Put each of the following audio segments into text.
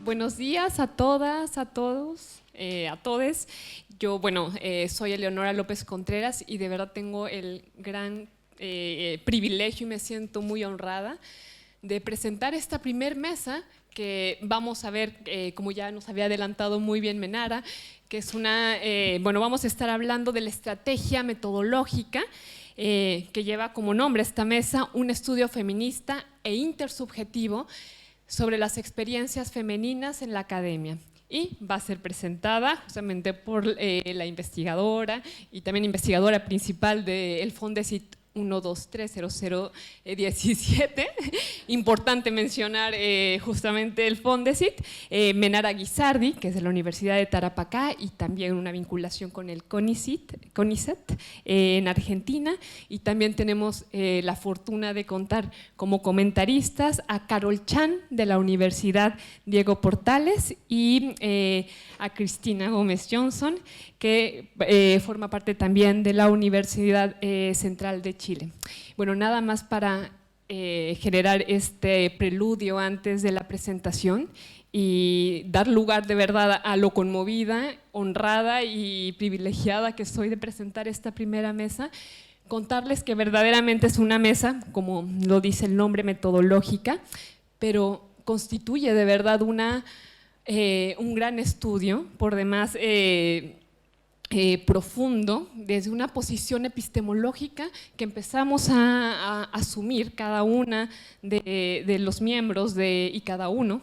Buenos días a todas, a todos, a todes. Yo, soy Eleonora López Contreras y de verdad tengo el gran privilegio y me siento muy honrada de presentar esta primer mesa que vamos a ver, como ya nos había adelantado muy bien Menara, que es vamos a estar hablando de la estrategia metodológica que lleva como nombre esta mesa, un estudio feminista e intersubjetivo sobre las experiencias femeninas en la academia. Y va a ser presentada justamente por la investigadora y también investigadora principal del Fondesit 1230017. Importante mencionar justamente el Fondesit, Menara Guisardi, que es de la Universidad de Tarapacá y también una vinculación con el CONICET en Argentina. Y también tenemos la fortuna de contar como comentaristas a Carol Chan de la Universidad Diego Portales y a Cristina Gómez Johnson, que forma parte también de la Universidad Central de Chile. Bueno, nada más para generar este preludio antes de la presentación y dar lugar de verdad a lo conmovida, honrada y privilegiada que soy de presentar esta primera mesa. Contarles que verdaderamente es una mesa, como lo dice el nombre, metodológica, pero constituye de verdad un gran estudio, por demás profundo, desde una posición epistemológica que empezamos a asumir cada una de los miembros y cada uno,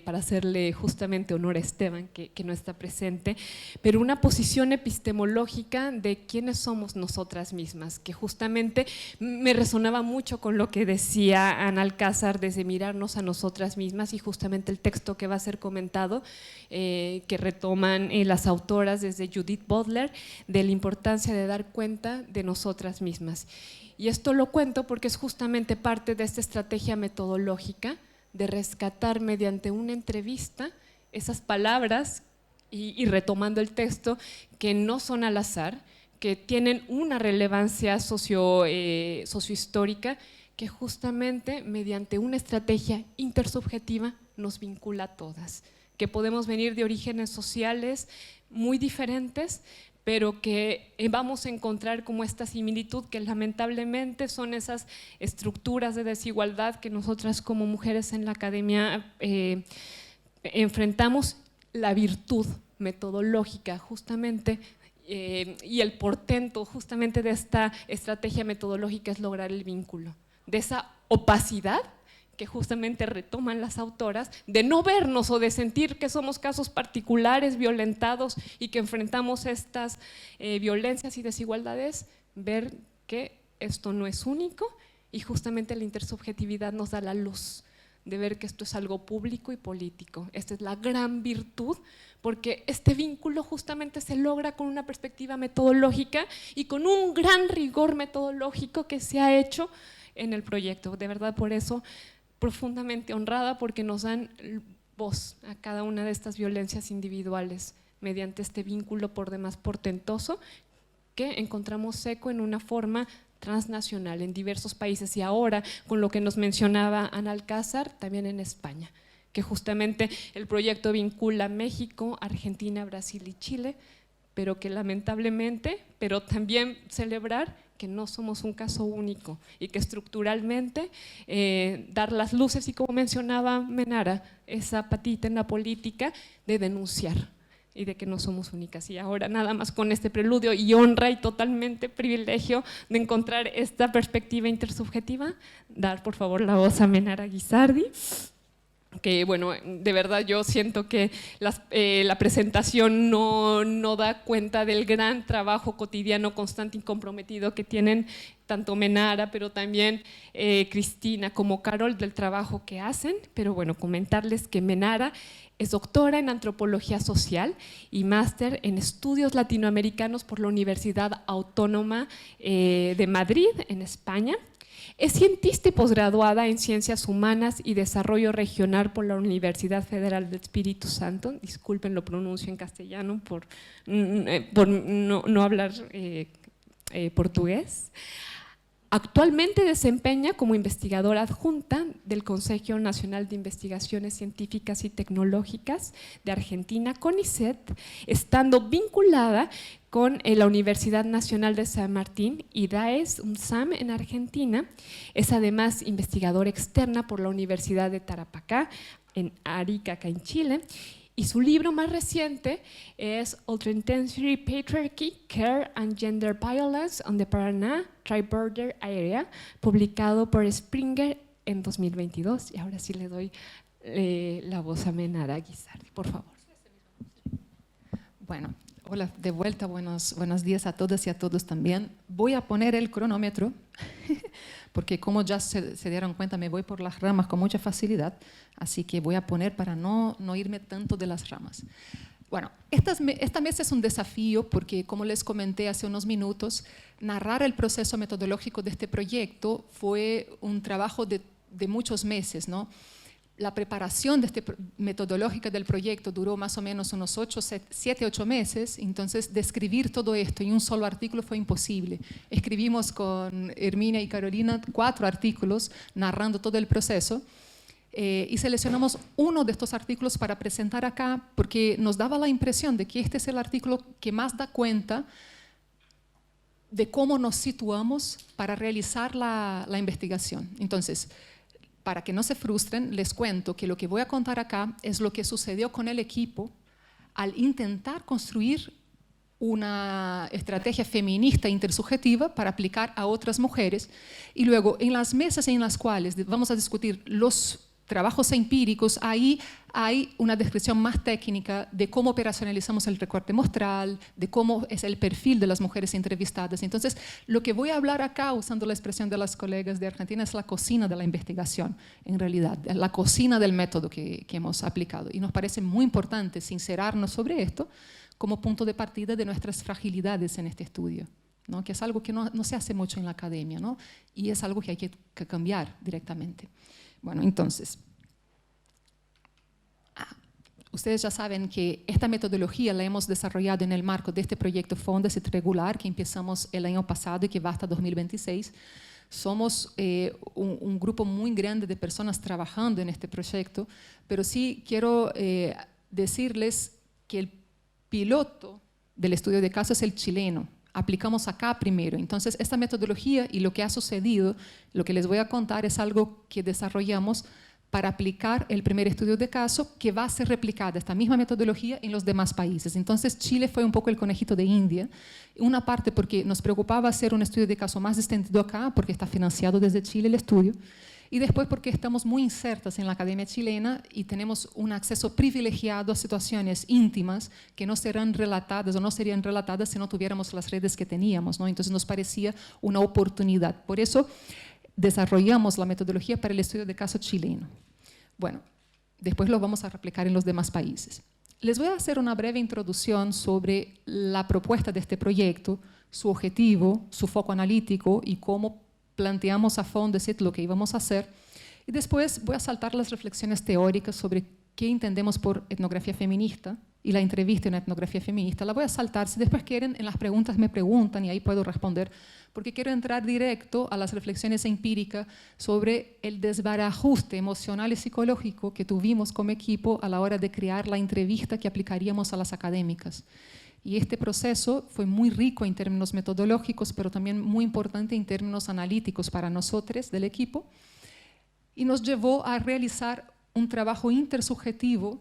para hacerle justamente honor a Esteban, que no está presente, pero una posición epistemológica de quiénes somos nosotras mismas, que justamente me resonaba mucho con lo que decía Ana Alcázar, desde mirarnos a nosotras mismas, y justamente el texto que va a ser comentado, que retoman las autoras desde Judith Butler, de la importancia de dar cuenta de nosotras mismas. Y esto lo cuento porque es justamente parte de esta estrategia metodológica de rescatar mediante una entrevista esas palabras y retomando el texto que no son al azar, que tienen una relevancia sociohistórica, que justamente mediante una estrategia intersubjetiva nos vincula a todas, que podemos venir de orígenes sociales muy diferentes, pero que vamos a encontrar como esta similitud, que lamentablemente son esas estructuras de desigualdad que nosotras como mujeres en la academia enfrentamos. La virtud metodológica justamente y el portento justamente de esta estrategia metodológica es lograr el vínculo, de esa opacidad que justamente retoman las autoras, de no vernos o de sentir que somos casos particulares violentados y que enfrentamos estas violencias y desigualdades, ver que esto no es único, y justamente la intersubjetividad nos da la luz de ver que esto es algo público y político. Esta es la gran virtud, porque este vínculo justamente se logra con una perspectiva metodológica y con un gran rigor metodológico que se ha hecho en el proyecto. De verdad, por eso profundamente honrada, porque nos dan voz a cada una de estas violencias individuales mediante este vínculo por demás portentoso que encontramos eco en una forma transnacional en diversos países, y ahora con lo que nos mencionaba Ana Alcázar, también en España, que justamente el proyecto vincula México, Argentina, Brasil y Chile, pero que lamentablemente, pero también celebrar que no somos un caso único y que estructuralmente dar las luces y, como mencionaba Menara, esa patita en la política de denunciar y de que no somos únicas. Y ahora nada más con este preludio y honra y totalmente privilegio de encontrar esta perspectiva intersubjetiva, dar por favor la voz a Menara Guisardi, que bueno, de verdad yo siento que la presentación no da cuenta del gran trabajo cotidiano, constante y comprometido que tienen tanto Menara, pero también Cristina como Carol, del trabajo que hacen. Pero bueno, comentarles que Menara es doctora en Antropología Social y máster en Estudios Latinoamericanos por la Universidad Autónoma de Madrid, en España. Es cientista y posgraduada en Ciencias Humanas y Desarrollo Regional por la Universidad Federal del Espíritu Santo. Disculpen, lo pronuncio en castellano por no hablar portugués. Actualmente desempeña como investigadora adjunta del Consejo Nacional de Investigaciones Científicas y Tecnológicas de Argentina, CONICET, estando vinculada con la Universidad Nacional de San Martín y DAES, UNSAM en Argentina. Es además investigadora externa por la Universidad de Tarapacá, en Arica, acá en Chile. Y su libro más reciente es Ultra-Intensity Patriarchy, Care and Gender Violence on the Paraná Tri-Border Area, publicado por Springer en 2022. Y ahora sí le doy la voz a Menara Guisardi, por favor. Bueno, hola, de vuelta, buenos días a todas y a todos también. Voy a poner el cronómetro, porque como ya se dieron cuenta, me voy por las ramas con mucha facilidad, así que voy a poner para no irme tanto de las ramas. Bueno, esta mesa es un desafío porque, como les comenté hace unos minutos, narrar el proceso metodológico de este proyecto fue un trabajo de muchos meses, ¿no? La preparación metodológica del proyecto duró más o menos unos 7, 8 meses, entonces describir todo esto en un solo artículo fue imposible. Escribimos con Herminia y Carolina 4 artículos narrando todo el proceso y seleccionamos uno de estos artículos para presentar acá porque nos daba la impresión de que este es el artículo que más da cuenta de cómo nos situamos para realizar la investigación. Entonces, para que no se frustren, les cuento que lo que voy a contar acá es lo que sucedió con el equipo al intentar construir una estrategia feminista intersubjetiva para aplicar a otras mujeres y luego en las mesas en las cuales vamos a discutir los trabajos empíricos, ahí hay una descripción más técnica de cómo operacionalizamos el recorte muestral, de cómo es el perfil de las mujeres entrevistadas. Entonces, lo que voy a hablar acá, usando la expresión de las colegas de Argentina, es la cocina de la investigación, en realidad, la cocina del método que hemos aplicado. Y nos parece muy importante sincerarnos sobre esto como punto de partida de nuestras fragilidades en este estudio, ¿no? Que es algo que no se hace mucho en la academia, ¿no? Y es algo que hay que cambiar directamente. Bueno, entonces, ustedes ya saben que esta metodología la hemos desarrollado en el marco de este proyecto Fondesit Regular que empezamos el año pasado y que va hasta 2026. Somos un grupo muy grande de personas trabajando en este proyecto, pero sí quiero decirles que el piloto del estudio de caso es el chileno. Aplicamos acá primero. Entonces, esta metodología y lo que ha sucedido, lo que les voy a contar es algo que desarrollamos para aplicar el primer estudio de caso que va a ser replicada esta misma metodología en los demás países. Entonces, Chile fue un poco el conejito de India. Una parte porque nos preocupaba hacer un estudio de caso más extendido acá, porque está financiado desde Chile el estudio, y después porque estamos muy insertas en la academia chilena y tenemos un acceso privilegiado a situaciones íntimas que no serán relatadas o no serían relatadas si no tuviéramos las redes que teníamos, ¿no? Entonces nos parecía una oportunidad. Por eso desarrollamos la metodología para el estudio de caso chileno. Bueno, después lo vamos a replicar en los demás países. Les voy a hacer una breve introducción sobre la propuesta de este proyecto, su objetivo, su foco analítico y cómo planteamos a Fondesit lo que íbamos a hacer. Y después voy a saltar las reflexiones teóricas sobre qué entendemos por etnografía feminista y la entrevista en etnografía feminista. La voy a saltar. Si después quieren, en las preguntas me preguntan y ahí puedo responder, porque quiero entrar directo a las reflexiones empíricas sobre el desbarajuste emocional y psicológico que tuvimos como equipo a la hora de crear la entrevista que aplicaríamos a las académicas. Y este proceso fue muy rico en términos metodológicos, pero también muy importante en términos analíticos para nosotros del equipo, y nos llevó a realizar un trabajo intersubjetivo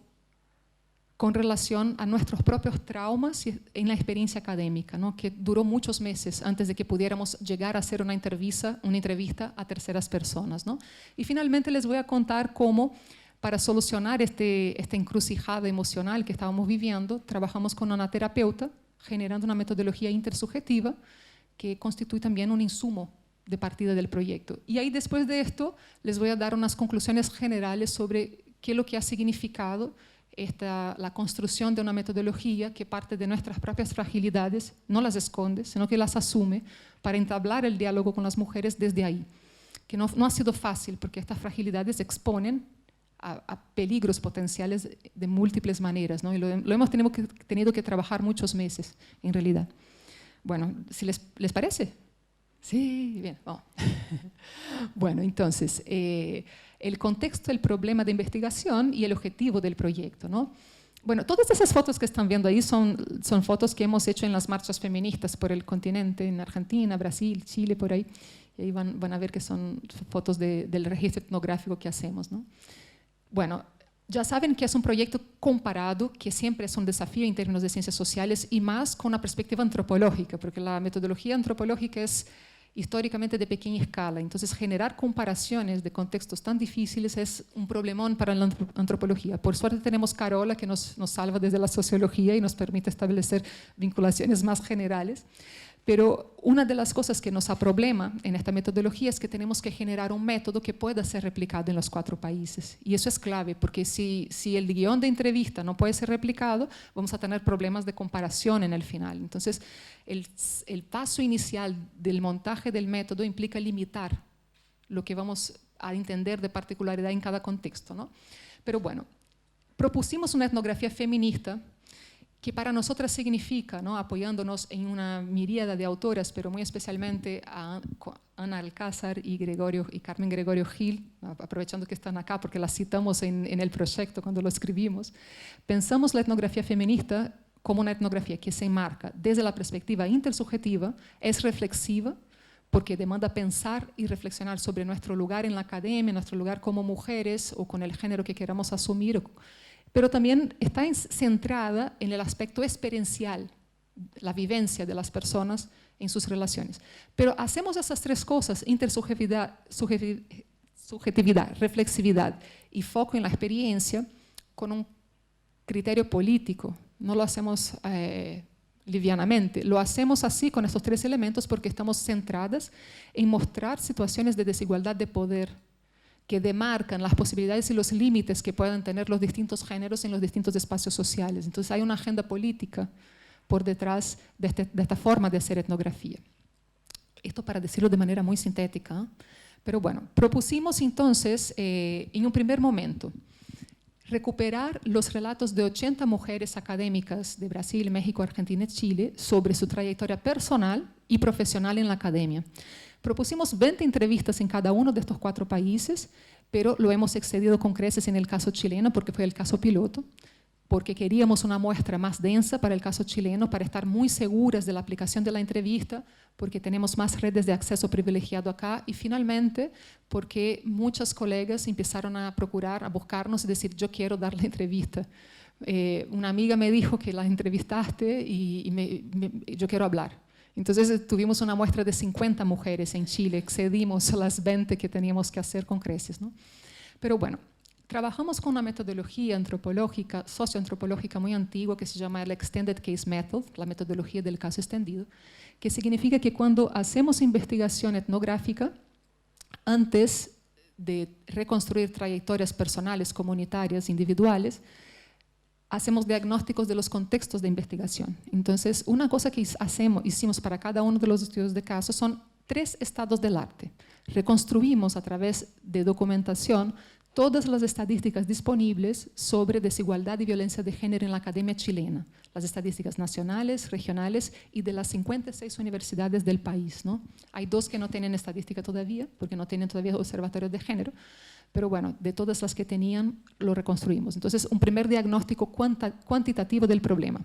con relación a nuestros propios traumas en la experiencia académica, ¿no? Que duró muchos meses antes de que pudiéramos llegar a hacer una entrevista a terceras personas, ¿no? Y finalmente les voy a contar cómo, para solucionar esta encrucijada emocional que estábamos viviendo, trabajamos con una terapeuta, generando una metodología intersubjetiva que constituye también un insumo de partida del proyecto. Y ahí, después de esto, les voy a dar unas conclusiones generales sobre qué es lo que ha significado la construcción de una metodología que parte de nuestras propias fragilidades, no las esconde, sino que las asume para entablar el diálogo con las mujeres desde ahí. Que no ha sido fácil, porque estas fragilidades exponen a peligros potenciales de múltiples maneras, ¿no? Y lo hemos tenido que trabajar muchos meses, en realidad. Bueno, si les parece. Sí, bien. Oh. Bueno, entonces, el contexto, el problema de investigación y el objetivo del proyecto, ¿no? Bueno, todas esas fotos que están viendo ahí son fotos que hemos hecho en las marchas feministas por el continente, en Argentina, Brasil, Chile, por ahí. Y ahí van a ver que son fotos del registro etnográfico que hacemos, ¿no? Bueno, ya saben que es un proyecto comparado, que siempre es un desafío en términos de ciencias sociales y más con una perspectiva antropológica, porque la metodología antropológica es históricamente de pequeña escala. Entonces, generar comparaciones de contextos tan difíciles es un problemón para la antropología. Por suerte tenemos Carola, que nos salva desde la sociología y nos permite establecer vinculaciones más generales. Pero una de las cosas que nos aproblema en esta metodología es que tenemos que generar un método que pueda ser replicado en los 4 países. Y eso es clave, porque si el guión de entrevista no puede ser replicado, vamos a tener problemas de comparación en el final. Entonces, el paso inicial del montaje del método implica limitar lo que vamos a entender de particularidad en cada contexto, ¿no? Pero bueno, propusimos una etnografía feminista que para nosotras significa, ¿no?, apoyándonos en una miríada de autoras, pero muy especialmente a Ana Alcázar y Carmen Gregorio Gil, aprovechando que están acá porque las citamos en el proyecto cuando lo escribimos, pensamos la etnografía feminista como una etnografía que se enmarca desde la perspectiva intersubjetiva, es reflexiva, porque demanda pensar y reflexionar sobre nuestro lugar en la academia, nuestro lugar como mujeres o con el género que queramos asumir, pero también está centrada en el aspecto experiencial, la vivencia de las personas en sus relaciones. Pero hacemos esas 3 cosas, intersubjetividad, subjetividad, reflexividad y foco en la experiencia, con un criterio político. No lo hacemos livianamente, lo hacemos así con estos 3 elementos porque estamos centradas en mostrar situaciones de desigualdad de poder que demarcan las posibilidades y los límites que puedan tener los distintos géneros en los distintos espacios sociales. Entonces hay una agenda política por detrás de esta forma de hacer etnografía. Esto para decirlo de manera muy sintética, ¿eh? Pero bueno, propusimos entonces, en un primer momento, recuperar los relatos de 80 mujeres académicas de Brasil, México, Argentina y Chile sobre su trayectoria personal y profesional en la academia. Propusimos 20 entrevistas en cada uno de estos 4 países, pero lo hemos excedido con creces en el caso chileno porque fue el caso piloto, porque queríamos una muestra más densa para el caso chileno, para estar muy seguras de la aplicación de la entrevista, porque tenemos más redes de acceso privilegiado acá, y finalmente porque muchas colegas empezaron a procurar, a buscarnos y decir, yo quiero dar la entrevista. Una amiga me dijo que la entrevistaste y yo quiero hablar. Entonces tuvimos una muestra de 50 mujeres en Chile, excedimos las 20 que teníamos que hacer con creces, ¿no? Pero bueno, trabajamos con una metodología antropológica, socioantropológica muy antigua que se llama el Extended Case Method, la metodología del caso extendido, que significa que cuando hacemos investigación etnográfica, antes de reconstruir trayectorias personales, comunitarias, individuales, hacemos diagnósticos de los contextos de investigación. Entonces, una cosa que hicimos para cada uno de los estudios de caso son 3 estados del arte. Reconstruimos a través de documentación todas las estadísticas disponibles sobre desigualdad y violencia de género en la academia chilena, las estadísticas nacionales, regionales y de las 56 universidades del país, ¿no? Hay 2 que no tienen estadística todavía, porque no tienen todavía observatorios de género, pero bueno, de todas las que tenían, lo reconstruimos. Entonces, un primer diagnóstico cuantitativo del problema.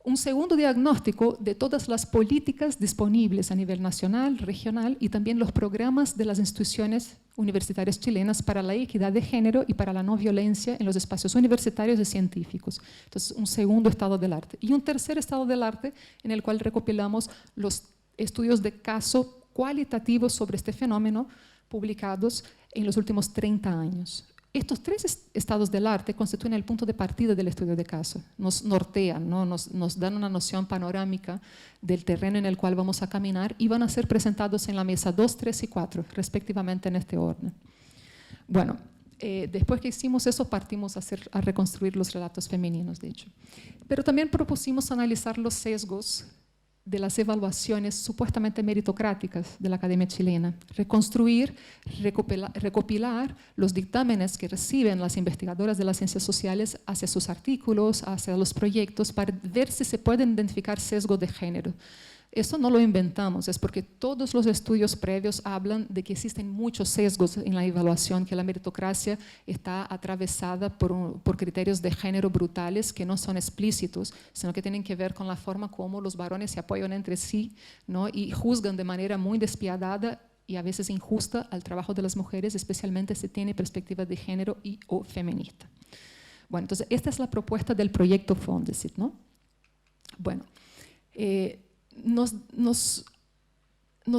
Un segundo diagnóstico de todas las políticas disponibles a nivel nacional, regional y también los programas de las instituciones universitarias chilenas para la equidad de género y para la no violencia en los espacios universitarios y científicos. Entonces, un segundo estado del arte. Y un tercer estado del arte en el cual recopilamos los estudios de caso cualitativos sobre este fenómeno publicados en los últimos 30 años. Estos 3 estados del arte constituyen el punto de partida del estudio de caso, nos nortean, ¿no? nos dan una noción panorámica del terreno en el cual vamos a caminar y van a ser presentados en la mesa 2, 3 y 4, respectivamente en este orden. Bueno, después que hicimos eso, partimos a reconstruir los relatos femeninos, de hecho. Pero también propusimos analizar los sesgos de las evaluaciones supuestamente meritocráticas de la academia chilena, reconstruir, recopilar los dictámenes que reciben las investigadoras de las ciencias sociales hacia sus artículos, hacia los proyectos, para ver si se pueden identificar sesgos de género. Eso no lo inventamos, es porque todos los estudios previos hablan de que existen muchos sesgos en la evaluación, que la meritocracia está atravesada por criterios de género brutales que no son explícitos, sino que tienen que ver con la forma como los varones se apoyan entre sí, ¿no? Y juzgan de manera muy despiadada y a veces injusta al trabajo de las mujeres, especialmente si tiene perspectiva de género y o feminista. Bueno, entonces esta es la propuesta del proyecto Fondesit, ¿no? Bueno, nos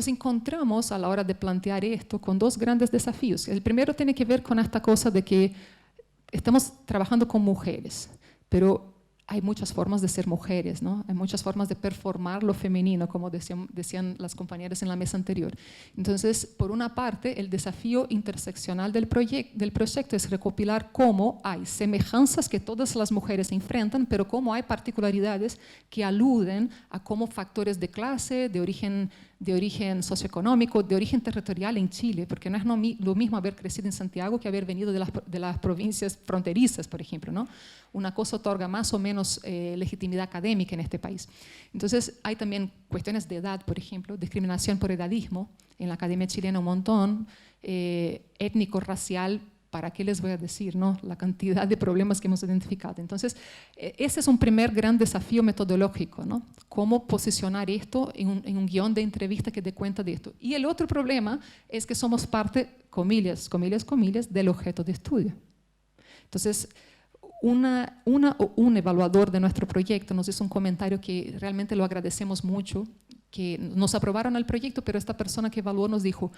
encontramos a la hora de plantear esto con dos grandes desafíos. El primero tiene que ver con esta cosa de que estamos trabajando con mujeres, pero hay muchas formas de ser mujeres, ¿no? Hay muchas formas de performar lo femenino, como decían las compañeras en la mesa anterior. Entonces, por una parte, el desafío interseccional del proyecto es recopilar cómo hay semejanzas que todas las mujeres enfrentan, pero cómo hay particularidades que aluden a cómo factores de clase, de origen socioeconómico, de origen territorial en Chile, porque no es lo mismo haber crecido en Santiago que haber venido de las provincias fronterizas, por ejemplo, ¿no? Una cosa otorga más o menos legitimidad académica en este país. Entonces, hay también cuestiones de edad, por ejemplo, discriminación por edadismo, en la academia chilena un montón, étnico, racial, ¿para qué les voy a decir, no? La cantidad de problemas que hemos identificado. Entonces, ese es un primer gran desafío metodológico, ¿no? Cómo posicionar esto en un guión de entrevista que dé cuenta de esto. Y el otro problema es que somos parte, comillas, comillas, comillas, del objeto de estudio. Entonces, un evaluador de nuestro proyecto nos hizo un comentario que realmente lo agradecemos mucho, que nos aprobaron el proyecto, pero esta persona que evaluó nos dijo: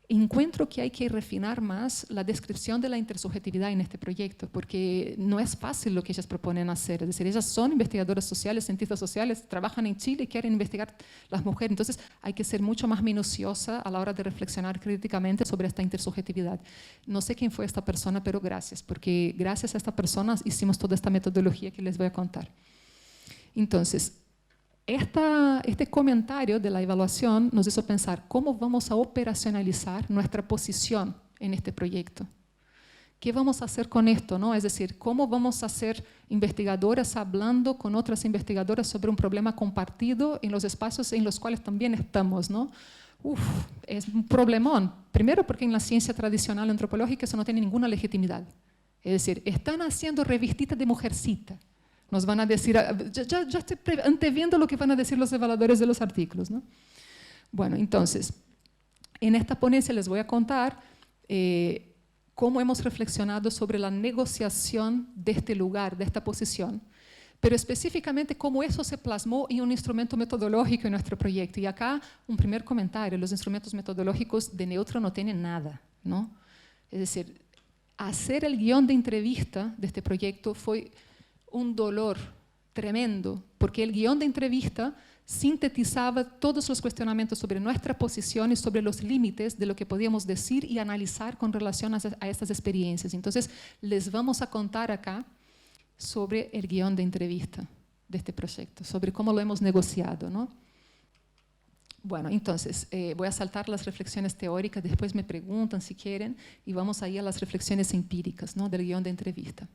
encuentro que hay que refinar más la descripción de la intersubjetividad en este proyecto, porque no es fácil lo que ellas proponen hacer. Es decir, ellas son investigadoras sociales, cientistas sociales, trabajan en Chile y quieren investigar las mujeres. Entonces, hay que ser mucho más minuciosa a la hora de reflexionar críticamente sobre esta intersubjetividad. No sé quién fue esta persona, pero gracias, porque gracias a esta persona hicimos toda esta metodología que les voy a contar. Entonces, este comentario de la evaluación nos hizo pensar cómo vamos a operacionalizar nuestra posición en este proyecto. ¿Qué vamos a hacer con esto, no? Es decir, ¿cómo vamos a ser investigadoras hablando con otras investigadoras sobre un problema compartido en los espacios en los cuales también estamos, ¿no? Es un problemón. Primero porque en la ciencia tradicional antropológica eso no tiene ninguna legitimidad. Es decir, están haciendo revistitas de mujercita. Nos van a decir, ya estoy anteviendo lo que van a decir los evaluadores de los artículos, ¿no? Bueno, entonces, en esta ponencia les voy a contar cómo hemos reflexionado sobre la negociación de este lugar, de esta posición, pero específicamente cómo eso se plasmó en un instrumento metodológico en nuestro proyecto. Y acá un primer comentario: los instrumentos metodológicos de Neutro no tienen nada, ¿no? Es decir, hacer el guión de entrevista de este proyecto fue un dolor tremendo, porque el guión de entrevista sintetizaba todos los cuestionamientos sobre nuestra posición y sobre los límites de lo que podíamos decir y analizar con relación a estas experiencias. Entonces, les vamos a contar acá sobre el guión de entrevista de este proyecto, sobre cómo lo hemos negociado, ¿no? Bueno, entonces, voy a saltar las reflexiones teóricas, después me preguntan si quieren, y vamos a ir a las reflexiones empíricas, ¿no? Del guión de entrevista.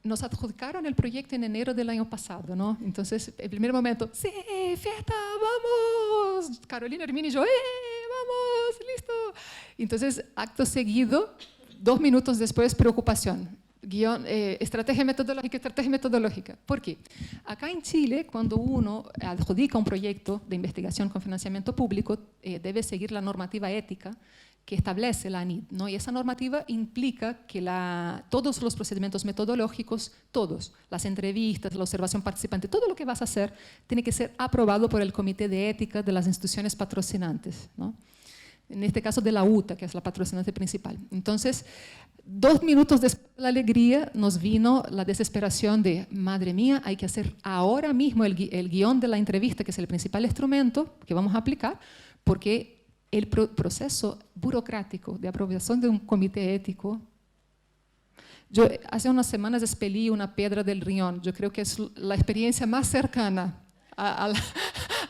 Nos adjudicaron el proyecto en enero del año pasado, ¿no? Entonces, el primer momento, sí, fiesta, vamos. Carolina, Hermínia y yo, vamos, listo. Entonces, acto seguido, 2 minutos después, preocupación. Guión, estrategia metodológica. ¿Por qué? Acá en Chile, cuando uno adjudica un proyecto de investigación con financiamiento público, debe seguir la normativa ética que establece la ANID, ¿no? Y esa normativa implica que todos los procedimientos metodológicos, todos, las entrevistas, la observación participante, todo lo que vas a hacer, tiene que ser aprobado por el Comité de Ética de las instituciones patrocinantes, ¿no? En este caso de la UTA, que es la patrocinante principal. Entonces, 2 minutos después de la alegría, nos vino la desesperación de, madre mía, hay que hacer ahora mismo el guión de la entrevista, que es el principal instrumento que vamos a aplicar, porque el proceso burocrático de aprobación de un comité ético. Yo hace unas semanas expelí una piedra del riñón. Yo creo que es la experiencia más cercana a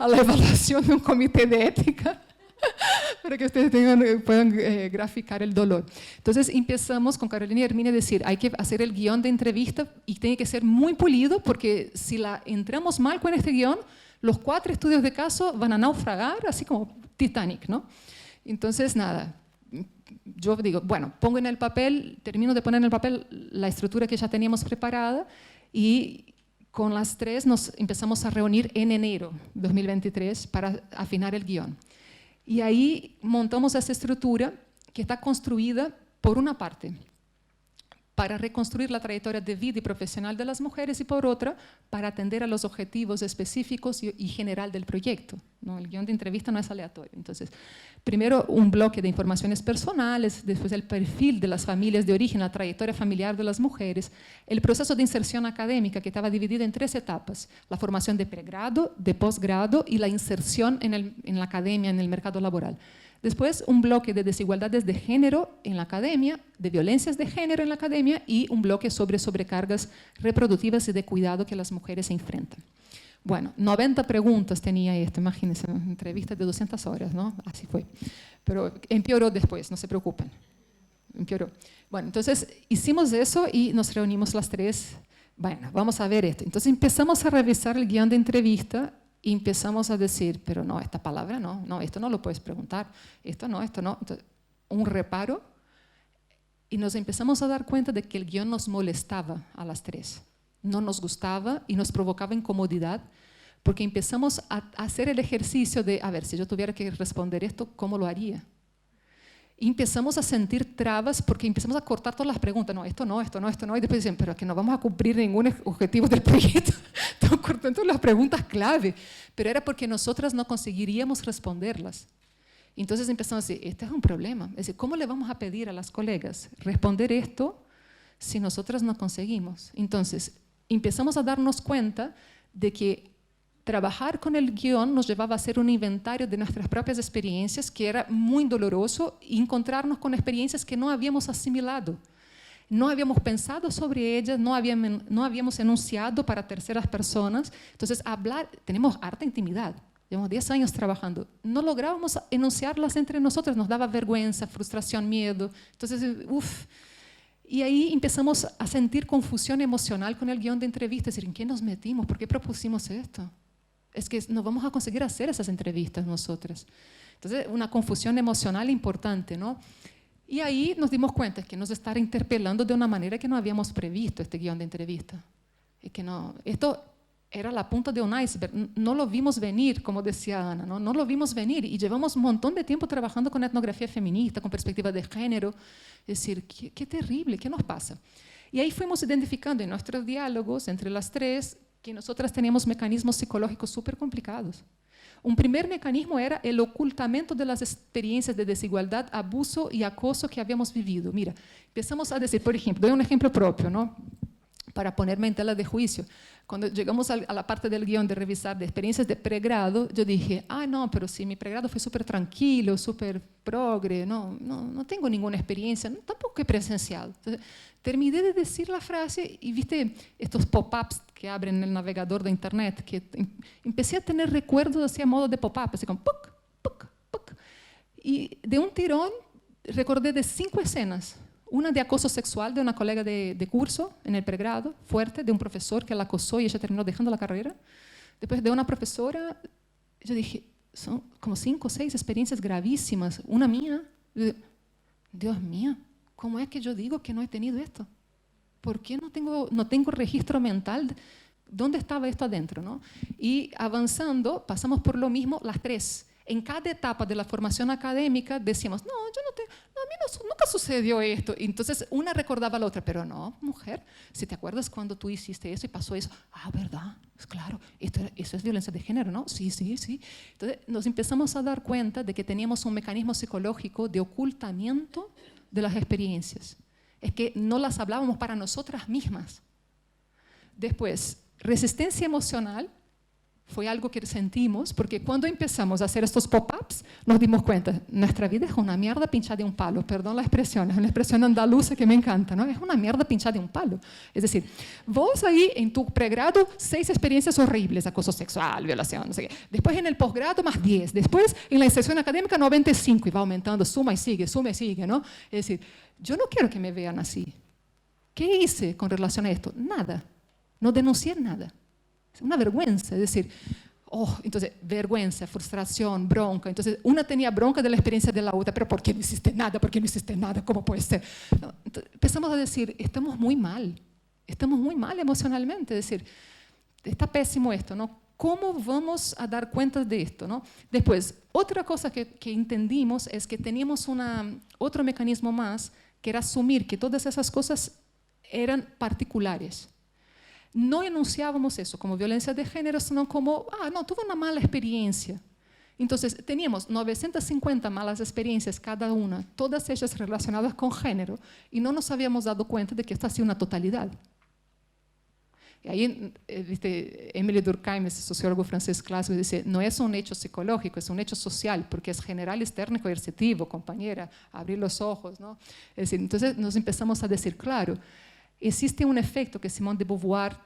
la evaluación de un comité de ética, para que ustedes puedan graficar el dolor. Entonces empezamos con Carolina y Hermínia a decir, hay que hacer el guión de entrevista y tiene que ser muy pulido, porque si entramos mal con este guión, los 4 estudios de caso van a naufragar, así como Titanic, ¿no? Entonces, nada, yo digo, bueno, pongo en el papel, termino de poner en el papel la estructura que ya teníamos preparada y con las 3 nos empezamos a reunir en enero de 2023 para afinar el guión. Y ahí montamos esa estructura que está construida, por una parte, para reconstruir la trayectoria de vida y profesional de las mujeres y por otra, para atender a los objetivos específicos y general del proyecto, ¿no? El guión de entrevista no es aleatorio. Entonces, primero un bloque de informaciones personales, después el perfil de las familias de origen, la trayectoria familiar de las mujeres, el proceso de inserción académica que estaba dividido en 3 etapas, la formación de pregrado, de posgrado y la inserción en la academia, en el mercado laboral. Después, un bloque de desigualdades de género en la academia, de violencias de género en la academia y un bloque sobre sobrecargas reproductivas y de cuidado que las mujeres se enfrentan. Bueno, 90 preguntas tenía esto, imagínense, una entrevista de 200 horas, ¿no? Así fue. Pero empeoró después, no se preocupen. Empeoró. Bueno, entonces hicimos eso y nos reunimos las 3. Bueno, vamos a ver esto. Entonces empezamos a revisar el guión de entrevista y empezamos a decir, pero no, esta palabra no, esto no lo puedes preguntar, esto no. Entonces, un reparo y nos empezamos a dar cuenta de que el guión nos molestaba a las 3. No nos gustaba y nos provocaba incomodidad porque empezamos a hacer el ejercicio de, a ver, si yo tuviera que responder esto, ¿cómo lo haría? Y empezamos a sentir trabas porque empezamos a cortar todas las preguntas. No, esto no. Y después dicen, pero que no vamos a cumplir ningún objetivo del proyecto. Estamos cortando las preguntas clave. Pero era porque nosotras no conseguiríamos responderlas. Entonces empezamos a decir, este es un problema. Es decir, ¿cómo le vamos a pedir a las colegas responder esto si nosotras no conseguimos? Entonces empezamos a darnos cuenta de que trabajar con el guión nos llevaba a hacer un inventario de nuestras propias experiencias, que era muy doloroso, y encontrarnos con experiencias que no habíamos asimilado. No habíamos pensado sobre ellas, no habíamos enunciado para terceras personas. Entonces, tenemos harta intimidad, llevamos 10 años trabajando. No lográbamos enunciarlas entre nosotros, nos daba vergüenza, frustración, miedo. Entonces, y ahí empezamos a sentir confusión emocional con el guión de entrevista, es decir, ¿en qué nos metimos? ¿Por qué propusimos esto? Es que no vamos a conseguir hacer esas entrevistas nosotras. Entonces, una confusión emocional importante, ¿no? Y ahí nos dimos cuenta que nos estaba interpelando de una manera que no habíamos previsto este guión de entrevista. Y que no, esto era la punta de un iceberg, no lo vimos venir, como decía Ana, no lo vimos venir. Y llevamos un montón de tiempo trabajando con etnografía feminista, con perspectiva de género. Es decir, qué terrible, ¿qué nos pasa? Y ahí fuimos identificando en nuestros diálogos entre las 3 que nosotras teníamos mecanismos psicológicos súper complicados. Un primer mecanismo era el ocultamiento de las experiencias de desigualdad, abuso y acoso que habíamos vivido. Mira, empezamos a decir, por ejemplo, doy un ejemplo propio, ¿no? Para ponerme en tela de juicio. Cuando llegamos a la parte del guión de revisar de experiencias de pregrado, yo dije, no, pero si mi pregrado fue súper tranquilo, súper progre, no tengo ninguna experiencia, tampoco he presenciado. Entonces, terminé de decir la frase y viste estos pop-ups que abren en el navegador de internet, que empecé a tener recuerdos así a modo de pop-up, así como puc, puc, puc. Y de un tirón recordé de 5 escenas. Una de acoso sexual de una colega de curso en el pregrado, fuerte, de un profesor que la acosó y ella terminó dejando la carrera. Después de una profesora, yo dije, son como 5 o 6 experiencias gravísimas. Una mía, Dios mío, ¿cómo es que yo digo que no he tenido esto? ¿Por qué no tengo registro mental? ¿Dónde estaba esto adentro, no? Y avanzando, pasamos por lo mismo las 3. En cada etapa de la formación académica decíamos, no, a mí nunca sucedió esto. Y entonces una recordaba a la otra, pero no, mujer, si te acuerdas cuando tú hiciste eso y pasó eso, ¿verdad? Pues claro, eso es violencia de género, ¿no? Sí. Entonces nos empezamos a dar cuenta de que teníamos un mecanismo psicológico de ocultamiento de las experiencias. Es que no las hablábamos para nosotras mismas. Después, resistencia emocional. Fue algo que sentimos, porque cuando empezamos a hacer estos pop-ups, nos dimos cuenta, nuestra vida es una mierda pinchada de un palo, perdón la expresión, es una expresión andaluza que me encanta, ¿no? Es una mierda pinchada de un palo. Es decir, vos ahí en tu pregrado, 6 experiencias horribles, acoso sexual, violación, no sé qué. Después en el posgrado, más 10. Después en la inserción académica, 95, y va aumentando, suma y sigue, ¿no? Es decir, yo no quiero que me vean así. ¿Qué hice con relación a esto? Nada. No denuncié nada. Es una vergüenza, es decir, entonces, vergüenza, frustración, bronca. Entonces, una tenía bronca de la experiencia de la otra, pero ¿por qué no hiciste nada? ¿Por qué no hiciste nada? ¿Cómo puede ser? No, empezamos a decir, estamos muy mal emocionalmente, es decir, está pésimo esto, ¿no? ¿Cómo vamos a dar cuenta de esto, ¿no? Después, otra cosa que entendimos es que teníamos otro mecanismo más, que era asumir que todas esas cosas eran particulares. No enunciábamos eso como violencia de género, sino como, no, tuve una mala experiencia. Entonces, teníamos 950 malas experiencias cada una, todas ellas relacionadas con género, y no nos habíamos dado cuenta de que esto hacía una totalidad. Y ahí, Émile Durkheim, ese sociólogo francés clásico, dice, no es un hecho psicológico, es un hecho social, porque es general, externo y coercitivo, compañera, abrir los ojos, ¿no? Es decir, entonces nos empezamos a decir, claro, existe un efecto que Simone de Beauvoir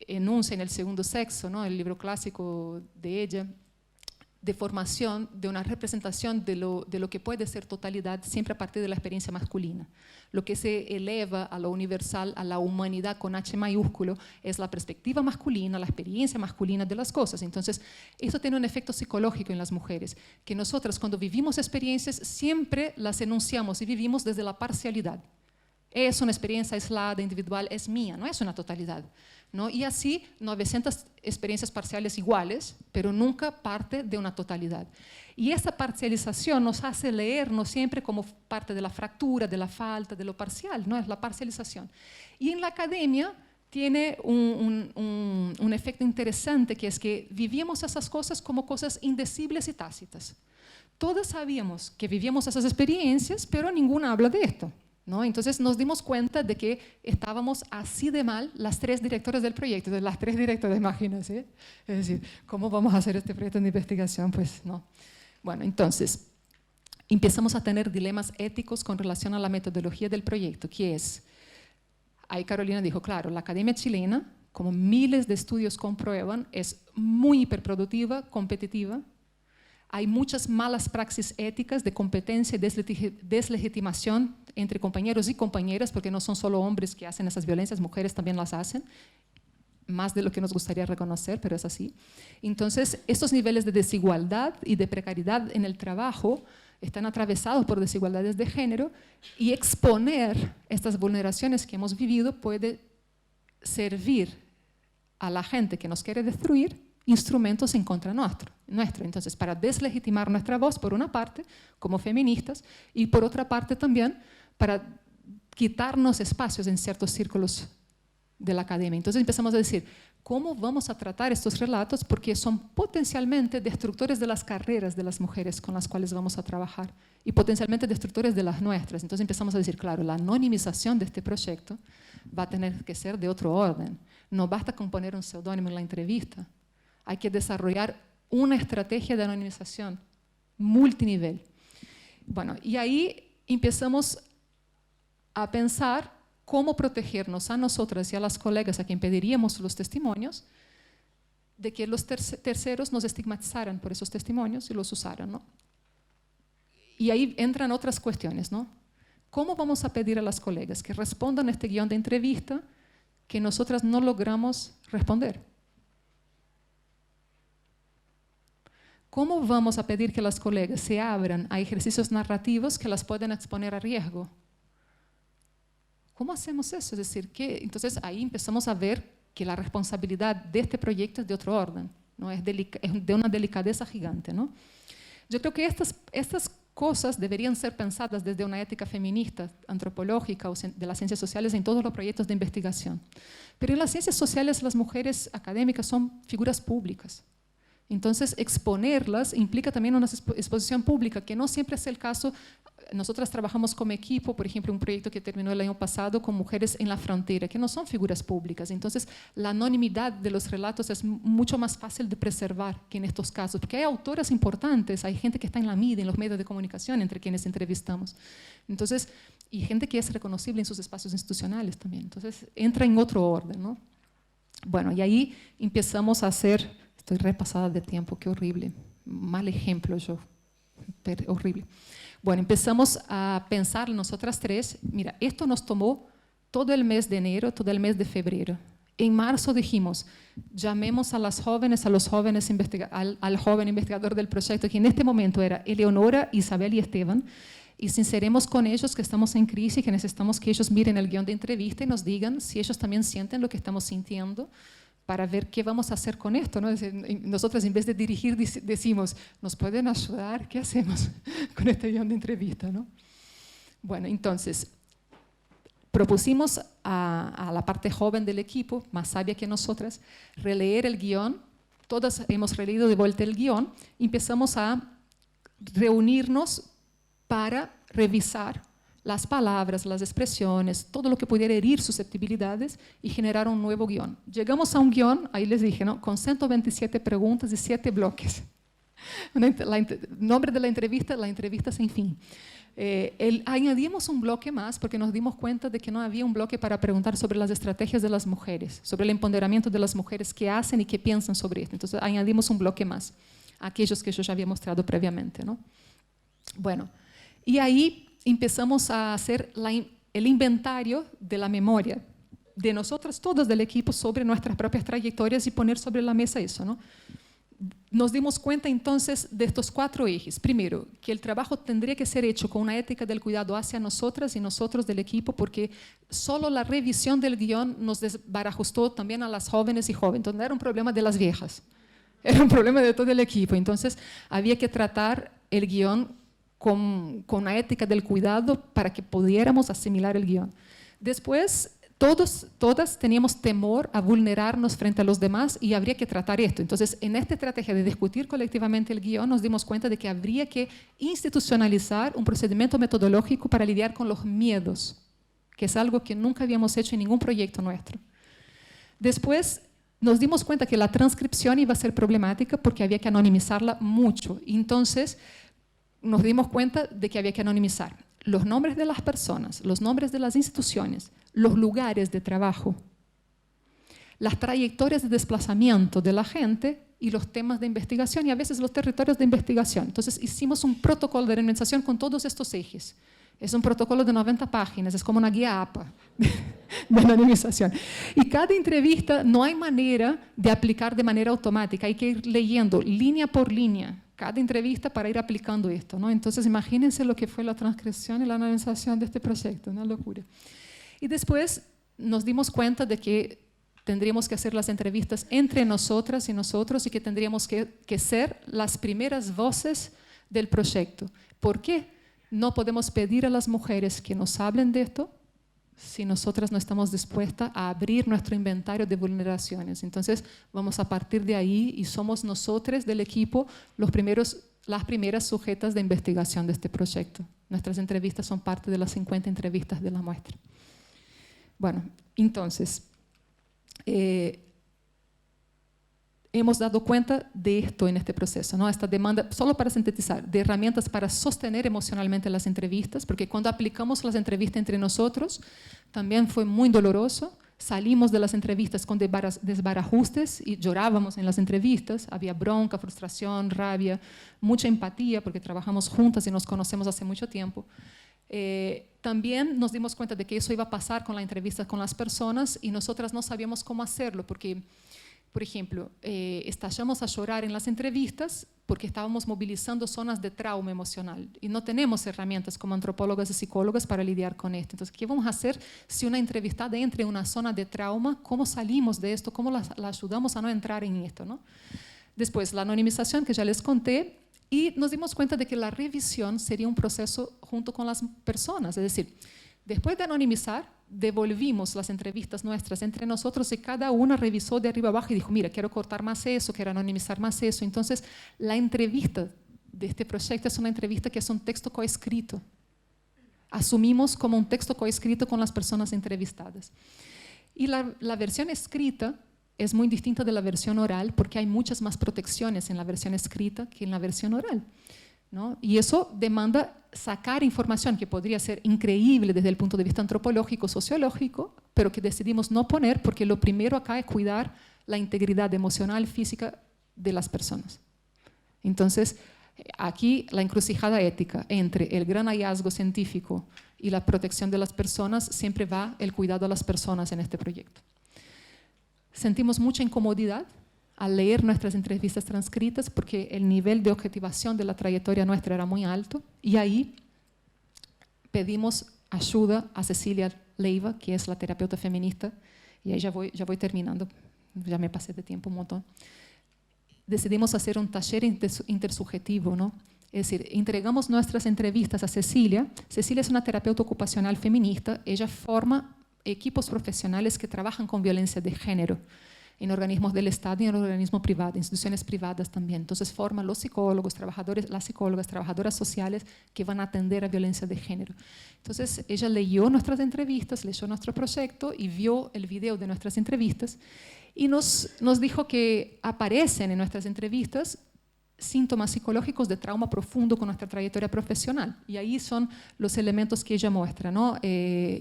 enuncia en El segundo sexo, ¿no? El libro clásico de ella, de formación, de una representación de lo que puede ser totalidad siempre a partir de la experiencia masculina. Lo que se eleva a lo universal, a la humanidad con H mayúsculo, es la perspectiva masculina, la experiencia masculina de las cosas. Entonces, eso tiene un efecto psicológico en las mujeres, que nosotras cuando vivimos experiencias siempre las enunciamos y vivimos desde la parcialidad. Es una experiencia aislada, individual, es mía, no es una totalidad, ¿no? Y así 900 experiencias parciales iguales, pero nunca parte de una totalidad. Y esa parcialización nos hace leernos siempre como parte de la fractura, de la falta, de lo parcial, ¿no? Es la parcialización. Y en la academia tiene un efecto interesante, que es que vivíamos esas cosas como cosas indecibles y tácitas. Todos sabíamos que vivíamos esas experiencias, pero ninguna habla de esto, ¿no? Entonces nos dimos cuenta de que estábamos así de mal las tres directoras del proyecto, de las tres directoras, imagínense. Es decir, ¿cómo vamos a hacer este proyecto de investigación? Pues no. Bueno, entonces empezamos a tener dilemas éticos con relación a la metodología del proyecto, que es, ahí Carolina dijo, claro, la academia chilena, como miles de estudios comprueban, es muy hiperproductiva, competitiva. Hay muchas malas praxis éticas de competencia y deslegitimación entre compañeros y compañeras, porque no son solo hombres que hacen esas violencias, mujeres también las hacen, más de lo que nos gustaría reconocer, pero es así. Entonces, estos niveles de desigualdad y de precariedad en el trabajo están atravesados por desigualdades de género, y exponer estas vulneraciones que hemos vivido puede servir a la gente que nos quiere destruir instrumentos en contra nuestro. Entonces, para deslegitimar nuestra voz, por una parte, como feministas, y por otra parte también para quitarnos espacios en ciertos círculos de la academia. Entonces empezamos a decir, ¿cómo vamos a tratar estos relatos? Porque son potencialmente destructores de las carreras de las mujeres con las cuales vamos a trabajar, y potencialmente destructores de las nuestras. Entonces empezamos a decir, claro, la anonimización de este proyecto va a tener que ser de otro orden. No basta con poner un seudónimo en la entrevista. Hay que desarrollar una estrategia de anonimización multinivel. Bueno, y ahí empezamos a pensar cómo protegernos a nosotras y a las colegas a quien pediríamos los testimonios de que los terceros nos estigmatizaran por esos testimonios y los usaran, ¿no? Y ahí entran otras cuestiones, ¿no? ¿Cómo vamos a pedir a las colegas que respondan a este guión de entrevista que nosotras no logramos responder? ¿Cómo vamos a pedir que las colegas se abran a ejercicios narrativos que las pueden exponer a riesgo? ¿Cómo hacemos eso? Es decir, que entonces ahí empezamos a ver que la responsabilidad de este proyecto es de otro orden, ¿no? Es de una delicadeza gigante, ¿no? Yo creo que estas cosas deberían ser pensadas desde una ética feminista, antropológica o de las ciencias sociales en todos los proyectos de investigación. Pero en las ciencias sociales las mujeres académicas son figuras públicas. Entonces, exponerlas implica también una exposición pública, que no siempre es el caso. Nosotras trabajamos como equipo, por ejemplo, un proyecto que terminó el año pasado con mujeres en la frontera, que no son figuras públicas. Entonces, la anonimidad de los relatos es mucho más fácil de preservar que en estos casos, porque hay autoras importantes, hay gente que está en la media, en los medios de comunicación, entre quienes entrevistamos. Entonces, y gente que es reconocible en sus espacios institucionales también. Entonces, entra en otro orden, ¿no? Bueno, y ahí empezamos a hacer... Estoy repasada de tiempo, qué horrible. Mal ejemplo yo, pero horrible. Bueno, empezamos a pensar nosotras tres, mira, esto nos tomó todo el mes de enero, todo el mes de febrero. en marzo dijimos, llamemos a las jóvenes, a los jóvenes al joven investigador del proyecto, que en este momento era Eleonora, Isabel y Esteban, y sinceremos con ellos que estamos en crisis, que necesitamos que ellos miren el guión de entrevista y nos digan si ellos también sienten lo que estamos sintiendo, para ver qué vamos a hacer con esto, ¿no? Nosotros, en vez de dirigir, decimos, ¿nos pueden ayudar? ¿Qué hacemos con este guión de entrevista, ¿no? Bueno, entonces, propusimos a la parte joven del equipo, más sabia que nosotras, releer el guión. Todas hemos releído de vuelta el guión y empezamos a reunirnos para revisar las palabras, las expresiones, todo lo que pudiera herir susceptibilidades y generar un nuevo guión. Llegamos a un guión, ahí les dije, ¿no? Con 127 preguntas y 7 bloques. Nombre de la entrevista sin fin. Añadimos un bloque más porque nos dimos cuenta de que no había un bloque para preguntar sobre las estrategias de las mujeres, sobre el empoderamiento de las mujeres, qué hacen y qué piensan sobre esto. Entonces añadimos un bloque más, aquellos que yo ya había mostrado previamente, ¿no? Bueno, y ahí empezamos a hacer el inventario de la memoria de nosotras todas del equipo sobre nuestras propias trayectorias y poner sobre la mesa eso, ¿no? Nos dimos cuenta entonces de estos 4 ejes. Primero, que el trabajo tendría que ser hecho con una ética del cuidado hacia nosotras y nosotros del equipo, porque solo la revisión del guión nos desbarajustó también a las jóvenes y jóvenes. Entonces no era un problema de las viejas, era un problema de todo el equipo. Entonces había que tratar el guión con una ética del cuidado para que pudiéramos asimilar el guión. Después, todas teníamos temor a vulnerarnos frente a los demás y habría que tratar esto. Entonces, en esta estrategia de discutir colectivamente el guión, nos dimos cuenta de que habría que institucionalizar un procedimiento metodológico para lidiar con los miedos, que es algo que nunca habíamos hecho en ningún proyecto nuestro. Después, nos dimos cuenta que la transcripción iba a ser problemática porque había que anonimizarla mucho. Entonces, nos dimos cuenta de que había que anonimizar los nombres de las personas, los nombres de las instituciones, los lugares de trabajo, las trayectorias de desplazamiento de la gente y los temas de investigación y a veces los territorios de investigación. Entonces hicimos un protocolo de anonimización con todos estos ejes. Es un protocolo de 90 páginas, es como una guía APA de anonimización. Y cada entrevista no hay manera de aplicar de manera automática, hay que ir leyendo línea por línea cada entrevista para ir aplicando esto, ¿no? Entonces imagínense lo que fue la transcripción y la anonimización de este proyecto, una locura. Y después nos dimos cuenta de que tendríamos que hacer las entrevistas entre nosotras y nosotros y que tendríamos que ser las primeras voces del proyecto. ¿Por qué? No podemos pedir a las mujeres que nos hablen de esto si nosotras no estamos dispuestas a abrir nuestro inventario de vulneraciones. Entonces, vamos a partir de ahí y somos nosotros del equipo las primeras sujetas de investigación de este proyecto. Nuestras entrevistas son parte de las 50 entrevistas de la muestra. Bueno, entonces, hemos dado cuenta de esto en este proceso, ¿no? Esta demanda, solo para sintetizar, de herramientas para sostener emocionalmente las entrevistas, porque cuando aplicamos las entrevistas entre nosotros, también fue muy doloroso. Salimos de las entrevistas con desbarajustes y llorábamos en las entrevistas. Había bronca, frustración, rabia, mucha empatía, porque trabajamos juntas y nos conocemos hace mucho tiempo. También nos dimos cuenta de que eso iba a pasar con la entrevista con las personas y nosotras no sabíamos cómo hacerlo, porque por ejemplo, estallamos a llorar en las entrevistas porque estábamos movilizando zonas de trauma emocional y no tenemos herramientas como antropólogas y psicólogas para lidiar con esto. Entonces, ¿qué vamos a hacer si una entrevistada entra en una zona de trauma? ¿Cómo salimos de esto? ¿Cómo la ayudamos a no entrar en esto, ¿no? Después, la anonimización que ya les conté y nos dimos cuenta de que la revisión sería un proceso junto con las personas, es decir, después de anonimizar, devolvimos las entrevistas nuestras entre nosotros y cada una revisó de arriba abajo y dijo, mira, quiero cortar más eso, quiero anonimizar más eso. Entonces, la entrevista de este proyecto es una entrevista que es un texto coescrito. Asumimos como un texto coescrito con las personas entrevistadas. Y la versión escrita es muy distinta de la versión oral porque hay muchas más protecciones en la versión escrita que en la versión oral, ¿no? Y eso demanda sacar información que podría ser increíble desde el punto de vista antropológico, sociológico, pero que decidimos no poner porque lo primero acá es cuidar la integridad emocional, física de las personas. Entonces, aquí la encrucijada ética entre el gran hallazgo científico y la protección de las personas, siempre va el cuidado a las personas en este proyecto. sentimos mucha incomodidad al leer nuestras entrevistas transcritas porque el nivel de objetivación de la trayectoria nuestra era muy alto, y ahí pedimos ayuda a Cecilia Leiva, que es la terapeuta feminista, y ahí ya voy terminando, ya me pasé de tiempo un montón. Decidimos hacer un taller intersubjetivo, ¿no? Es decir, entregamos nuestras entrevistas a Cecilia. Cecilia es una terapeuta ocupacional feminista. Ella forma equipos profesionales que trabajan con violencia de género en organismos del Estado y en organismos privados, instituciones privadas también. Entonces forma los psicólogos, las psicólogas, trabajadoras sociales que van a atender a violencia de género. Entonces ella leyó nuestras entrevistas, leyó nuestro proyecto y vio el video de nuestras entrevistas y nos dijo que aparecen en nuestras entrevistas síntomas psicológicos de trauma profundo con nuestra trayectoria profesional. Y ahí son los elementos que ella muestra, ¿no?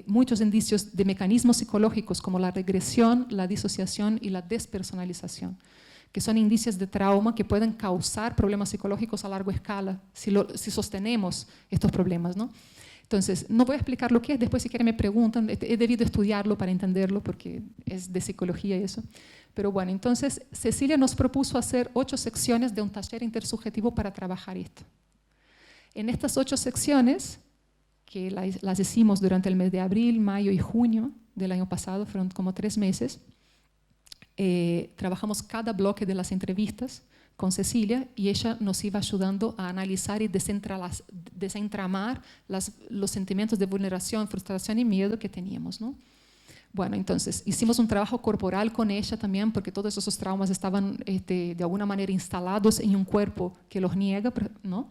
Muchos indicios de mecanismos psicológicos como la regresión, la disociación y la despersonalización, que son indicios de trauma que pueden causar problemas psicológicos a larga escala si sostenemos estos problemas, ¿no? Entonces, no voy a explicar lo que es, después si quieren me preguntan, he debido estudiarlo para entenderlo porque es de psicología y eso. Pero bueno, entonces Cecilia nos propuso hacer 8 secciones de un taller intersubjetivo para trabajar esto. En estas 8 secciones, que las hicimos durante el mes de abril, mayo y junio del año pasado, fueron como 3 meses, trabajamos cada bloque de las entrevistas con Cecilia y ella nos iba ayudando a analizar y desentramar los sentimientos de vulneración, frustración y miedo que teníamos, ¿no? Bueno, entonces hicimos un trabajo corporal con ella también porque todos esos traumas estaban de alguna manera instalados en un cuerpo que los niega, ¿no?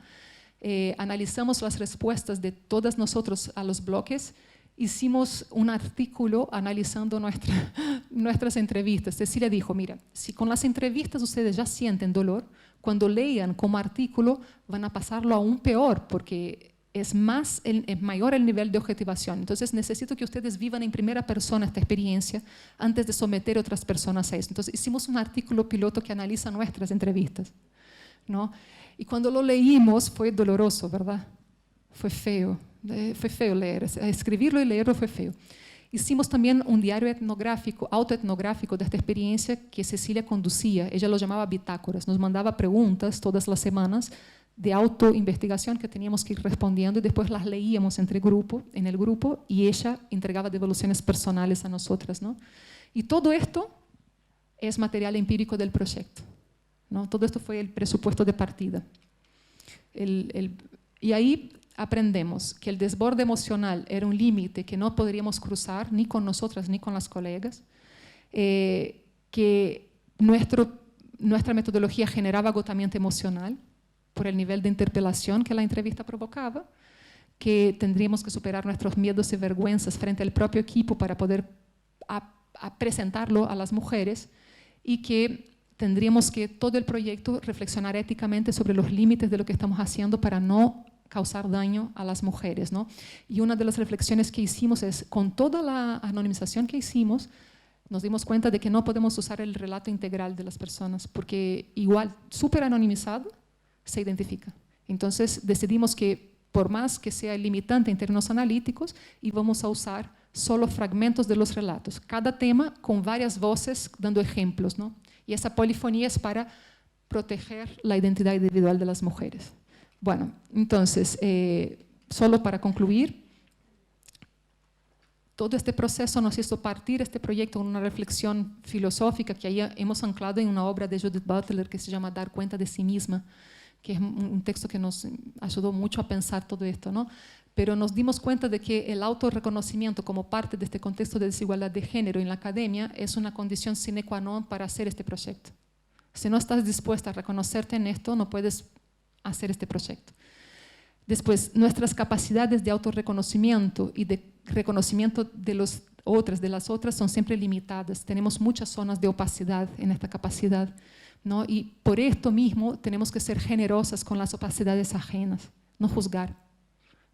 Analizamos las respuestas de todas nosotros a los bloques. Hicimos un artículo analizando nuestras entrevistas. Cecilia dijo, mira, si con las entrevistas ustedes ya sienten dolor, cuando lean como artículo van a pasarlo aún peor porque es mayor el nivel de objetivación. Entonces necesito que ustedes vivan en primera persona esta experiencia antes de someter a otras personas a eso. Entonces hicimos un artículo piloto que analiza nuestras entrevistas, ¿no? Y cuando lo leímos fue doloroso, ¿verdad? Fue feo leer, escribirlo y leerlo fue feo. Hicimos también un diario etnográfico, autoetnográfico de esta experiencia que Cecilia conducía. Ella lo llamaba bitácoras, nos mandaba preguntas todas las semanas de autoinvestigación que teníamos que ir respondiendo y después las leíamos en el grupo y ella entregaba devoluciones personales a nosotras, ¿no? Y todo esto es material empírico del proyecto, ¿no? Todo esto fue el presupuesto de partida. Y ahí aprendemos que el desborde emocional era un límite que no podríamos cruzar ni con nosotras ni con las colegas, que nuestra metodología generaba agotamiento emocional por el nivel de interpelación que la entrevista provocaba, que tendríamos que superar nuestros miedos y vergüenzas frente al propio equipo para poder presentarlo a las mujeres y que tendríamos que todo el proyecto reflexionar éticamente sobre los límites de lo que estamos haciendo para no causar daño a las mujeres, ¿no? Y una de las reflexiones que hicimos es, con toda la anonimización que hicimos, nos dimos cuenta de que no podemos usar el relato integral de las personas, porque igual, súper anonimizado, se identifica. Entonces decidimos que, por más que sea limitante en términos analíticos, íbamos a usar solo fragmentos de los relatos, cada tema con varias voces dando ejemplos, ¿no? Y esa polifonía es para proteger la identidad individual de las mujeres. Bueno, entonces, solo para concluir, todo este proceso nos hizo partir este proyecto en una reflexión filosófica que ahí hemos anclado en una obra de Judith Butler que se llama Dar cuenta de sí misma, que es un texto que nos ayudó mucho a pensar todo esto, ¿no? Pero nos dimos cuenta de que el autorreconocimiento como parte de este contexto de desigualdad de género en la academia es una condición sine qua non para hacer este proyecto. Si no estás dispuesta a reconocerte en esto, no puedes hacer este proyecto. Después, nuestras capacidades de autorreconocimiento y de reconocimiento de las otras son siempre limitadas. Tenemos muchas zonas de opacidad en esta capacidad, ¿no? Y por esto mismo tenemos que ser generosas con las opacidades ajenas, no juzgar.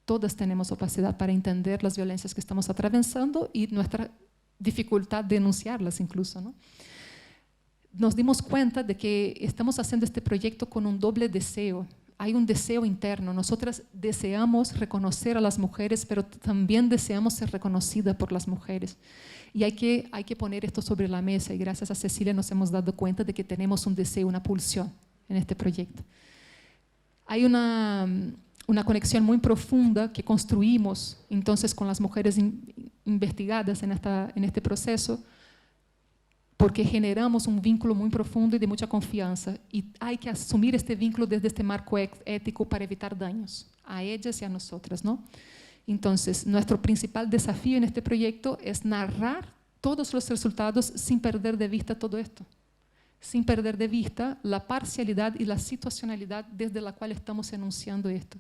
Todas tenemos opacidad para entender las violencias que estamos atravesando y nuestra dificultad de denunciarlas incluso, ¿no? Nos dimos cuenta de que estamos haciendo este proyecto con un doble deseo. hay un deseo interno. Nosotras deseamos reconocer a las mujeres, pero también deseamos ser reconocidas por las mujeres. Y hay que poner esto sobre la mesa, y gracias a Cecilia nos hemos dado cuenta de que tenemos un deseo, una pulsión en este proyecto. Hay una conexión muy profunda que construimos entonces con las mujeres investigadas en este proceso, porque generamos un vínculo muy profundo y de mucha confianza, y hay que asumir este vínculo desde este marco ético para evitar daños a ellas y a nosotras, ¿no? Entonces, nuestro principal desafío en este proyecto es narrar todos los resultados sin perder de vista todo esto, sin perder de vista la parcialidad y la situacionalidad desde la cual estamos enunciando esto.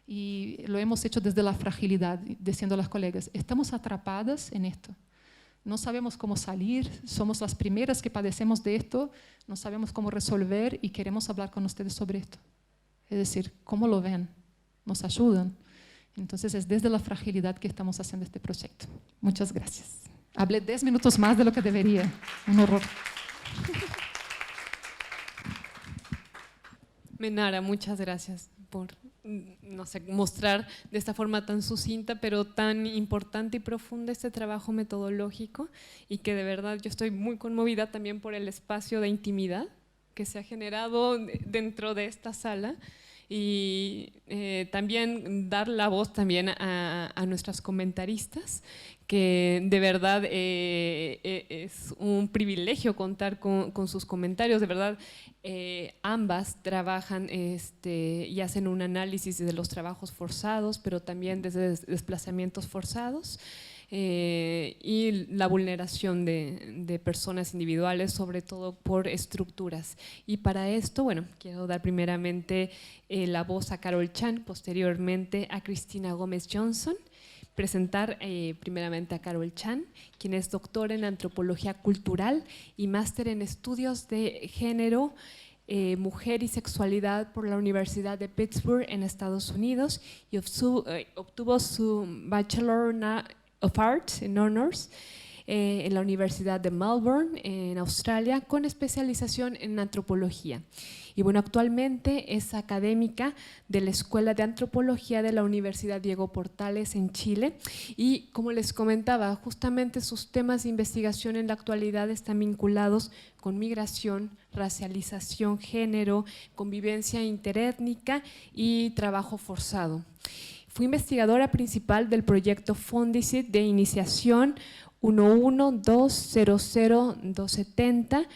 Y lo hemos hecho desde la fragilidad, diciendo a las colegas, estamos atrapadas en esto. No sabemos cómo salir, somos las primeras que padecemos de esto, no sabemos cómo resolver y queremos hablar con ustedes sobre esto. Es decir, ¿cómo lo ven? ¿Nos ayudan? Entonces es desde la fragilidad que estamos haciendo este proyecto. Muchas gracias. Hablé 10 minutos más de lo que debería. Un horror. Menara, muchas gracias por mostrar de esta forma tan sucinta pero tan importante y profunda este trabajo metodológico, y que de verdad yo estoy muy conmovida también por el espacio de intimidad que se ha generado dentro de esta sala, y también dar la voz también a nuestras comentaristas, que de verdad es un privilegio contar con sus comentarios. De verdad, ambas trabajan y hacen un análisis de los trabajos forzados, pero también desde desplazamientos forzados, y la vulneración de personas individuales, sobre todo por estructuras. Y para esto, bueno, quiero dar primeramente la voz a Carol Chan, posteriormente a Cristina Gómez Johnson. Presentar primeramente a Carol Chan, quien es doctora en Antropología Cultural y máster en Estudios de Género, Mujer y Sexualidad por la Universidad de Pittsburgh en Estados Unidos, y obtuvo su Bachelor of Arts en Honors en la Universidad de Melbourne, en Australia, con especialización en antropología. Y bueno, actualmente es académica de la Escuela de Antropología de la Universidad Diego Portales en Chile, y como les comentaba, justamente sus temas de investigación en la actualidad están vinculados con migración, racialización, género, convivencia interétnica y trabajo forzado. Fue investigadora principal del proyecto Fondesit de iniciación 11200-270,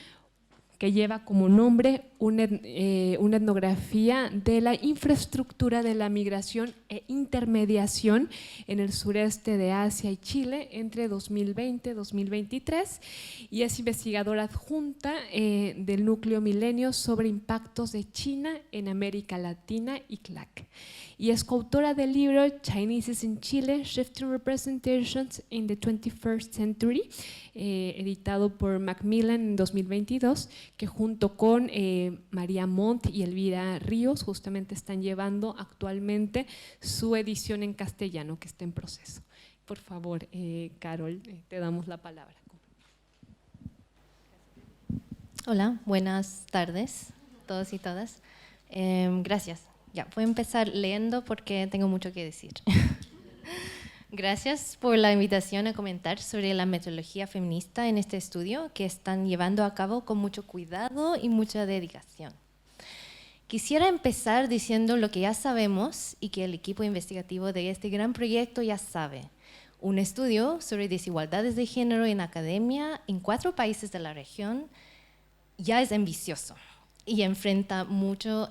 que lleva como nombre una etnografía de la infraestructura de la migración e intermediación en el sureste de Asia y Chile entre 2020 y 2023, y es investigadora adjunta del Núcleo Milenio sobre impactos de China en América Latina y CLAC. Y es coautora del libro Chineses in Chile, Shifting Representations in the 21st Century, editado por Macmillan en 2022, que junto con María Montt y Elvira Ríos justamente están llevando actualmente su edición en castellano, que está en proceso. Por favor, Carol, te damos la palabra. Hola, buenas tardes todos y todas. Gracias. Ya, voy a empezar leyendo porque tengo mucho que decir. Gracias por la invitación a comentar sobre la metodología feminista en este estudio que están llevando a cabo con mucho cuidado y mucha dedicación. Quisiera empezar diciendo lo que ya sabemos y que el equipo investigativo de este gran proyecto ya sabe. Un estudio sobre desigualdades de género en academia en 4 países de la región ya es ambicioso y enfrenta muchos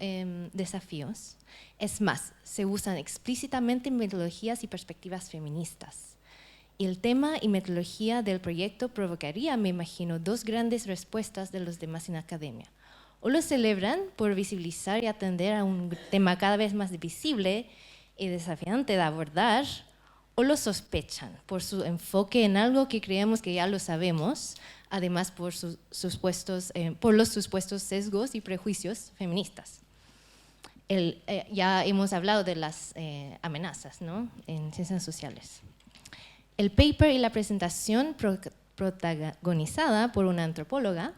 desafíos. Es más, se usan explícitamente metodologías y perspectivas feministas. Y el tema y metodología del proyecto provocaría, me imagino, 2 grandes respuestas de los demás en academia. O lo celebran por visibilizar y atender a un tema cada vez más visible y desafiante de abordar, o lo sospechan por su enfoque en algo que creemos que ya lo sabemos, además por los supuestos sesgos y prejuicios feministas. Ya hemos hablado de las amenazas, ¿no?, en ciencias sociales. El paper y la presentación protagonizada por una antropóloga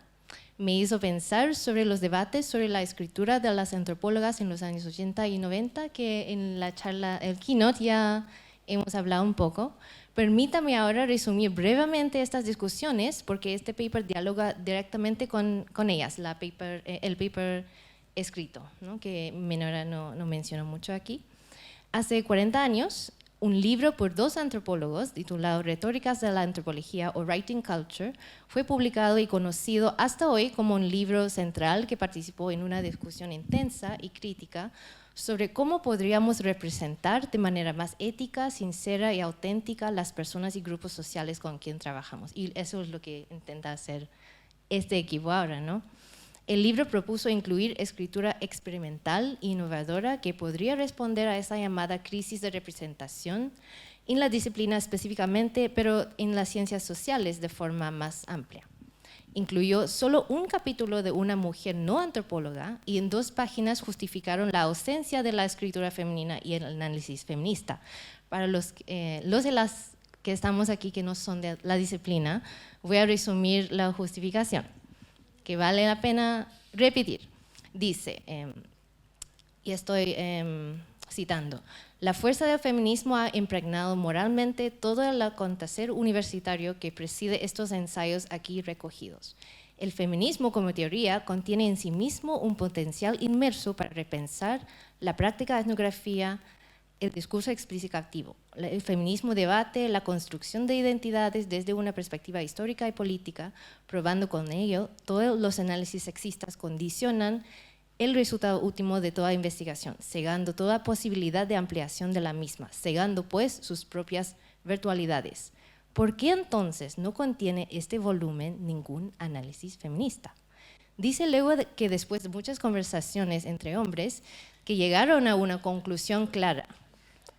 me hizo pensar sobre los debates sobre la escritura de las antropólogas en los años 80 y 90, que en la charla, el keynote, ya hemos hablado un poco. Permítame ahora resumir brevemente estas discusiones, porque este paper dialoga directamente con ellas, el paper escrito, ¿no? Que Menora no mencionó mucho aquí. Hace 40 años, un libro por 2 antropólogos titulado Retóricas de la Antropología o Writing Culture fue publicado y conocido hasta hoy como un libro central que participó en una discusión intensa y crítica sobre cómo podríamos representar de manera más ética, sincera y auténtica las personas y grupos sociales con quien trabajamos. Y eso es lo que intenta hacer este equipo ahora, ¿no? El libro propuso incluir escritura experimental e innovadora que podría responder a esa llamada crisis de representación en la disciplina específicamente, pero en las ciencias sociales de forma más amplia. Incluyó solo un capítulo de una mujer no antropóloga y en 2 páginas justificaron la ausencia de la escritura femenina y el análisis feminista. Para los de las que estamos aquí que no son de la disciplina, voy a resumir la justificación, que vale la pena repetir. Dice, y estoy citando, la fuerza del feminismo ha impregnado moralmente todo el acontecer universitario que preside estos ensayos aquí recogidos. El feminismo como teoría contiene en sí mismo un potencial inmerso para repensar la práctica de etnografía, el discurso explicativo. El feminismo debate la construcción de identidades desde una perspectiva histórica y política, probando con ello todos los análisis sexistas condicionan el resultado último de toda investigación, cegando toda posibilidad de ampliación de la misma, cegando pues sus propias virtualidades. ¿Por qué entonces no contiene este volumen ningún análisis feminista? Dice luego que después de muchas conversaciones entre hombres, que llegaron a una conclusión clara.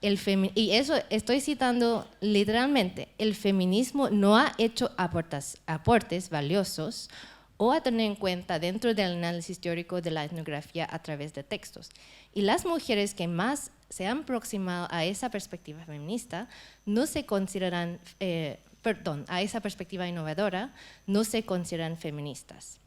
Y eso estoy citando literalmente, el feminismo no ha hecho aportes valiosos o a tener en cuenta dentro del análisis teórico de la etnografía a través de textos. Y las mujeres que más se han aproximado a esa perspectiva feminista no se consideran, a esa perspectiva innovadora, no se consideran feministas.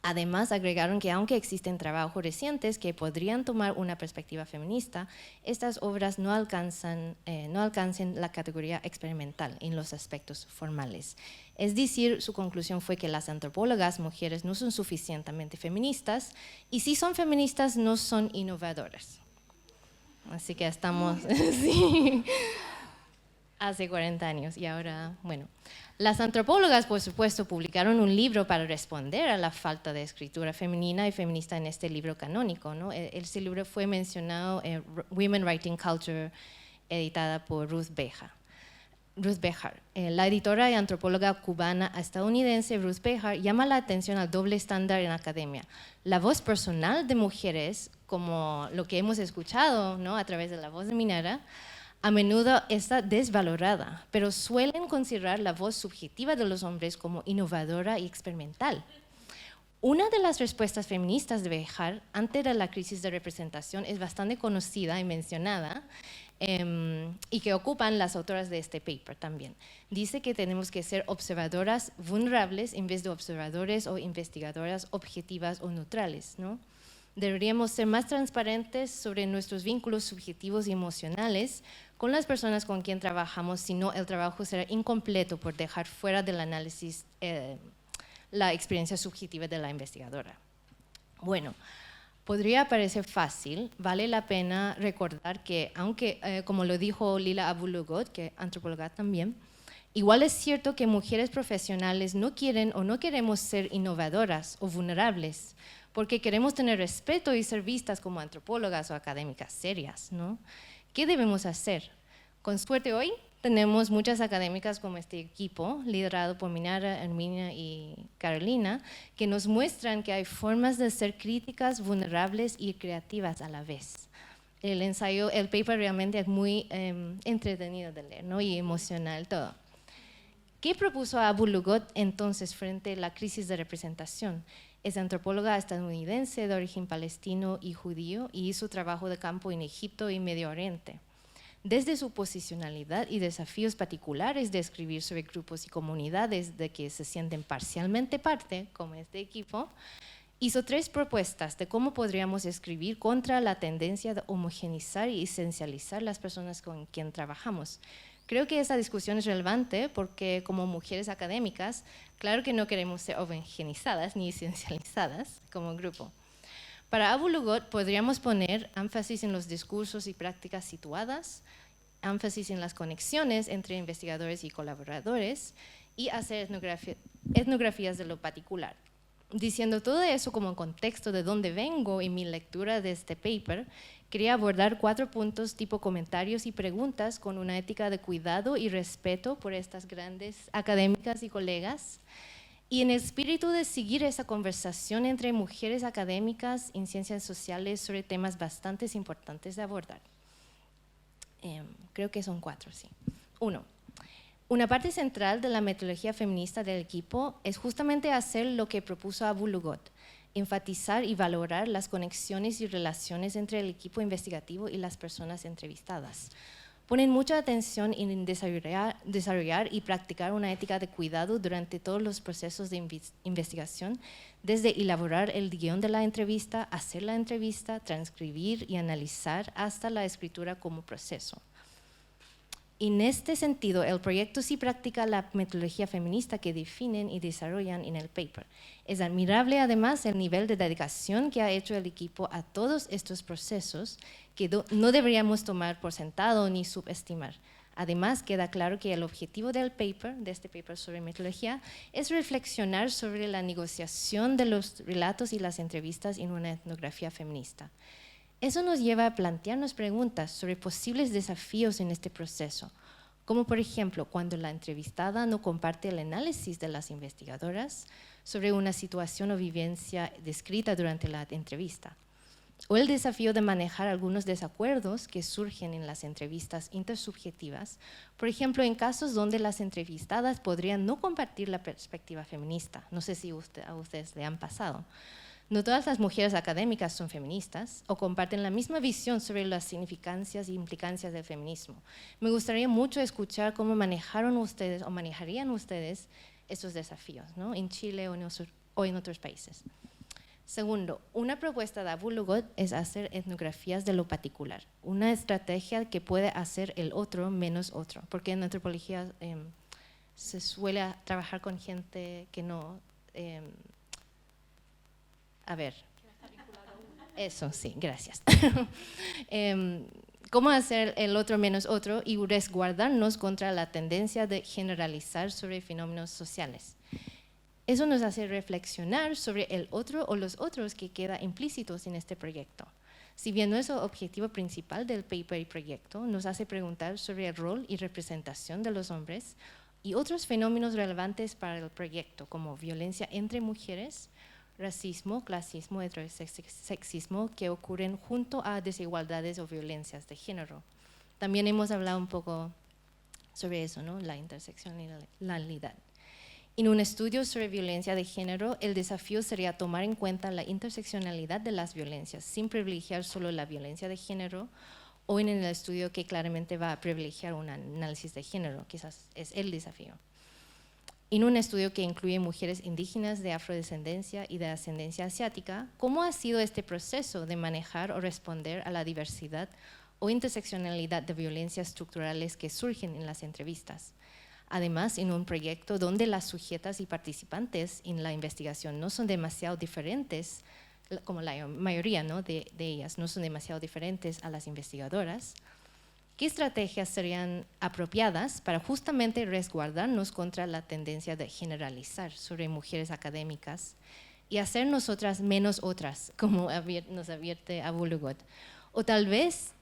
Además, agregaron que aunque existen trabajos recientes que podrían tomar una perspectiva feminista, estas obras no alcanzan la categoría experimental en los aspectos formales. Es decir, su conclusión fue que las antropólogas mujeres no son suficientemente feministas y si son feministas no son innovadoras. Así que estamos sí, hace 40 años y ahora, bueno. Las antropólogas, por supuesto, publicaron un libro para responder a la falta de escritura femenina y feminista en este libro canónico, ¿no? Este libro fue mencionado en Women Writing Culture, editada por Ruth Behar. La editora y antropóloga cubana estadounidense Ruth Behar llama la atención al doble estándar en la academia. La voz personal de mujeres, como lo que hemos escuchado, ¿no? A través de la voz de Minara, a menudo está desvalorada, pero suelen considerar la voz subjetiva de los hombres como innovadora y experimental. Una de las respuestas feministas de Behar ante la crisis de representación es bastante conocida y mencionada y que ocupan las autoras de este paper también. Dice que tenemos que ser observadoras vulnerables en vez de observadores o investigadoras objetivas o neutrales, ¿no? Deberíamos ser más transparentes sobre nuestros vínculos subjetivos y emocionales con las personas con quien trabajamos, si no el trabajo será incompleto por dejar fuera del análisis la experiencia subjetiva de la investigadora. Bueno, podría parecer fácil, vale la pena recordar que, aunque, como lo dijo Lila Abu-Lughod, que es antropóloga también, igual es cierto que mujeres profesionales no quieren o no queremos ser innovadoras o vulnerables, porque queremos tener respeto y ser vistas como antropólogas o académicas serias, ¿no? ¿Qué debemos hacer? Con suerte hoy tenemos muchas académicas como este equipo, liderado por Minara, Herminia y Carolina, que nos muestran que hay formas de ser críticas, vulnerables y creativas a la vez. El ensayo, el paper realmente es muy entretenido de leer, ¿no? Y emocional todo. ¿Qué propuso Abu-Lughod entonces frente a la crisis de representación? Es antropóloga estadounidense de origen palestino y judío y hizo trabajo de campo en Egipto y Medio Oriente. desde su posicionalidad y desafíos particulares de escribir sobre grupos y comunidades de que se sienten parcialmente parte, como este equipo, hizo 3 propuestas de cómo podríamos escribir contra la tendencia de homogeneizar y esencializar las personas con quien trabajamos. Creo que esa discusión es relevante porque como mujeres académicas, claro que no queremos ser homogenizadas ni esencializadas como grupo. Para Abu Lughod podríamos poner énfasis en los discursos y prácticas situadas, énfasis en las conexiones entre investigadores y colaboradores y hacer etnografías de lo particular. Diciendo todo eso como contexto de dónde vengo y mi lectura de este paper, quería abordar 4 puntos tipo comentarios y preguntas con una ética de cuidado y respeto por estas grandes académicas y colegas, y en el espíritu de seguir esa conversación entre mujeres académicas en ciencias sociales sobre temas bastante importantes de abordar. Creo que son 4, sí. 1. Una parte central de la metodología feminista del equipo es justamente hacer lo que propuso Abu Lughod, enfatizar y valorar las conexiones y relaciones entre el equipo investigativo y las personas entrevistadas. Ponen mucha atención en desarrollar y practicar una ética de cuidado durante todos los procesos de investigación, desde elaborar el guión de la entrevista, hacer la entrevista, transcribir y analizar hasta la escritura como proceso. En este sentido, el proyecto sí practica la metodología feminista que definen y desarrollan en el paper. Es admirable además el nivel de dedicación que ha hecho el equipo a todos estos procesos que no deberíamos tomar por sentado ni subestimar. Además, queda claro que el objetivo del paper, de este paper sobre metodología, es reflexionar sobre la negociación de los relatos y las entrevistas en una etnografía feminista. Eso nos lleva a plantearnos preguntas sobre posibles desafíos en este proceso, como por ejemplo, cuando la entrevistada no comparte el análisis de las investigadoras sobre una situación o vivencia descrita durante la entrevista, o el desafío de manejar algunos desacuerdos que surgen en las entrevistas intersubjetivas, por ejemplo, en casos donde las entrevistadas podrían no compartir la perspectiva feminista. No sé si a ustedes le han pasado. No todas las mujeres académicas son feministas o comparten la misma visión sobre las significancias e implicancias del feminismo. Me gustaría mucho escuchar cómo manejaron ustedes o manejarían ustedes estos desafíos, ¿no? En Chile o en otros países. Segundo, una propuesta de Abu Lughod es hacer etnografías de lo particular, una estrategia que puede hacer el otro menos otro, porque en antropología se suele trabajar con gente que no... Eso, sí, gracias. ¿Cómo hacer el otro menos otro y resguardarnos contra la tendencia de generalizar sobre fenómenos sociales? Eso nos hace reflexionar sobre el otro o los otros que quedan implícitos en este proyecto. Si bien no es el objetivo principal del paper y proyecto, nos hace preguntar sobre el rol y representación de los hombres y otros fenómenos relevantes para el proyecto, como violencia entre mujeres, racismo, clasismo, heterosexismo, que ocurren junto a desigualdades o violencias de género. También hemos hablado un poco sobre eso, ¿no? La interseccionalidad. En un estudio sobre violencia de género, el desafío sería tomar en cuenta la interseccionalidad de las violencias, sin privilegiar solo la violencia de género, o en el estudio que claramente va a privilegiar un análisis de género, quizás es el desafío. En un estudio que incluye mujeres indígenas de afrodescendencia y de ascendencia asiática, ¿cómo ha sido este proceso de manejar o responder a la diversidad o interseccionalidad de violencias estructurales que surgen en las entrevistas? Además, en un proyecto donde las sujetas y participantes en la investigación no son demasiado diferentes, como la mayoría, ¿no? de ellas no son demasiado diferentes a las investigadoras, ¿qué estrategias serían apropiadas para justamente resguardarnos contra la tendencia de generalizar sobre mujeres académicas y hacer nosotras menos otras, como nos advierte Abu Lughod? O tal vez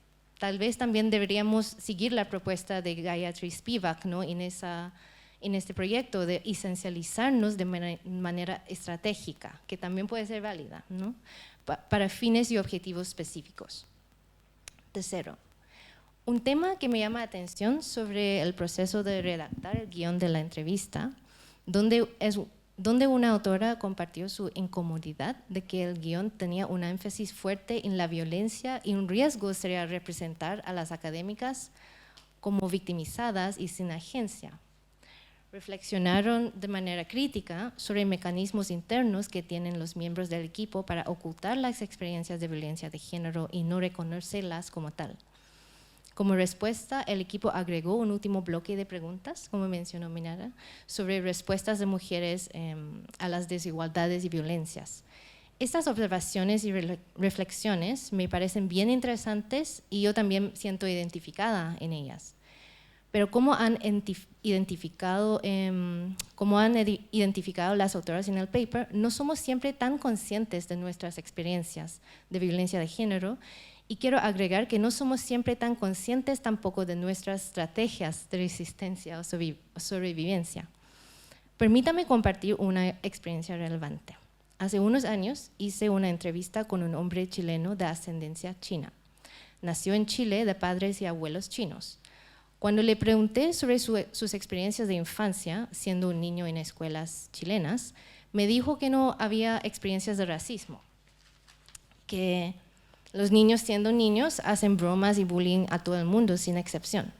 también deberíamos seguir la propuesta de Gayatri Spivak, ¿no? en este proyecto de esencializarnos de manera estratégica, que también puede ser válida, ¿no? Para fines y objetivos específicos. Tercero, un tema que me llama la atención sobre el proceso de redactar el guión de la entrevista, donde es donde una autora compartió su incomodidad de que el guión tenía un énfasis fuerte en la violencia y un riesgo sería representar a las académicas como victimizadas y sin agencia. Reflexionaron de manera crítica sobre mecanismos internos que tienen los miembros del equipo para ocultar las experiencias de violencia de género y no reconocerlas como tal. Como respuesta, el equipo agregó un último bloque de preguntas, como mencionó Minara, sobre respuestas de mujeres a las desigualdades y violencias. Estas observaciones y reflexiones me parecen bien interesantes y yo también siento identificada en ellas. Pero como han identificado las autoras en el paper, no somos siempre tan conscientes de nuestras experiencias de violencia de género. Y quiero agregar que no somos siempre tan conscientes tampoco de nuestras estrategias de resistencia o sobrevivencia. Permítame compartir una experiencia relevante. Hace unos años hice una entrevista con un hombre chileno de ascendencia china. Nació en Chile de padres y abuelos chinos. Cuando le pregunté sobre sus experiencias de infancia, siendo un niño en escuelas chilenas, me dijo que no había experiencias de racismo, que los niños, siendo niños, hacen bromas y bullying a todo el mundo, sin excepción.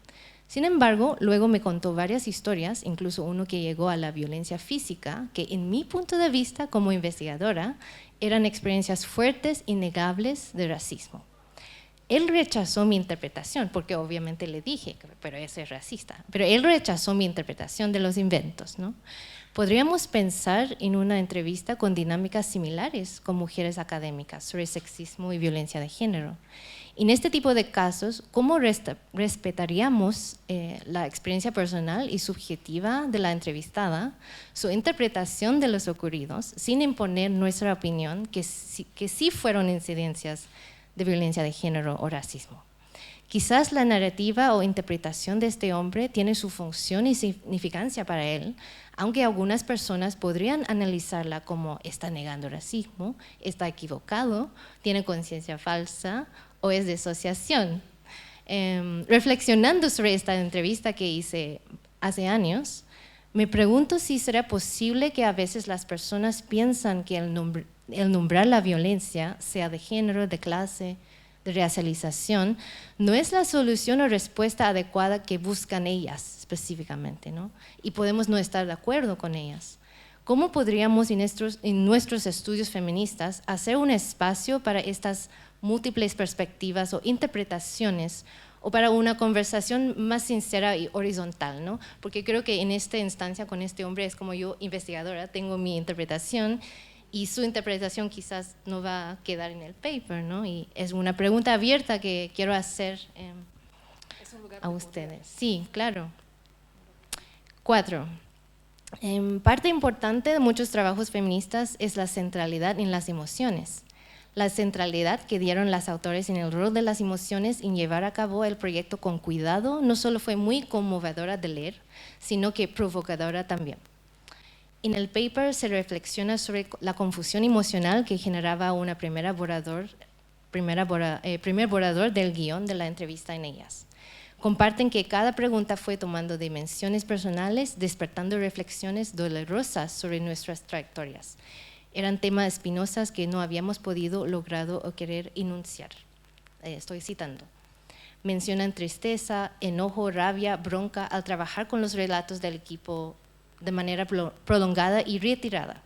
Sin embargo, luego me contó varias historias, incluso uno que llegó a la violencia física, que en mi punto de vista como investigadora, eran experiencias fuertes y negables de racismo. Él rechazó mi interpretación, porque obviamente le dije, pero ese es racista, pero él rechazó mi interpretación de los inventos, ¿no? Podríamos pensar en una entrevista con dinámicas similares con mujeres académicas sobre sexismo y violencia de género. En este tipo de casos, ¿cómo respetaríamos la experiencia personal y subjetiva de la entrevistada, su interpretación de los ocurridos, sin imponer nuestra opinión que sí fueron incidencias de violencia de género o racismo? Quizás la narrativa o interpretación de este hombre tiene su función y significancia para él, aunque algunas personas podrían analizarla como está negando racismo, está equivocado, tiene conciencia falsa o es disociación. Reflexionando sobre esta entrevista que hice hace años, me pregunto si será posible que a veces las personas piensan que el nombrar la violencia, sea de género, de clase, de racialización, no es la solución o respuesta adecuada que buscan ellas específicamente, ¿no? Y podemos no estar de acuerdo con ellas. ¿Cómo podríamos en nuestros estudios feministas hacer un espacio para estas múltiples perspectivas o interpretaciones, o para una conversación más sincera y horizontal, ¿no? Porque creo que en esta instancia con este hombre es como yo, investigadora, tengo mi interpretación y su interpretación quizás no va a quedar en el paper, ¿no? Y es una pregunta abierta que quiero hacer a ustedes. Sí, claro. 4. Parte importante de muchos trabajos feministas es la centralidad en las emociones. La centralidad que dieron las autores en el rol de las emociones en llevar a cabo el proyecto con cuidado no solo fue muy conmovedora de leer, sino que provocadora también. En el paper se reflexiona sobre la confusión emocional que generaba una primer borrador del guión de la entrevista en ellas. Comparten que cada pregunta fue tomando dimensiones personales, despertando reflexiones dolorosas sobre nuestras trayectorias. Eran temas espinosos que no habíamos podido lograr o querer enunciar. Estoy citando. Mencionan tristeza, enojo, rabia, bronca al trabajar con los relatos del equipo de manera prolongada y retirada.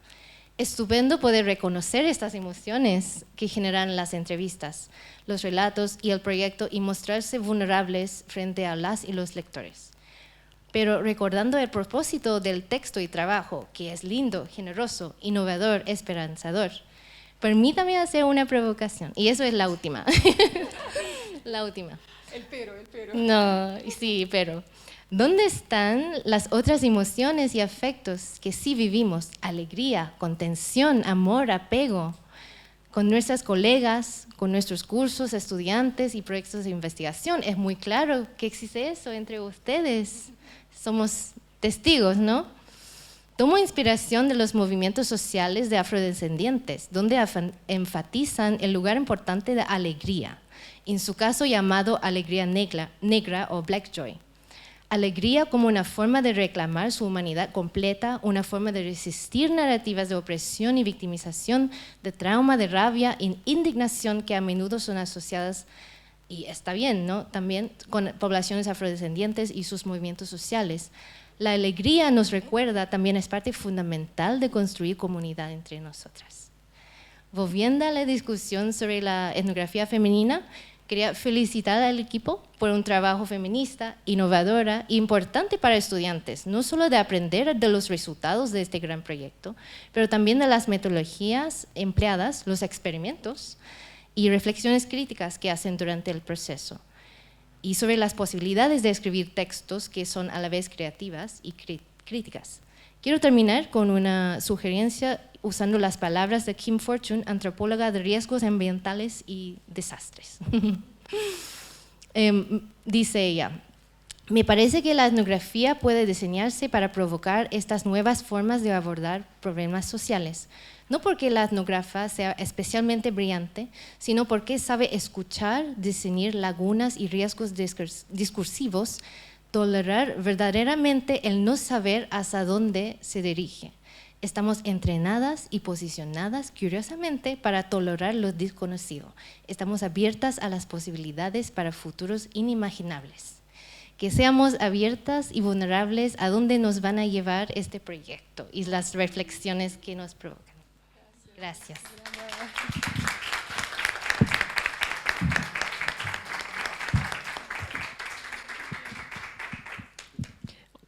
Estupendo poder reconocer estas emociones que generan las entrevistas, los relatos y el proyecto y mostrarse vulnerables frente a las y los lectores. Pero recordando el propósito del texto y trabajo, que es lindo, generoso, innovador, esperanzador, permítame hacer una provocación. Y eso es la última. La última. El pero. No, sí, pero. ¿Dónde están las otras emociones y afectos que sí vivimos? Alegría, contención, amor, apego. Con nuestras colegas, con nuestros cursos, estudiantes y proyectos de investigación. Es muy claro que existe eso entre ustedes. Somos testigos, ¿no? Tomo inspiración de los movimientos sociales de afrodescendientes, donde enfatizan el lugar importante de alegría, en su caso llamado alegría negra o black joy. Alegría como una forma de reclamar su humanidad completa, una forma de resistir narrativas de opresión y victimización, de trauma, de rabia e indignación que a menudo son asociadas, y está bien, ¿no?, también con poblaciones afrodescendientes y sus movimientos sociales. La alegría, nos recuerda, también es parte fundamental de construir comunidad entre nosotras. Volviendo a la discusión sobre la etnografía femenina, quería felicitar al equipo por un trabajo feminista, innovadora e importante para estudiantes, no solo de aprender de los resultados de este gran proyecto, pero también de las metodologías empleadas, los experimentos y reflexiones críticas que hacen durante el proceso, y sobre las posibilidades de escribir textos que son a la vez creativas y críticas. Quiero terminar con una sugerencia usando las palabras de Kim Fortune, antropóloga de riesgos ambientales y desastres. Dice ella: me parece que la etnografía puede diseñarse para provocar estas nuevas formas de abordar problemas sociales, no porque la etnógrafa sea especialmente brillante, sino porque sabe escuchar, discernir lagunas y riesgos discursivos, tolerar verdaderamente el no saber hacia dónde se dirige. Estamos entrenadas y posicionadas curiosamente para tolerar lo desconocido. Estamos abiertas a las posibilidades para futuros inimaginables. Que seamos abiertas y vulnerables a dónde nos van a llevar este proyecto y las reflexiones que nos provocan. Gracias.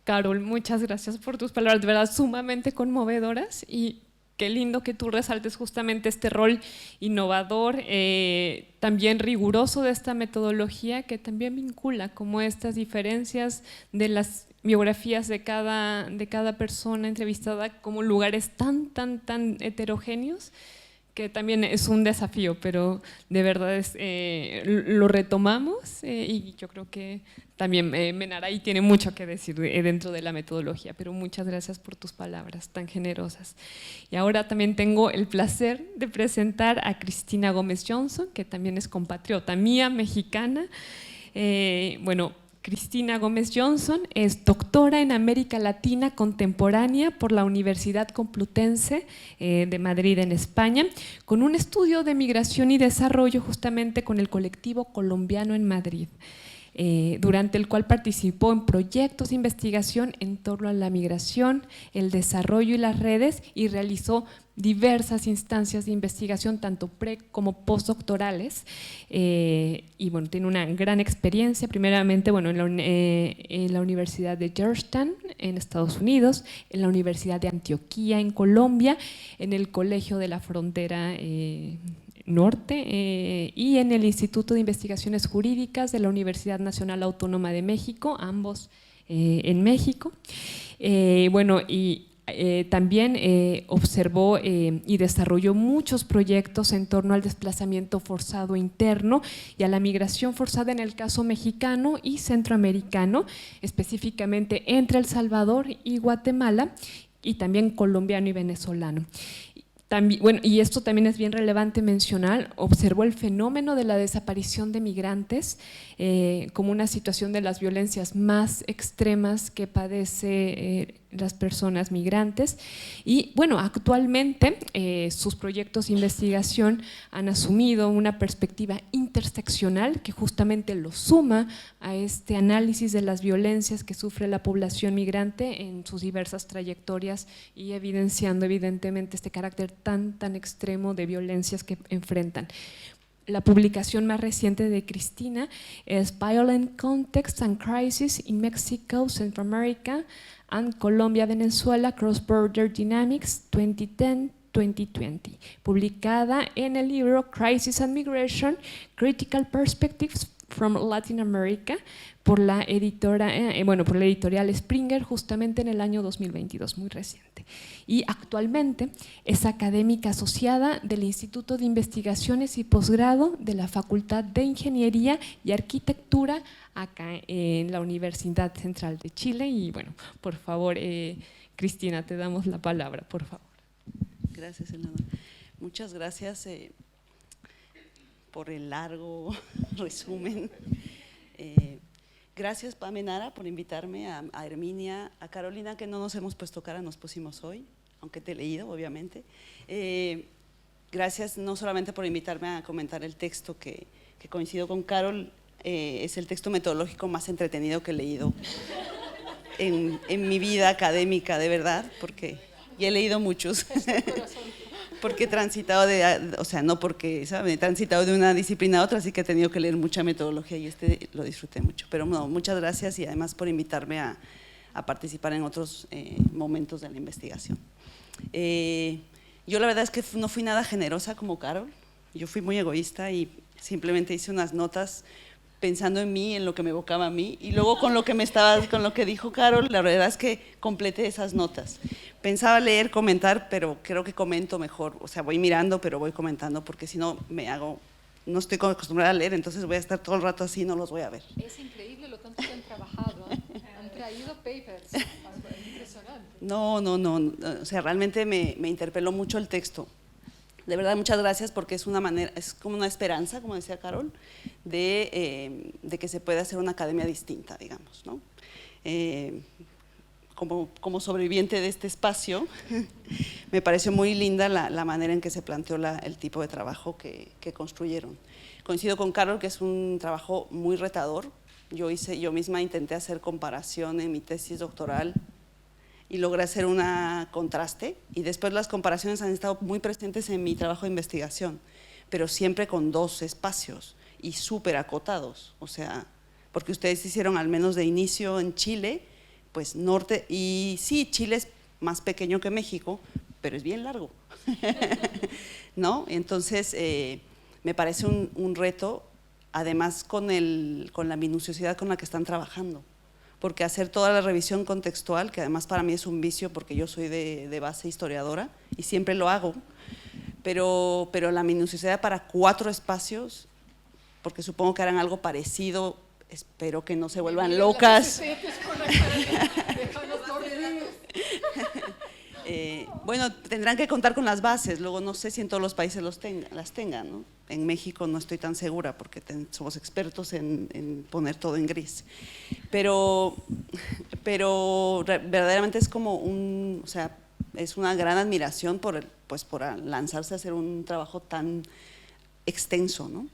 Carol, muchas gracias por tus palabras, de verdad sumamente conmovedoras, y qué lindo que tú resaltes justamente este rol innovador, también riguroso de esta metodología, que también vincula como estas diferencias de las biografías de cada persona entrevistada como lugares tan heterogéneos, que también es un desafío, pero de verdad lo retomamos, y yo creo que también Menaray tiene mucho que decir dentro de la metodología, pero muchas gracias por tus palabras tan generosas. Y ahora también tengo el placer de presentar a Cristina Gómez Johnson, que también es compatriota mía, mexicana. Cristina Gómez Johnson es doctora en América Latina Contemporánea por la Universidad Complutense de Madrid, en España, con un estudio de migración y desarrollo justamente con el colectivo colombiano en Madrid, durante el cual participó en proyectos de investigación en torno a la migración, el desarrollo y las redes, y realizó diversas instancias de investigación, tanto pre como postdoctorales, y bueno, tiene una gran experiencia, primeramente en la Universidad de Georgetown en Estados Unidos, en la Universidad de Antioquia en Colombia, en el Colegio de la Frontera Norte, y en el Instituto de Investigaciones Jurídicas de la Universidad Nacional Autónoma de México, ambos en México. También observó y desarrolló muchos proyectos en torno al desplazamiento forzado interno y a la migración forzada en el caso mexicano y centroamericano, específicamente entre El Salvador y Guatemala, y también colombiano y venezolano. Y esto también es bien relevante mencionar, observó el fenómeno de la desaparición de migrantes como una situación de las violencias más extremas que padece las personas migrantes, y bueno, actualmente sus proyectos de investigación han asumido una perspectiva interseccional que justamente lo suma a este análisis de las violencias que sufre la población migrante en sus diversas trayectorias, y evidenciando evidentemente este carácter tan extremo de violencias que enfrentan. La publicación más reciente de Cristina es Violent Contexts and Crisis in Mexico, Central America and Colombia, Venezuela, Cross-Border Dynamics 2010-2020, publicada en el libro Crisis and Migration, Critical Perspectives from Latin America, por la editorial Springer, justamente en el año 2022, muy reciente. Y actualmente es académica asociada del Instituto de Investigaciones y Posgrado de la Facultad de Ingeniería y Arquitectura acá en la Universidad Central de Chile. Y bueno, por favor, Cristina, te damos la palabra, por favor. Gracias, senadora. Muchas gracias por el largo resumen. Gracias, Pame Nara, por invitarme, a Herminia, a Carolina, que no nos hemos puesto cara, nos pusimos hoy, aunque te he leído, obviamente. Gracias no solamente por invitarme a comentar el texto, que coincido con Carol, es el texto metodológico más entretenido que he leído en mi vida académica, de verdad, porque ya he leído muchos. Porque he transitado o sea, no porque, ¿saben? He transitado de una disciplina a otra, así que he tenido que leer mucha metodología y lo disfruté mucho. Pero no, muchas gracias y además por invitarme a participar en otros momentos de la investigación. Yo la verdad es que no fui nada generosa como Carol, yo fui muy egoísta y simplemente hice unas notas pensando en mí, en lo que me evocaba a mí, y luego con lo que dijo Carol, la verdad es que completé esas notas. Pensaba leer, comentar, pero creo que comento mejor, o sea, voy mirando, pero voy comentando, porque si no no estoy acostumbrada a leer, entonces voy a estar todo el rato así y no los voy a ver. Es increíble lo tanto que han trabajado, han traído papers, impresionante. No, o sea, realmente me interpeló mucho el texto. De verdad, muchas gracias, porque es como una esperanza, como decía Carol, de que se pueda hacer una academia distinta, digamos, ¿no? Como sobreviviente de este espacio, me pareció muy linda la manera en que se planteó el tipo de trabajo que construyeron. Coincido con Carol que es un trabajo muy retador. Yo misma intenté hacer comparación en mi tesis doctoral y logré hacer un contraste, y después las comparaciones han estado muy presentes en mi trabajo de investigación, pero siempre con 2 espacios y súper acotados, o sea, porque ustedes hicieron al menos de inicio en Chile, pues norte, y sí, Chile es más pequeño que México, pero es bien largo, ¿no? Entonces, me parece un reto, además con la minuciosidad con la que están trabajando, porque hacer toda la revisión contextual, que además para mí es un vicio porque yo soy de base historiadora y siempre lo hago, pero la minuciosidad para 4 espacios, porque supongo que harán algo parecido, espero que no se vuelvan locas. Bueno, tendrán que contar con las bases, luego no sé si en todos los países las tengan, ¿no? En México no estoy tan segura porque somos expertos en poner todo en gris, pero verdaderamente es como o sea, es una gran admiración por lanzarse a hacer un trabajo tan extenso, ¿no?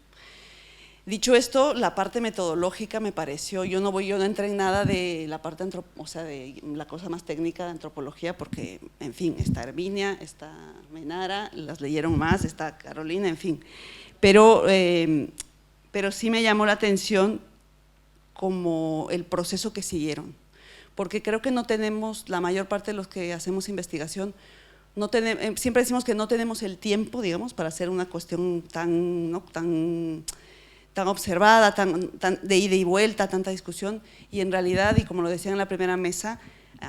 Dicho esto, la parte metodológica me pareció, yo no entré en nada de la parte, o sea, de la cosa más técnica de antropología, porque, en fin, está Herminia, está Menara, las leyeron más, está Carolina, en fin, pero sí me llamó la atención como el proceso que siguieron, porque creo que no tenemos, la mayor parte de los que hacemos investigación, siempre decimos que no tenemos el tiempo, digamos, para hacer una cuestión tan observada, tan de ida y vuelta, tanta discusión, y en realidad, y como lo decía en la primera mesa,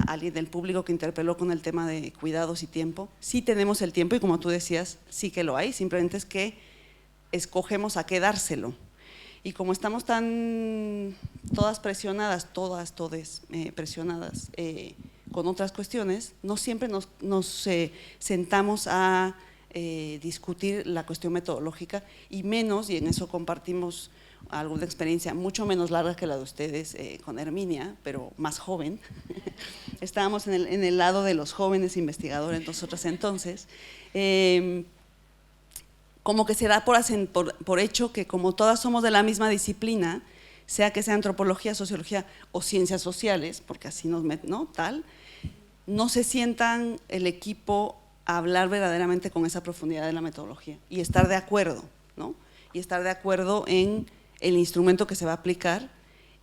alguien del público que interpeló con el tema de cuidados y tiempo, sí tenemos el tiempo y como tú decías, sí que lo hay, simplemente es que escogemos a qué dárselo. Y como estamos todas presionadas, todas presionadas con otras cuestiones, no siempre nos sentamos a discutir la cuestión metodológica y menos, y en eso compartimos alguna experiencia mucho menos larga que la de ustedes con Herminia, pero más joven. Estábamos en el lado de los jóvenes investigadores nosotros entonces. Como que se da por hecho que como todas somos de la misma disciplina, sea que sea antropología, sociología o ciencias sociales, porque así no se sientan el equipo a hablar verdaderamente con esa profundidad de la metodología y estar de acuerdo, ¿no? Y estar de acuerdo en el instrumento que se va a aplicar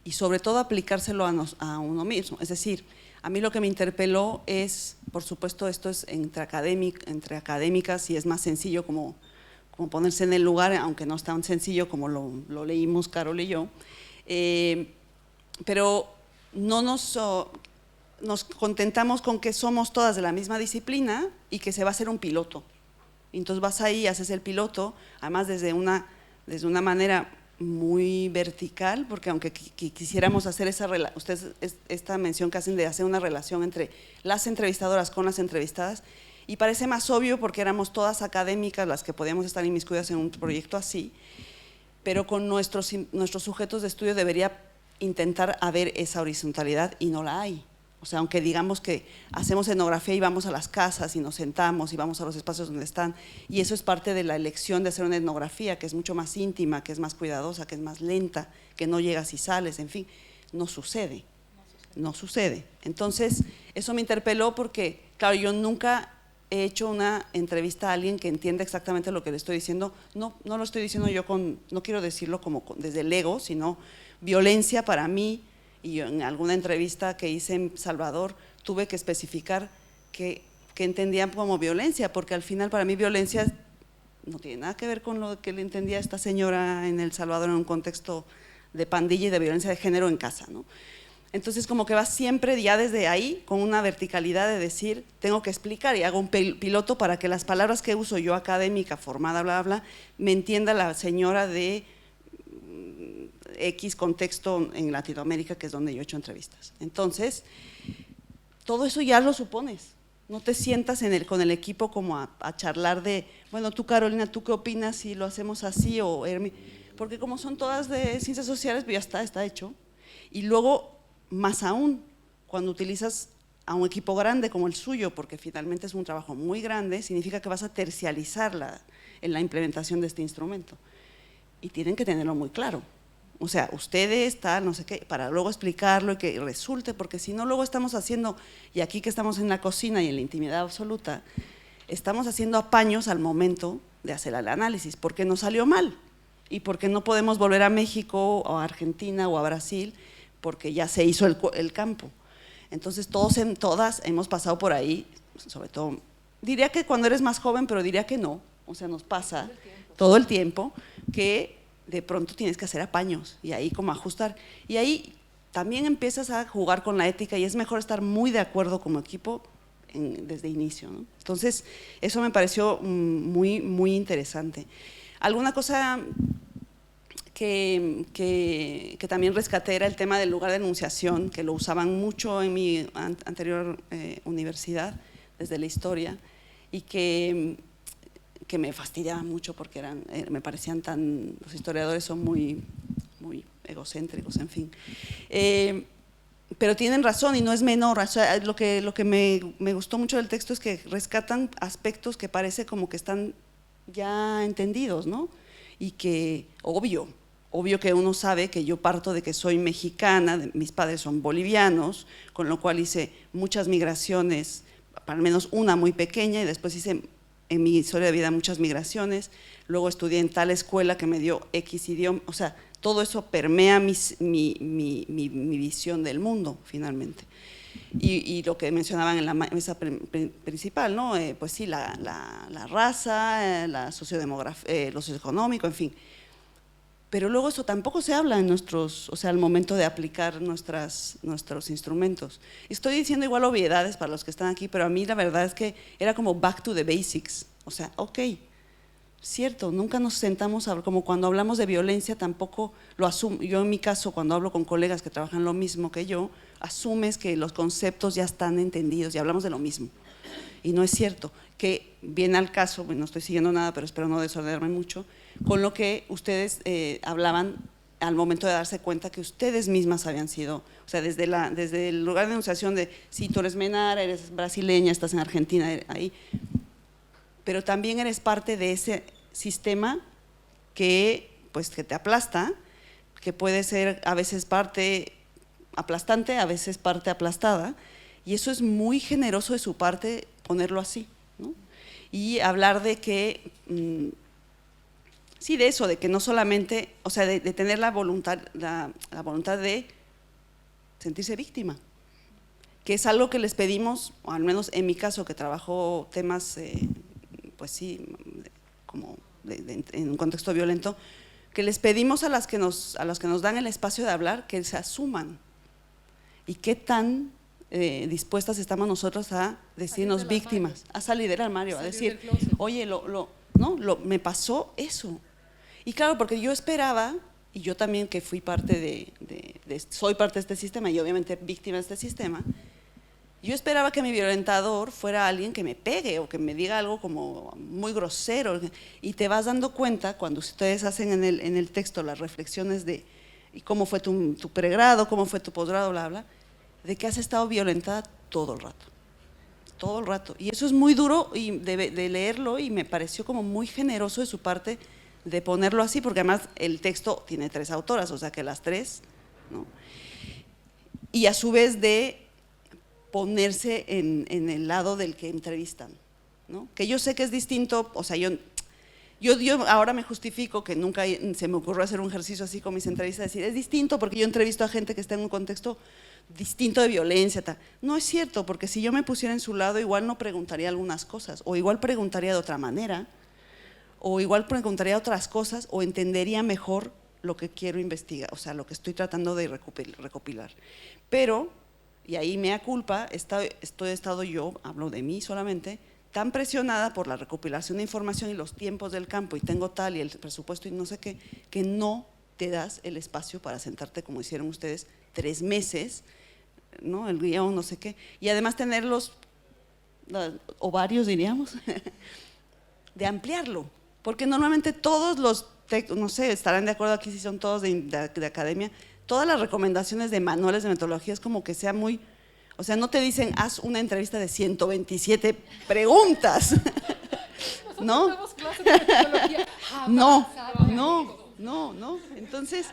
y sobre todo aplicárselo a uno mismo. Es decir, a mí lo que me interpeló es, por supuesto, esto es entre académicas y es más sencillo como ponerse en el lugar, aunque no es tan sencillo como lo leímos Carol y yo, pero no nos contentamos con que somos todas de la misma disciplina y que se va a hacer un piloto. Entonces vas ahí, haces el piloto, además desde una manera muy vertical, porque aunque quisiéramos hacer esta mención que hacen de hacer una relación entre las entrevistadoras con las entrevistadas, y parece más obvio porque éramos todas académicas las que podíamos estar inmiscuidas en un proyecto así, pero con nuestros sujetos de estudio debería intentar haber esa horizontalidad y no la hay. O sea, aunque digamos que hacemos etnografía y vamos a las casas y nos sentamos y vamos a los espacios donde están, y eso es parte de la elección de hacer una etnografía que es mucho más íntima, que es más cuidadosa, que es más lenta, que no llegas y sales, en fin, no sucede. No sucede. Entonces, eso me interpeló porque, claro, yo nunca he hecho una entrevista a alguien que entienda exactamente lo que le estoy diciendo. No lo estoy diciendo yo no quiero decirlo como desde el ego, sino violencia para mí. Y yo en alguna entrevista que hice en Salvador tuve que especificar que entendían como violencia, porque al final para mí violencia no tiene nada que ver con lo que le entendía esta señora en El Salvador en un contexto de pandilla y de violencia de género en casa, ¿no? Entonces como que va siempre ya desde ahí con una verticalidad de decir, tengo que explicar y hago un piloto para que las palabras que uso yo académica, formada, bla, bla, me entienda la señora de X contexto en Latinoamérica, que es donde yo he hecho entrevistas. Entonces, todo eso ya lo supones. No te sientas con el equipo como a charlar de, bueno, tú Carolina, ¿tú qué opinas si lo hacemos así? O Hermi, porque como son todas de ciencias sociales, pues ya está hecho. Y luego, más aún, cuando utilizas a un equipo grande como el suyo, porque finalmente es un trabajo muy grande, significa que vas a tercializar en la implementación de este instrumento. Y tienen que tenerlo muy claro. O sea, ustedes, tal, no sé qué, para luego explicarlo y que resulte, porque si no, luego estamos haciendo, y aquí que estamos en la cocina y en la intimidad absoluta, estamos haciendo apaños al momento de hacer el análisis, porque nos salió mal, y porque no podemos volver a México, o a Argentina, o a Brasil, porque ya se hizo el campo. Entonces, todas hemos pasado por ahí, sobre todo, diría que cuando eres más joven, pero diría que no, o sea, nos pasa todo el tiempo que de pronto tienes que hacer apaños y ahí como ajustar. Y ahí también empiezas a jugar con la ética y es mejor estar muy de acuerdo como equipo desde inicio, ¿no? Entonces, eso me pareció muy, muy interesante. Alguna cosa que también rescaté era el tema del lugar de enunciación, que lo usaban mucho en mi anterior universidad, desde la historia, y que me fastidiaban mucho porque me parecían los historiadores son muy, muy egocéntricos, en fin. Pero tienen razón y no es menor. O sea, lo que me gustó mucho del texto es que rescatan aspectos que parece como que están ya entendidos, ¿no? Y que, obvio que uno sabe que yo parto de que soy mexicana, mis padres son bolivianos, con lo cual hice muchas migraciones, al menos una muy pequeña, y después hice en mi historia de vida muchas migraciones, luego estudié en tal escuela que me dio X idioma, o sea, todo eso permea mi visión del mundo, finalmente. Y lo que mencionaban en la mesa principal, ¿no? Pues sí, la raza, la sociodemografía, lo socioeconómico, en fin. Pero luego eso tampoco se habla en o sea, al momento de aplicar nuestros instrumentos. Estoy diciendo igual obviedades para los que están aquí, pero a mí la verdad es que era como back to the basics. O sea, ok, cierto, nunca nos sentamos, como cuando hablamos de violencia tampoco lo asumo. Yo en mi caso, cuando hablo con colegas que trabajan lo mismo que yo, asumes que los conceptos ya están entendidos y hablamos de lo mismo. Y no es cierto, que viene al caso, no estoy siguiendo nada, pero espero no desordenarme mucho, con lo que ustedes hablaban al momento de darse cuenta que ustedes mismas habían sido, o sea, desde el lugar de enunciación de, sí, tú eres Menara, eres brasileña, estás en Argentina, ahí, pero también eres parte de ese sistema que te aplasta, que puede ser a veces parte aplastante, a veces parte aplastada, y eso es muy generoso de su parte ponerlo así, ¿no? Y hablar de que… sí, de eso, de que no solamente, o sea, de tener la voluntad de sentirse víctima, que es algo que les pedimos, o al menos en mi caso, que trabajo temas, pues sí, como en un contexto violento, que les pedimos a los que nos dan el espacio de hablar, que se asuman, y qué tan dispuestas estamos nosotros a decirnos víctimas, a salir del armario, a decir, oye, me pasó eso. Y claro, porque yo esperaba, y yo también que fui parte soy parte de este sistema y obviamente víctima de este sistema, yo esperaba que mi violentador fuera alguien que me pegue o que me diga algo como muy grosero, y te vas dando cuenta cuando ustedes hacen en el texto las reflexiones de y cómo fue tu pregrado, cómo fue tu posgrado, bla, bla, de que has estado violentada todo el rato. Todo el rato. Y eso es muy duro de leerlo, y me pareció como muy generoso de su parte de ponerlo así, porque además el texto tiene 3 autoras, o sea que las 3, ¿no? Y a su vez de ponerse en el lado del que entrevistan, ¿no? Que yo sé que es distinto, o sea, yo ahora me justifico que nunca se me ocurrió hacer un ejercicio así con mis entrevistas, decir, es distinto porque yo entrevisto a gente que está en un contexto distinto de violencia, tal. No es cierto, porque si yo me pusiera en su lado, igual no preguntaría algunas cosas, o igual preguntaría de otra manera, o igual preguntaría otras cosas, o entendería mejor lo que quiero investigar, o sea, lo que estoy tratando de recopilar. Pero, y ahí mea culpa, he estado yo, hablo de mí solamente, tan presionada por la recopilación de información y los tiempos del campo, y tengo tal y el presupuesto y no sé qué, que no te das el espacio para sentarte como hicieron ustedes 3 meses, ¿no? El guión, no sé qué, y además tener los ovarios, diríamos, de ampliarlo, porque normalmente todos los, no sé, estarán de acuerdo aquí si son todos de academia, todas las recomendaciones de manuales de metodología es como que sea muy, o sea, no te dicen haz una entrevista de 127 preguntas, ¿no? No, entonces,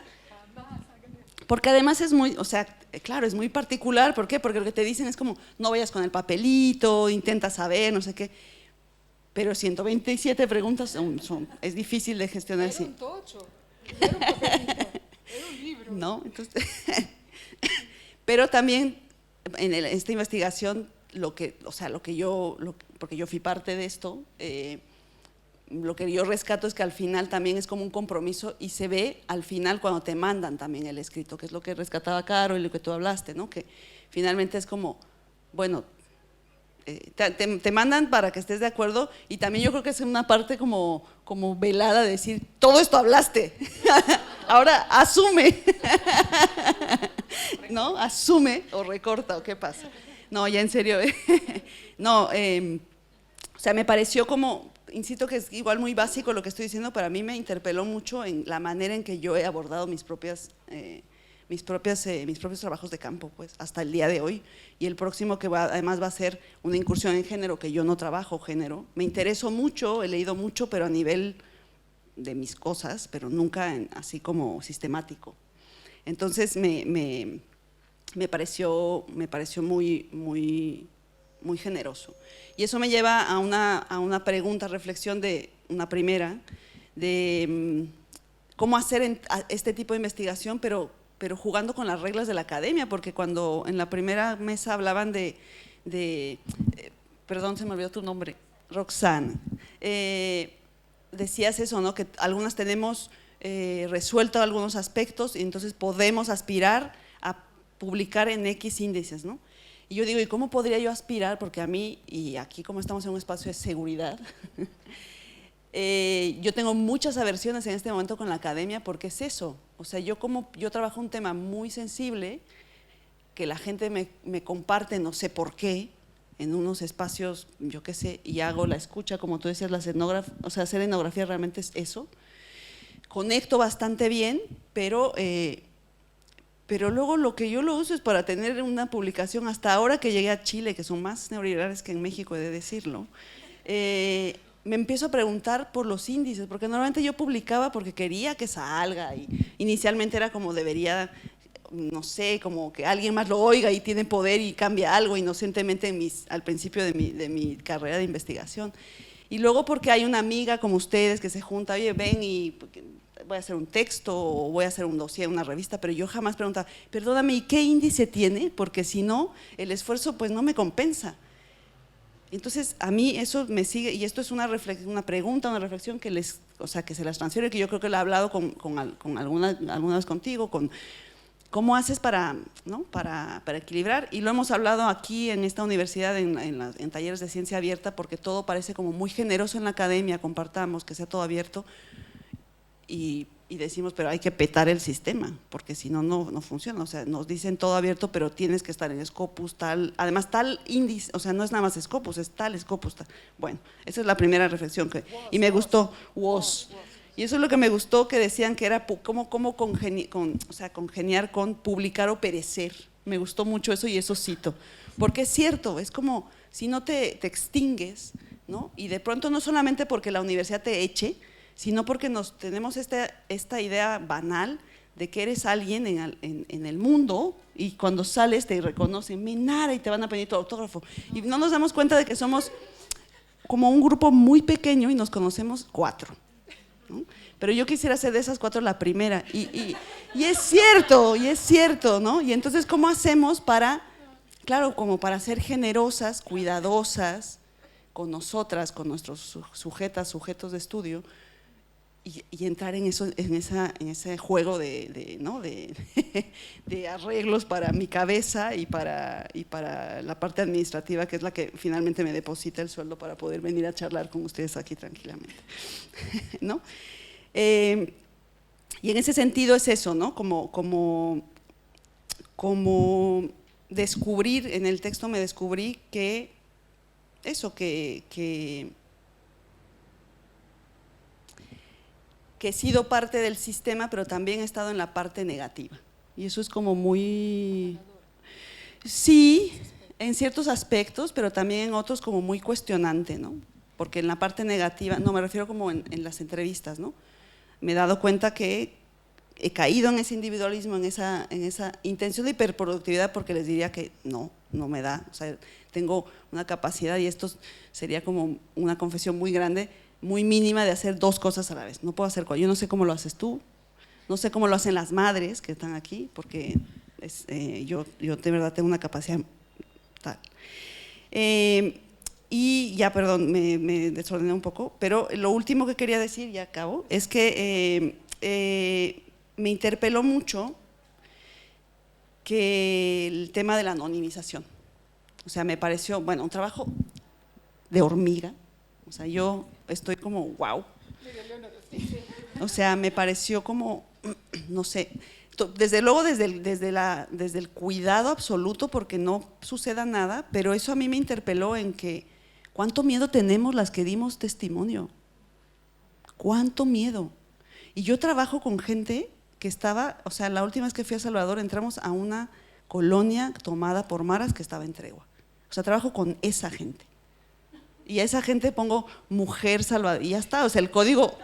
porque además es muy, o sea, claro, es muy particular, ¿por qué? Porque lo que te dicen es como, no vayas con el papelito, intenta saber, no sé qué, pero 127 preguntas es difícil de gestionar así. Era un tocho, era un papelito, era un libro. ¿No? Entonces, pero también en esta investigación, porque yo fui parte de esto, lo que yo rescato es que al final también es como un compromiso, y se ve al final cuando te mandan también el escrito, que es lo que rescataba Caro y lo que tú hablaste, ¿no? Que finalmente es como, bueno, te mandan para que estés de acuerdo, y también yo creo que es una parte como velada de decir, todo esto hablaste, ahora asume, ¿no? Asume o recorta o qué pasa. No, ya en serio, no, o sea, me pareció como, insisto que es igual muy básico lo que estoy diciendo, pero a mí me interpeló mucho en la manera en que yo he abordado mis propios trabajos de campo, pues, hasta el día de hoy. Y el próximo que además va a ser una incursión en género, que yo no trabajo género. Me intereso mucho, he leído mucho, pero a nivel de mis cosas, pero nunca así como sistemático. Entonces me pareció muy, muy, muy generoso. Y eso me lleva a una pregunta, reflexión de una primera, de cómo hacer este tipo de investigación, pero jugando con las reglas de la academia, porque cuando en la primera mesa hablaban perdón, se me olvidó tu nombre, Roxana, decías eso, ¿no? Que algunas tenemos resuelto algunos aspectos y entonces podemos aspirar a publicar en X índices, ¿no? Y yo digo, ¿y cómo podría yo aspirar? Porque a mí, y aquí como estamos en un espacio de seguridad, yo tengo muchas aversiones en este momento con la academia, porque es eso, o sea, yo trabajo un tema muy sensible, que la gente me comparte, no sé por qué, en unos espacios, yo qué sé, y hago la escucha, como tú decías, o sea, hacer etnografía realmente es eso, conecto bastante bien, pero luego lo que yo lo uso es para tener una publicación. Hasta ahora que llegué a Chile, que son más neoliberales que en México, he de decirlo, me empiezo a preguntar por los índices, porque normalmente yo publicaba porque quería que salga, y inicialmente era como debería, no sé, como que alguien más lo oiga y tiene poder y cambia algo inocentemente al principio de mi carrera de investigación. Y luego porque hay una amiga como ustedes que se junta, oye, ven y voy a hacer un texto o voy a hacer un dossier, una revista, pero yo jamás preguntaba, perdóname, ¿y qué índice tiene? Porque si no, el esfuerzo pues no me compensa. Entonces, a mí eso me sigue, y esto es una pregunta, una reflexión que que se las transfiero, y que yo creo que la he hablado alguna vez contigo, ¿cómo haces para equilibrar? Y lo hemos hablado aquí en esta universidad, en talleres de ciencia abierta, porque todo parece como muy generoso en la academia, compartamos, que sea todo abierto, y decimos, pero hay que petar el sistema, porque si no, no funciona. O sea, nos dicen todo abierto, pero tienes que estar en Scopus, además tal índice, o sea, no es nada más Scopus, es tal Scopus, tal. Bueno, esa es la primera reflexión y me gustó, WOS. Y eso es lo que me gustó, que decían que era cómo congeniar con publicar o perecer. Me gustó mucho eso y eso cito. Porque es cierto, es como si no te extingues, ¿no? Y de pronto no solamente porque la universidad te eche, sino porque tenemos esta idea banal de que eres alguien en el mundo y cuando sales te reconocen, Menara, y te van a pedir tu autógrafo. Y no nos damos cuenta de que somos como un grupo muy pequeño y nos conocemos 4. ¿no? Pero yo quisiera ser de esas 4 la primera. Y es cierto, ¿no? Y entonces, ¿cómo hacemos para, claro, como para ser generosas, cuidadosas con nosotras, con nuestros sujetos de estudio, y entrar en ese juego de arreglos para mi cabeza y para la parte administrativa, que es la que finalmente me deposita el sueldo para poder venir a charlar con ustedes aquí tranquilamente, ¿no? Y en ese sentido es eso, ¿no? Como descubrir, en el texto me descubrí que he sido parte del sistema, pero también he estado en la parte negativa. Y eso es como muy… Sí, en ciertos aspectos, pero también en otros como muy cuestionante, ¿no? Porque en la parte negativa, no, me refiero como en las entrevistas, ¿no? Me he dado cuenta que he caído en ese individualismo, en esa intención de hiperproductividad, porque les diría que no me da. O sea, tengo una capacidad, y esto sería como una confesión muy grande, muy mínima, de hacer 2 cosas a la vez. No puedo hacer, yo no sé cómo lo haces tú, no sé cómo lo hacen las madres que están aquí, porque yo de verdad tengo una capacidad tal. Y ya, perdón, me desordené un poco, pero lo último que quería decir, ya acabo, es que me interpeló mucho que el tema de la anonimización. O sea, me pareció, bueno, un trabajo de hormiga. O sea, yo estoy como, wow. O sea, me pareció como, no sé, desde luego desde el cuidado absoluto porque no suceda nada, pero eso a mí me interpeló en que cuánto miedo tenemos las que dimos testimonio. Cuánto miedo. Y yo trabajo con gente que estaba, o sea, la última vez que fui a Salvador entramos a una colonia tomada por maras que estaba en tregua. O sea, trabajo con esa gente. Y a esa gente pongo mujer salvadora y ya está, o sea, el código.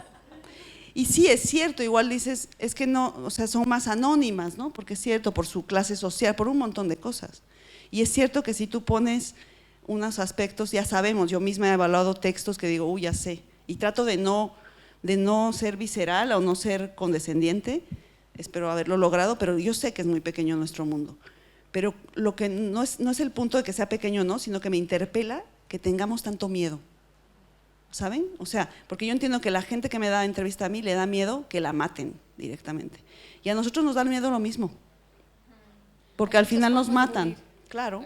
Y sí, es cierto, igual dices, es que no, o sea, son más anónimas, ¿no? Porque es cierto, por su clase social, por un montón de cosas. Y es cierto que si tú pones unos aspectos, ya sabemos, yo misma he evaluado textos que digo, ya sé, y trato de no ser visceral o no ser condescendiente, espero haberlo logrado, pero yo sé que es muy pequeño nuestro mundo. Pero lo que no es el punto de que sea pequeño o no, sino que me interpela que tengamos tanto miedo, ¿saben? O sea, porque yo entiendo que la gente que me da entrevista a mí le da miedo que la maten directamente. Y a nosotros nos da miedo lo mismo, porque al final nos matan, claro,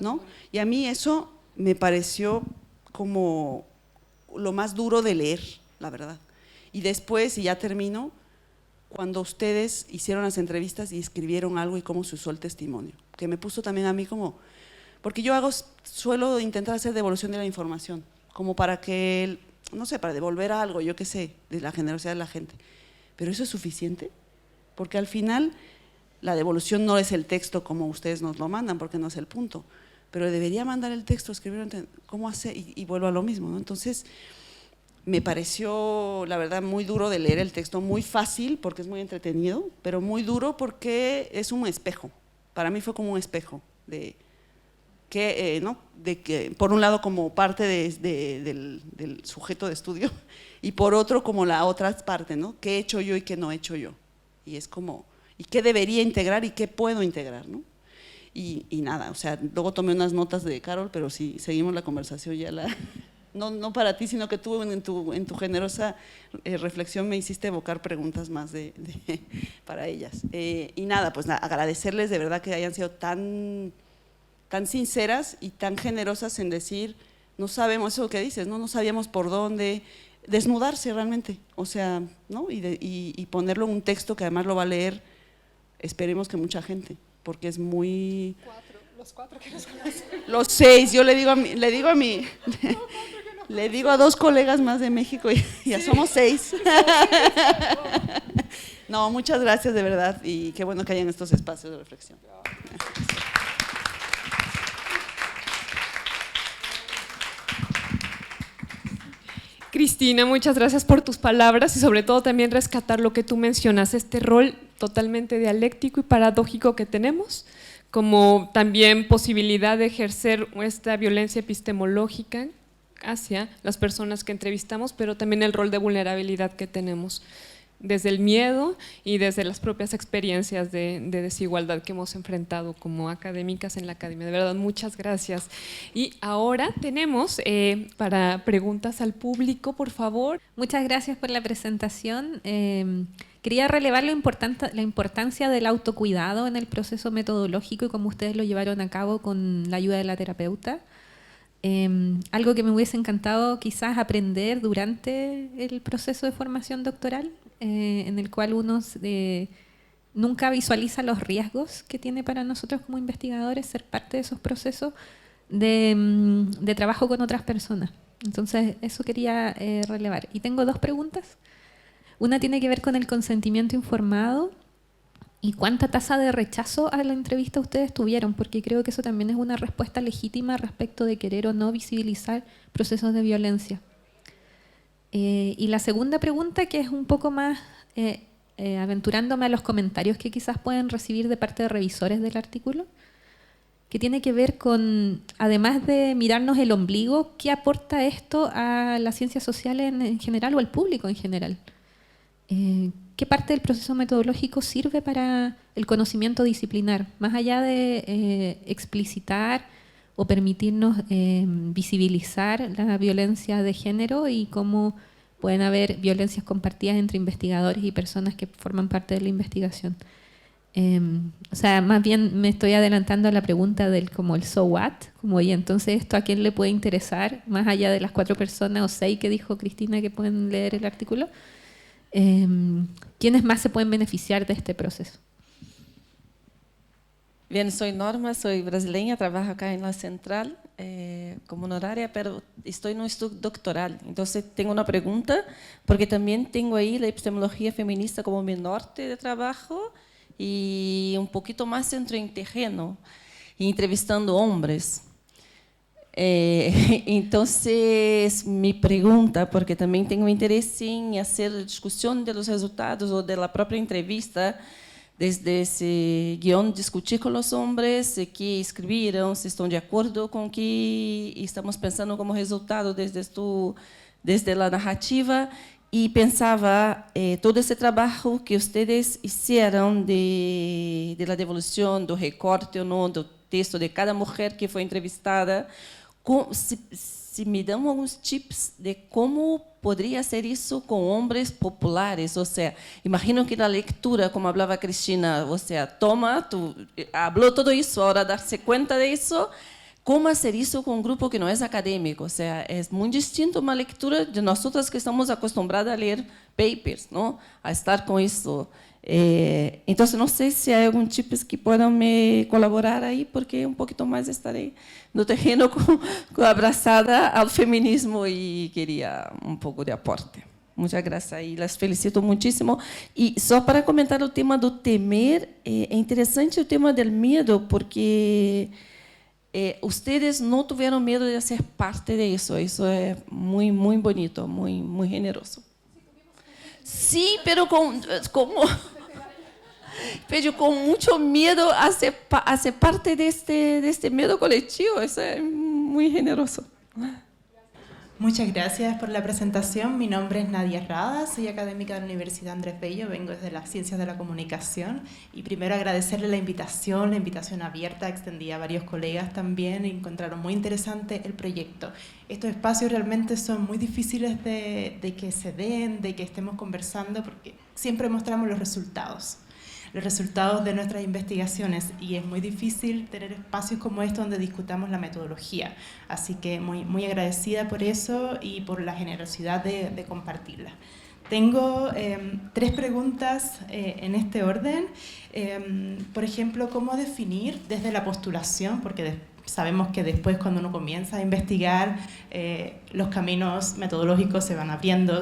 ¿no? Y a mí eso me pareció como lo más duro de leer, la verdad. Y después, y ya termino, cuando ustedes hicieron las entrevistas y escribieron algo y cómo se usó el testimonio, que me puso también a mí como… Porque yo suelo intentar hacer devolución de la información, como para que, no sé, para devolver algo, yo qué sé, de la generosidad de la gente. Pero ¿eso es suficiente? Porque al final la devolución no es el texto como ustedes nos lo mandan, porque no es el punto. Pero debería mandar el texto, escribirlo, ¿cómo hace? Y vuelvo a lo mismo, ¿no? Entonces, me pareció, la verdad, muy duro de leer el texto, muy fácil porque es muy entretenido, pero muy duro porque es un espejo. Para mí fue como un espejo de que por un lado como parte del sujeto de estudio y por otro como la otra parte, ¿no? ¿Qué he hecho yo y qué no he hecho yo? Y es como, ¿y qué debería integrar y qué puedo integrar, ¿no? Y nada, o sea, luego tomé unas notas de Carol, pero si seguimos la conversación ya no para ti, sino que tú en tu generosa reflexión me hiciste evocar preguntas más para ellas. Y nada, pues agradecerles de verdad que hayan sido tan sinceras y tan generosas en decir, no sabemos, eso que dices, no sabíamos por dónde, desnudarse realmente, o sea, ¿no? Y ponerlo en un texto que además lo va a leer, esperemos que mucha gente, porque es muy… Los 4 que nos conocen. Los 6, yo le digo a mi… Le digo a 2 colegas más de México y ya somos 6. No, muchas gracias de verdad y qué bueno que hayan estos espacios de reflexión. Cristina, muchas gracias por tus palabras y sobre todo también rescatar lo que tú mencionas, este rol totalmente dialéctico y paradójico que tenemos, como también posibilidad de ejercer esta violencia epistemológica hacia las personas que entrevistamos, pero también el rol de vulnerabilidad que tenemos desde el miedo y desde las propias experiencias de desigualdad que hemos enfrentado como académicas en la academia. De verdad, muchas gracias. Y ahora tenemos para preguntas al público, por favor. Muchas gracias por la presentación. Quería relevar la importancia del autocuidado en el proceso metodológico y cómo ustedes lo llevaron a cabo con la ayuda de la terapeuta. Algo que me hubiese encantado quizás aprender durante el proceso de formación doctoral, en el cual uno nunca visualiza los riesgos que tiene para nosotros como investigadores ser parte de esos procesos de trabajo con otras personas. Entonces, eso quería relevar. Y tengo 2 preguntas. Una tiene que ver con el consentimiento informado y cuánta tasa de rechazo a la entrevista ustedes tuvieron, porque creo que eso también es una respuesta legítima respecto de querer o no visibilizar procesos de violencia. Y la segunda pregunta, que es un poco más aventurándome a los comentarios que quizás pueden recibir de parte de revisores del artículo, que tiene que ver con, además de mirarnos el ombligo, ¿qué aporta esto a las ciencias sociales en general o al público en general? ¿Qué parte del proceso metodológico sirve para el conocimiento disciplinar? Más allá de explicitar o permitirnos visibilizar la violencia de género y cómo pueden haber violencias compartidas entre investigadores y personas que forman parte de la investigación. O sea, más bien me estoy adelantando a la pregunta del como el so what, como y entonces esto a quién le puede interesar, más allá de las 4 personas o 6 que dijo Cristina que pueden leer el artículo. ¿Quiénes más se pueden beneficiar de este proceso? Bien, soy Norma, soy brasileña, trabajo acá en la central como honoraria, pero estoy en un estudio doctoral. Entonces tengo una pregunta, porque también tengo ahí la epistemología feminista como mi norte de trabajo y un poquito más centro en terreno, y entrevistando hombres. Entonces, mi pregunta, porque también tengo interés en hacer discusión de los resultados o de la propia entrevista, desde ese guión, discutir con los hombres que escribieron, si están de acuerdo con que estamos pensando como resultado desde la narrativa, y pensaba todo ese trabajo que ustedes hicieron de la devolución, do recorte o no, do texto de cada mujer que fue entrevistada, se me dão alguns tips de como poderia ser isso com homens populares, ou seja, imagino que na leitura, como falava Cristina, ou seja, toma, tu falou tudo isso, agora dar-se conta disso, como fazer isso com um grupo que não é acadêmico, ou seja, é muito distinto uma leitura de nós outras que estamos acostumadas a ler papers, não? A estar com isso. Então, não sei se há algum tips que possam me colaborar aí, porque um pouquinho mais estarei no terreno abraçada ao feminismo e queria um pouco de aporte. Muchas gracias y las felicito muchísimo. Y só para comentar o tema do temer, é interessante o tema del miedo, porque ustedes não tiveram medo de ser parte de isso. Isso é muito bonito, muito generoso. Sí, pero con mucho miedo a ser parte de este miedo colectivo. Eso es muy generoso. Muchas gracias por la presentación. Mi nombre es Nadia Rada, soy académica de la Universidad Andrés Bello, vengo desde las Ciencias de la Comunicación y primero agradecerle la invitación abierta, extendí a varios colegas también y encontraron muy interesante el proyecto. Estos espacios realmente son muy difíciles de que se den, de que estemos conversando, porque siempre mostramos los resultados de nuestras investigaciones y es muy difícil tener espacios como estos donde discutamos la metodología. Así que muy agradecida por eso y por la generosidad de compartirla. Tengo 3 preguntas en este orden. Por ejemplo, ¿cómo definir desde la postulación? Porque sabemos que después cuando uno comienza a investigar, los caminos metodológicos se van abriendo,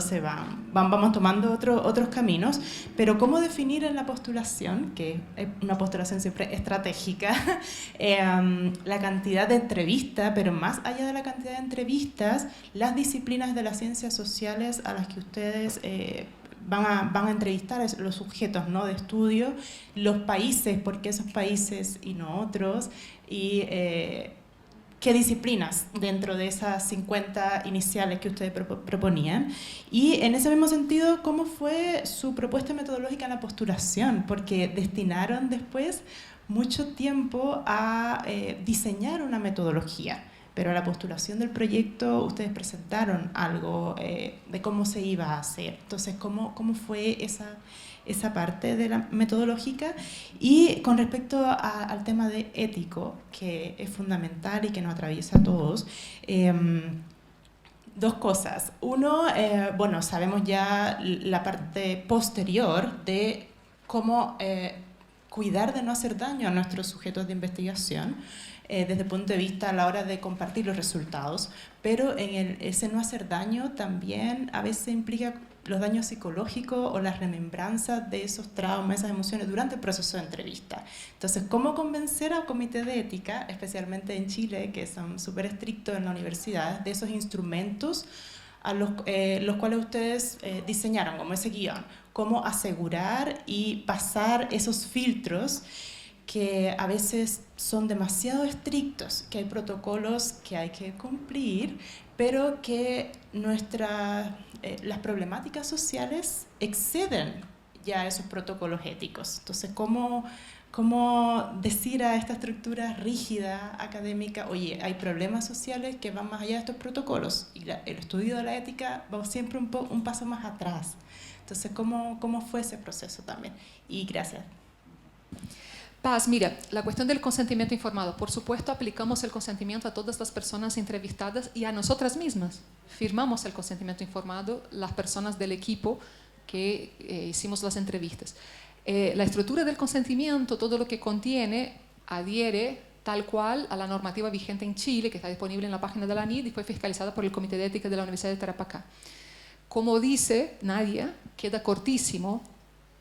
vamos tomando otros caminos, pero ¿cómo definir en la postulación, que es una postulación siempre estratégica, la cantidad de entrevistas, pero más allá de la cantidad de entrevistas, las disciplinas de las ciencias sociales a las que ustedes van a entrevistar los sujetos, ¿no?, de estudio, los países, por qué esos países y no otros, y qué disciplinas dentro de esas 50 iniciales que ustedes proponían. Y en ese mismo sentido, ¿cómo fue su propuesta metodológica en la postulación? Porque destinaron después mucho tiempo a diseñar una metodología. Pero a la postulación del proyecto ustedes presentaron algo de cómo se iba a hacer. Entonces, ¿cómo fue esa parte de la metodológica? Y con respecto al tema de ético, que es fundamental y que nos atraviesa a todos, dos cosas. Uno, bueno, sabemos ya la parte posterior de cómo cuidar de no hacer daño a nuestros sujetos de investigación, desde el punto de vista a la hora de compartir los resultados, pero ese no hacer daño también a veces implica los daños psicológicos o las remembranzas de esos traumas, esas emociones durante el proceso de entrevista. Entonces, ¿cómo convencer al comité de ética, especialmente en Chile, que son súper estrictos en la universidad, de esos instrumentos a los cuales ustedes diseñaron, como ese guión? ¿Cómo asegurar y pasar esos filtros que a veces son demasiado estrictos, que hay protocolos que hay que cumplir, pero que las problemáticas sociales exceden ya esos protocolos éticos? Entonces, ¿cómo decir a esta estructura rígida, académica, oye, hay problemas sociales que van más allá de estos protocolos? Y el estudio de la ética va siempre un paso más atrás. Entonces, ¿cómo fue ese proceso también? Y gracias. Paz, mira, la cuestión del consentimiento informado. Por supuesto, aplicamos el consentimiento a todas las personas entrevistadas y a nosotras mismas. Firmamos el consentimiento informado, las personas del equipo que hicimos las entrevistas. La estructura del consentimiento, todo lo que contiene, adhiere tal cual a la normativa vigente en Chile, que está disponible en la página de la ANID y fue fiscalizada por el Comité de Ética de la Universidad de Tarapacá. Como dice Nadia, queda cortísimo.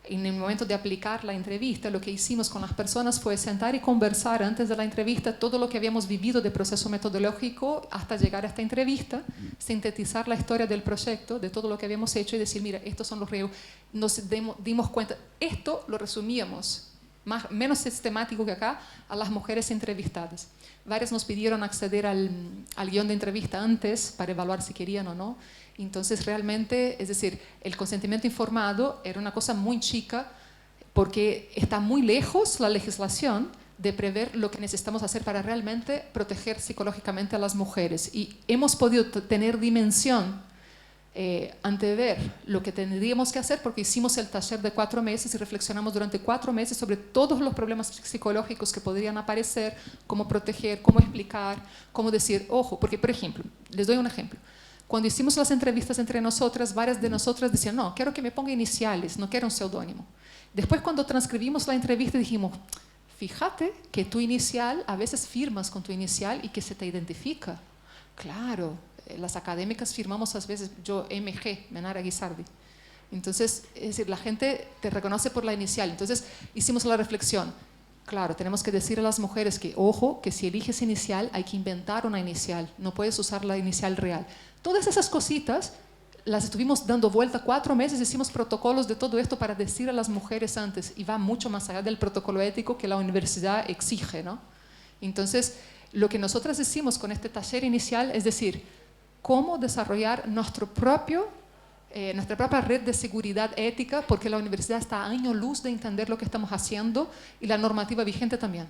En el momento de aplicar la entrevista, lo que hicimos con las personas fue sentar y conversar antes de la entrevista todo lo que habíamos vivido de proceso metodológico hasta llegar a esta entrevista, sintetizar la historia del proyecto, de todo lo que habíamos hecho y decir, mira, estos son los riesgos. Nos dimos cuenta, esto lo resumíamos, menos sistemático que acá, a las mujeres entrevistadas. Varias nos pidieron acceder al guión de entrevista antes para evaluar si querían o no. Entonces, realmente, es decir, el consentimiento informado era una cosa muy chica porque está muy lejos la legislación de prever lo que necesitamos hacer para realmente proteger psicológicamente a las mujeres. Y hemos podido tener dimensión, antever lo que tendríamos que hacer porque hicimos el taller de 4 meses y reflexionamos durante 4 meses sobre todos los problemas psicológicos que podrían aparecer, cómo proteger, cómo explicar, cómo decir, ojo, porque, por ejemplo, les doy un ejemplo. Cuando hicimos las entrevistas entre nosotras, varias de nosotras decían, no, quiero que me ponga iniciales, no quiero un seudónimo. Después, cuando transcribimos la entrevista, dijimos, fíjate que tu inicial, a veces firmas con tu inicial y que se te identifica. Claro, las académicas firmamos a veces, yo MG, Menara Guisardi. Entonces, es decir, la gente te reconoce por la inicial. Entonces, hicimos la reflexión. Claro, tenemos que decir a las mujeres que, ojo, que si eliges inicial, hay que inventar una inicial. No puedes usar la inicial real. Todas esas cositas las estuvimos dando vuelta 4 meses, hicimos protocolos de todo esto para decir a las mujeres antes, y va mucho más allá del protocolo ético que la universidad exige, ¿no? Entonces, lo que nosotras hicimos con este taller inicial es decir, cómo desarrollar nuestra propia red de seguridad ética, porque la universidad está a año luz de entender lo que estamos haciendo y la normativa vigente también.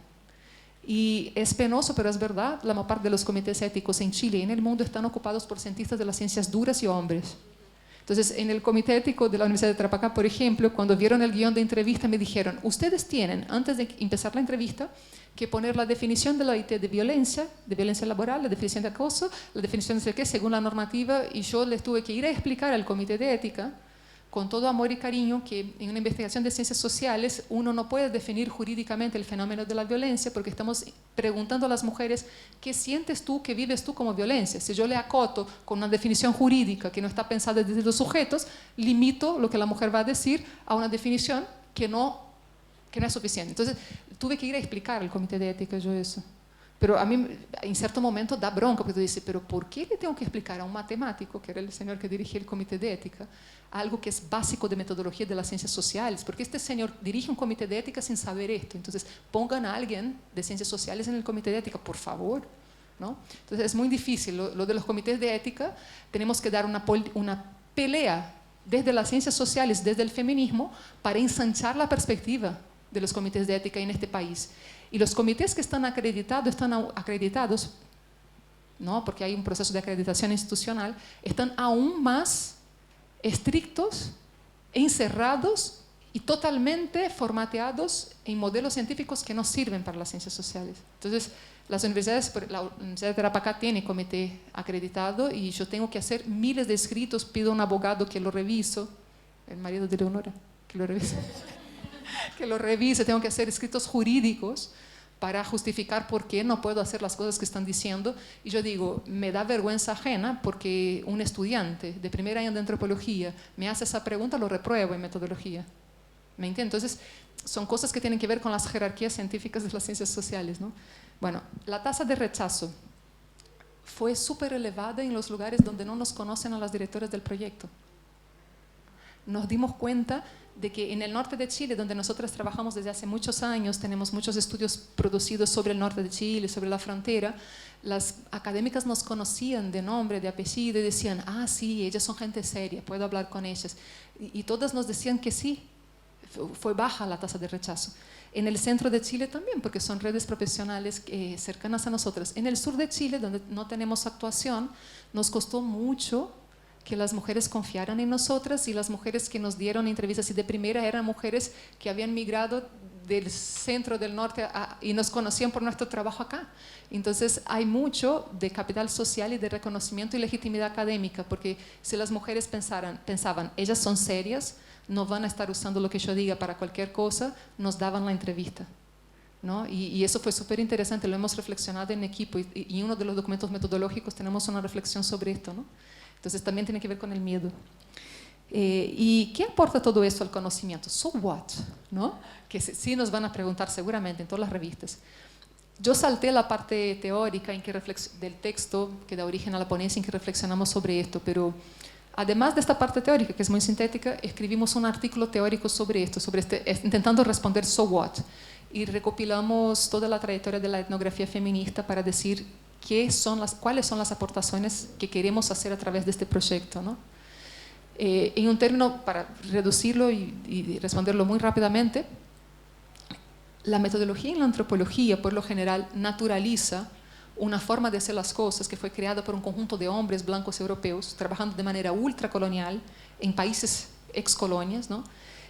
Y es penoso, pero es verdad, la mayor parte de los comités éticos en Chile y en el mundo están ocupados por cientistas de las ciencias duras y hombres. Entonces, en el comité ético de la Universidad de Tarapacá, por ejemplo, cuando vieron el guión de entrevista, me dijeron, ustedes tienen, antes de empezar la entrevista, que poner la definición de la OIT de violencia laboral, la definición de acoso, la definición de qué, según la normativa, y yo les tuve que ir a explicar al comité de ética con todo amor y cariño, que en una investigación de ciencias sociales uno no puede definir jurídicamente el fenómeno de la violencia porque estamos preguntando a las mujeres qué sientes tú, qué vives tú como violencia. Si yo le acoto con una definición jurídica que no está pensada desde los sujetos, limito lo que la mujer va a decir a una definición que no es suficiente. Entonces tuve que ir a explicar al comité de ética yo eso. Pero a mí, en cierto momento, da bronca, porque tú dices, pero ¿por qué le tengo que explicar a un matemático, que era el señor que dirigía el comité de ética, algo que es básico de metodología de las ciencias sociales? Porque este señor dirige un comité de ética sin saber esto. Entonces, pongan a alguien de ciencias sociales en el comité de ética, por favor, ¿no? Entonces, es muy difícil. Lo de los comités de ética, tenemos que dar una pelea desde las ciencias sociales, desde el feminismo, para ensanchar la perspectiva de los comités de ética en este país. Y los comités que están acreditados, ¿no? Porque hay un proceso de acreditación institucional, están aún más estrictos, encerrados y totalmente formateados en modelos científicos que no sirven para las ciencias sociales. Entonces, las universidades, la Universidad de Tarapacá tiene comité acreditado y yo tengo que hacer miles de escritos, pido a un abogado que lo revise, el marido de Leonora, que lo revise. Que lo revise, tengo que hacer escritos jurídicos para justificar por qué no puedo hacer las cosas que están diciendo. Y yo digo, me da vergüenza ajena porque un estudiante de primer año de antropología me hace esa pregunta, lo repruebo en metodología. ¿Me entiendes? Entonces, son cosas que tienen que ver con las jerarquías científicas de las ciencias sociales, ¿no? Bueno, la tasa de rechazo fue súper elevada en los lugares donde no nos conocen a las directoras del proyecto. Nos dimos cuenta de que en el norte de Chile, donde nosotras trabajamos desde hace muchos años, tenemos muchos estudios producidos sobre el norte de Chile, sobre la frontera, las académicas nos conocían de nombre, de apellido y decían, ah, sí, ellas son gente seria, puedo hablar con ellas. Y todas nos decían que sí, fue baja la tasa de rechazo. En el centro de Chile también, porque son redes profesionales cercanas a nosotras. En el sur de Chile, donde no tenemos actuación, nos costó mucho que las mujeres confiaran en nosotras y las mujeres que nos dieron entrevistas y de primera eran mujeres que habían migrado del centro, del norte y nos conocían por nuestro trabajo acá. Entonces hay mucho de capital social y de reconocimiento y legitimidad académica, porque si las mujeres pensaban, ellas son serias, no van a estar usando lo que yo diga para cualquier cosa, nos daban la entrevista, ¿no? Y eso fue súper interesante, lo hemos reflexionado en equipo y en uno de los documentos metodológicos tenemos una reflexión sobre esto, ¿no? Entonces también tiene que ver con el miedo. ¿Y qué aporta todo esto al conocimiento? So what? ¿No? Que sí nos van a preguntar seguramente en todas las revistas. Yo salté la parte teórica del texto que da origen a la ponencia en que reflexionamos sobre esto, pero además de esta parte teórica, que es muy sintética, escribimos un artículo teórico sobre esto, intentando responder so what. Y recopilamos toda la trayectoria de la etnografía feminista para decir cuáles son las aportaciones que queremos hacer a través de este proyecto, ¿no? En un término, para reducirlo y responderlo muy rápidamente, la metodología en la antropología, por lo general, naturaliza una forma de hacer las cosas que fue creada por un conjunto de hombres blancos europeos trabajando de manera ultracolonial en países excolonias, ¿no?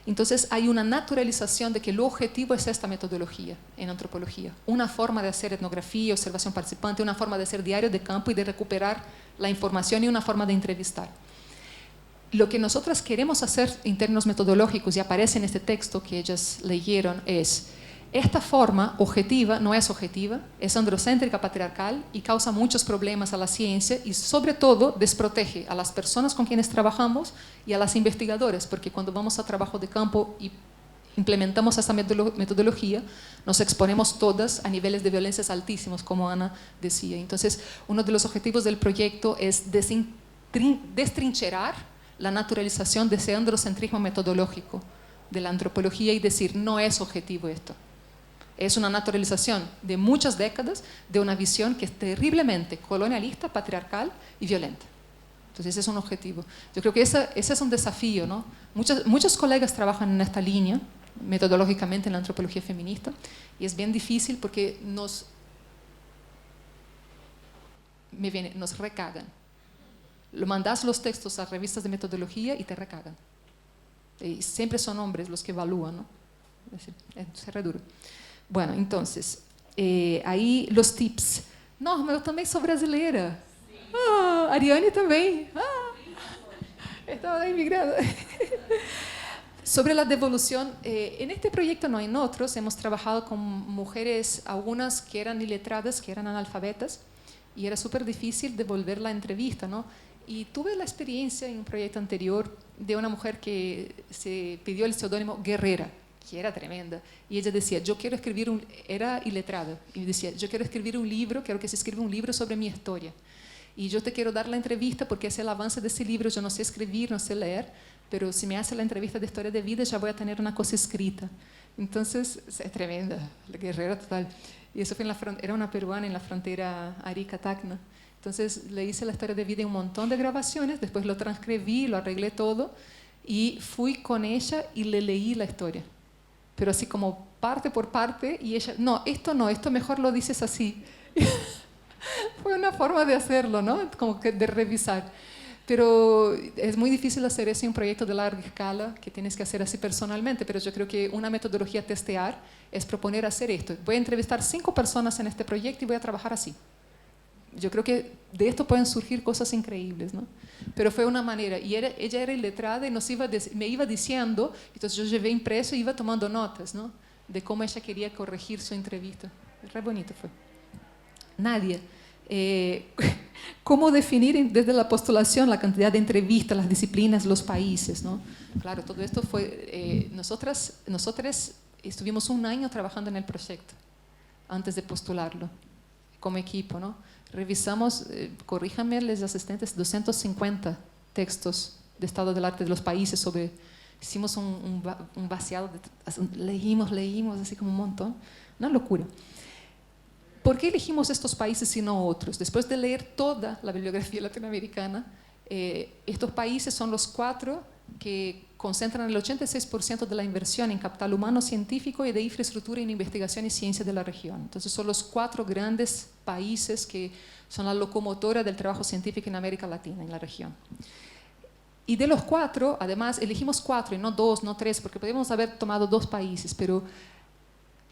Entonces hay una naturalización de que el objetivo es esta metodología en antropología, una forma de hacer etnografía, observación participante, una forma de hacer diario de campo y de recuperar la información y una forma de entrevistar. Lo que nosotras queremos hacer en términos metodológicos, y aparece en este texto que ellas leyeron, es esta forma objetiva no es objetiva, es androcéntrica, patriarcal y causa muchos problemas a la ciencia y sobre todo desprotege a las personas con quienes trabajamos y a las investigadoras, porque cuando vamos a trabajo de campo y implementamos esta metodología, nos exponemos todas a niveles de violencias altísimos, como Ana decía. Entonces, uno de los objetivos del proyecto es destrincherar la naturalización de ese androcentrismo metodológico de la antropología y decir, no es objetivo esto. Es una naturalización de muchas décadas de una visión que es terriblemente colonialista, patriarcal y violenta. Entonces ese es un objetivo. Yo creo que ese es un desafío, ¿no? Muchos colegas trabajan en esta línea, metodológicamente en la antropología feminista, y es bien difícil porque nos recagan. Lo mandas los textos a revistas de metodología y te recagan. Y siempre son hombres los que evalúan, ¿no? Es re duro. Bueno, entonces, aí los tips. Norma, eu também sou brasileira. Ah, Ariane também. Ah, Estaba inmigrada. Sobre la devolución, en este proyecto no en otros, hemos trabajado con mujeres, algunas que eran iletradas, que eran analfabetas, y era súper difícil devolver la entrevista, ¿no? Y tuve la experiencia en un proyecto anterior de una mujer que se pidió el seudónimo Guerrera, que era tremenda, y ella decía, yo quiero escribir era iletrada, y decía, yo quiero escribir un libro, quiero que se escriba un libro sobre mi historia, y yo te quiero dar la entrevista porque es el avance de ese libro, yo no sé escribir, no sé leer, pero si me hace la entrevista de historia de vida ya voy a tener una cosa escrita. Entonces, es tremenda, la guerrera total. Y eso fue era una peruana en la frontera Arica-Tacna. Entonces, le hice la historia de vida en un montón de grabaciones, después lo transcribí, lo arreglé todo, y fui con ella y le leí la historia. Pero así como parte por parte, y ella, no, esto mejor lo dices así. Fue una forma de hacerlo, ¿no? Como que de revisar. Pero es muy difícil hacer eso en un proyecto de larga escala, que tienes que hacer así personalmente, pero yo creo que una metodología a testear es proponer hacer esto. Voy a entrevistar 5 personas en este proyecto y voy a trabajar así. Yo creo que de esto pueden surgir cosas increíbles, ¿no? Pero fue una manera, y ella era iletrada y me iba diciendo, entonces yo llevé impreso y iba tomando notas, ¿no? De cómo ella quería corregir su entrevista. Re bonito fue. Nadia. ¿Cómo definir desde la postulación la cantidad de entrevistas, las disciplinas, los países, ¿no? Claro, todo esto fue... nosotras estuvimos un año trabajando en el proyecto antes de postularlo, como equipo, ¿no? Revisamos, corríjanme los asistentes, 250 textos de estado del arte de los países hicimos un vaciado, leímos así como un montón, una locura. ¿Por qué elegimos estos países y no otros? Después de leer toda la bibliografía latinoamericana, estos países son los 4 que concentran el 86% de la inversión en capital humano científico y de infraestructura en investigación y ciencia de la región. Entonces son los 4 grandes países que son la locomotora del trabajo científico en América Latina, en la región. Y de los 4, además, elegimos 4 y no 2, no 3, porque podríamos haber tomado 2 países, pero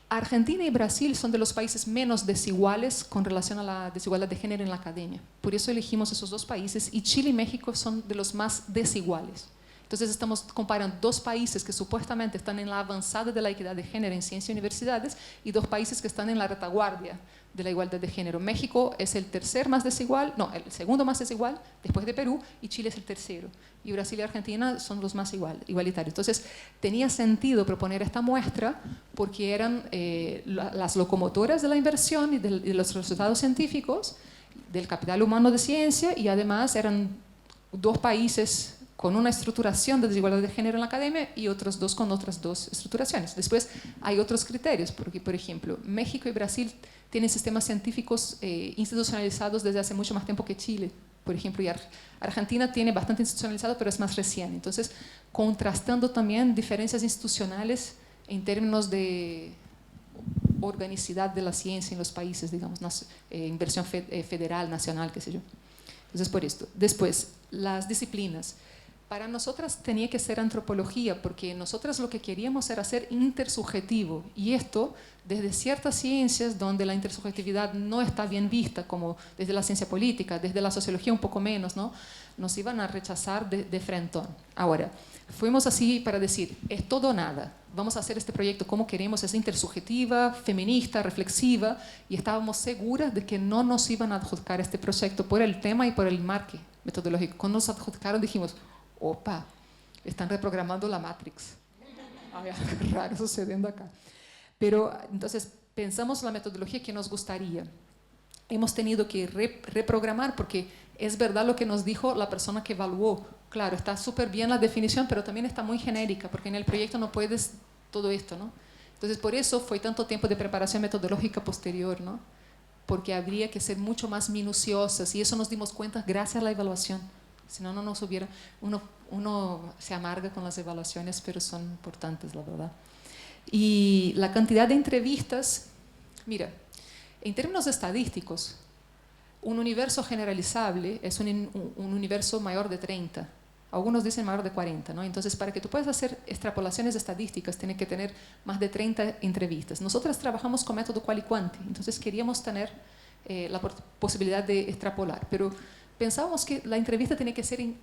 Argentina y Brasil son de los países menos desiguales con relación a la desigualdad de género en la academia. Por eso elegimos esos 2 países, y Chile y México son de los más desiguales. Entonces estamos comparando 2 países que supuestamente están en la avanzada de la equidad de género en ciencia y universidades y 2 países que están en la retaguardia de la igualdad de género. México es el el segundo más desigual después de Perú, y Chile es el tercero. Y Brasil y Argentina son los más igualitarios. Entonces tenía sentido proponer esta muestra porque eran las locomotoras de la inversión y de los resultados científicos, del capital humano de ciencia, y además eran 2 países con una estructuración de desigualdad de género en la academia y otros 2 con otras 2 estructuraciones. Después hay otros criterios, porque, por ejemplo, México y Brasil tienen sistemas científicos institucionalizados desde hace mucho más tiempo que Chile, por ejemplo, y Argentina tiene bastante institucionalizado, pero es más recién. Entonces, contrastando también diferencias institucionales en términos de organicidad de la ciencia en los países, digamos, inversión federal, nacional, qué sé yo. Entonces, por esto. Después, las disciplinas. Para nosotras tenía que ser antropología, porque nosotras lo que queríamos era ser intersubjetivo, y esto desde ciertas ciencias donde la intersubjetividad no está bien vista, como desde la ciencia política, desde la sociología un poco menos, ¿no? Nos iban a rechazar de frentón. Ahora, fuimos así para decir, es todo o nada, vamos a hacer este proyecto como queremos, es intersubjetiva, feminista, reflexiva, y estábamos seguras de que no nos iban a adjudicar este proyecto por el tema y por el marco metodológico. Cuando nos adjudicaron dijimos, opa, están reprogramando la Matrix. Hay algo raro sucediendo acá. Pero entonces pensamos la metodología que nos gustaría. Hemos tenido que reprogramar porque es verdad lo que nos dijo la persona que evaluó. Claro, está súper bien la definición, pero también está muy genérica, porque en el proyecto no puedes todo esto, ¿no? Entonces por eso fue tanto tiempo de preparación metodológica posterior, ¿no? Porque habría que ser mucho más minuciosas, y eso nos dimos cuenta gracias a la evaluación. Si no, no nos hubiera... Uno se amarga con las evaluaciones, pero son importantes, la verdad. Y la cantidad de entrevistas... Mira, en términos estadísticos, un universo generalizable es un universo mayor de 30. Algunos dicen mayor de 40, ¿no? Entonces, para que tú puedas hacer extrapolaciones estadísticas, tienes que tener más de 30 entrevistas. Nosotras trabajamos con método qual y quanti, entonces queríamos tener la posibilidad de extrapolar, pero pensábamos que la entrevista tenía que ser en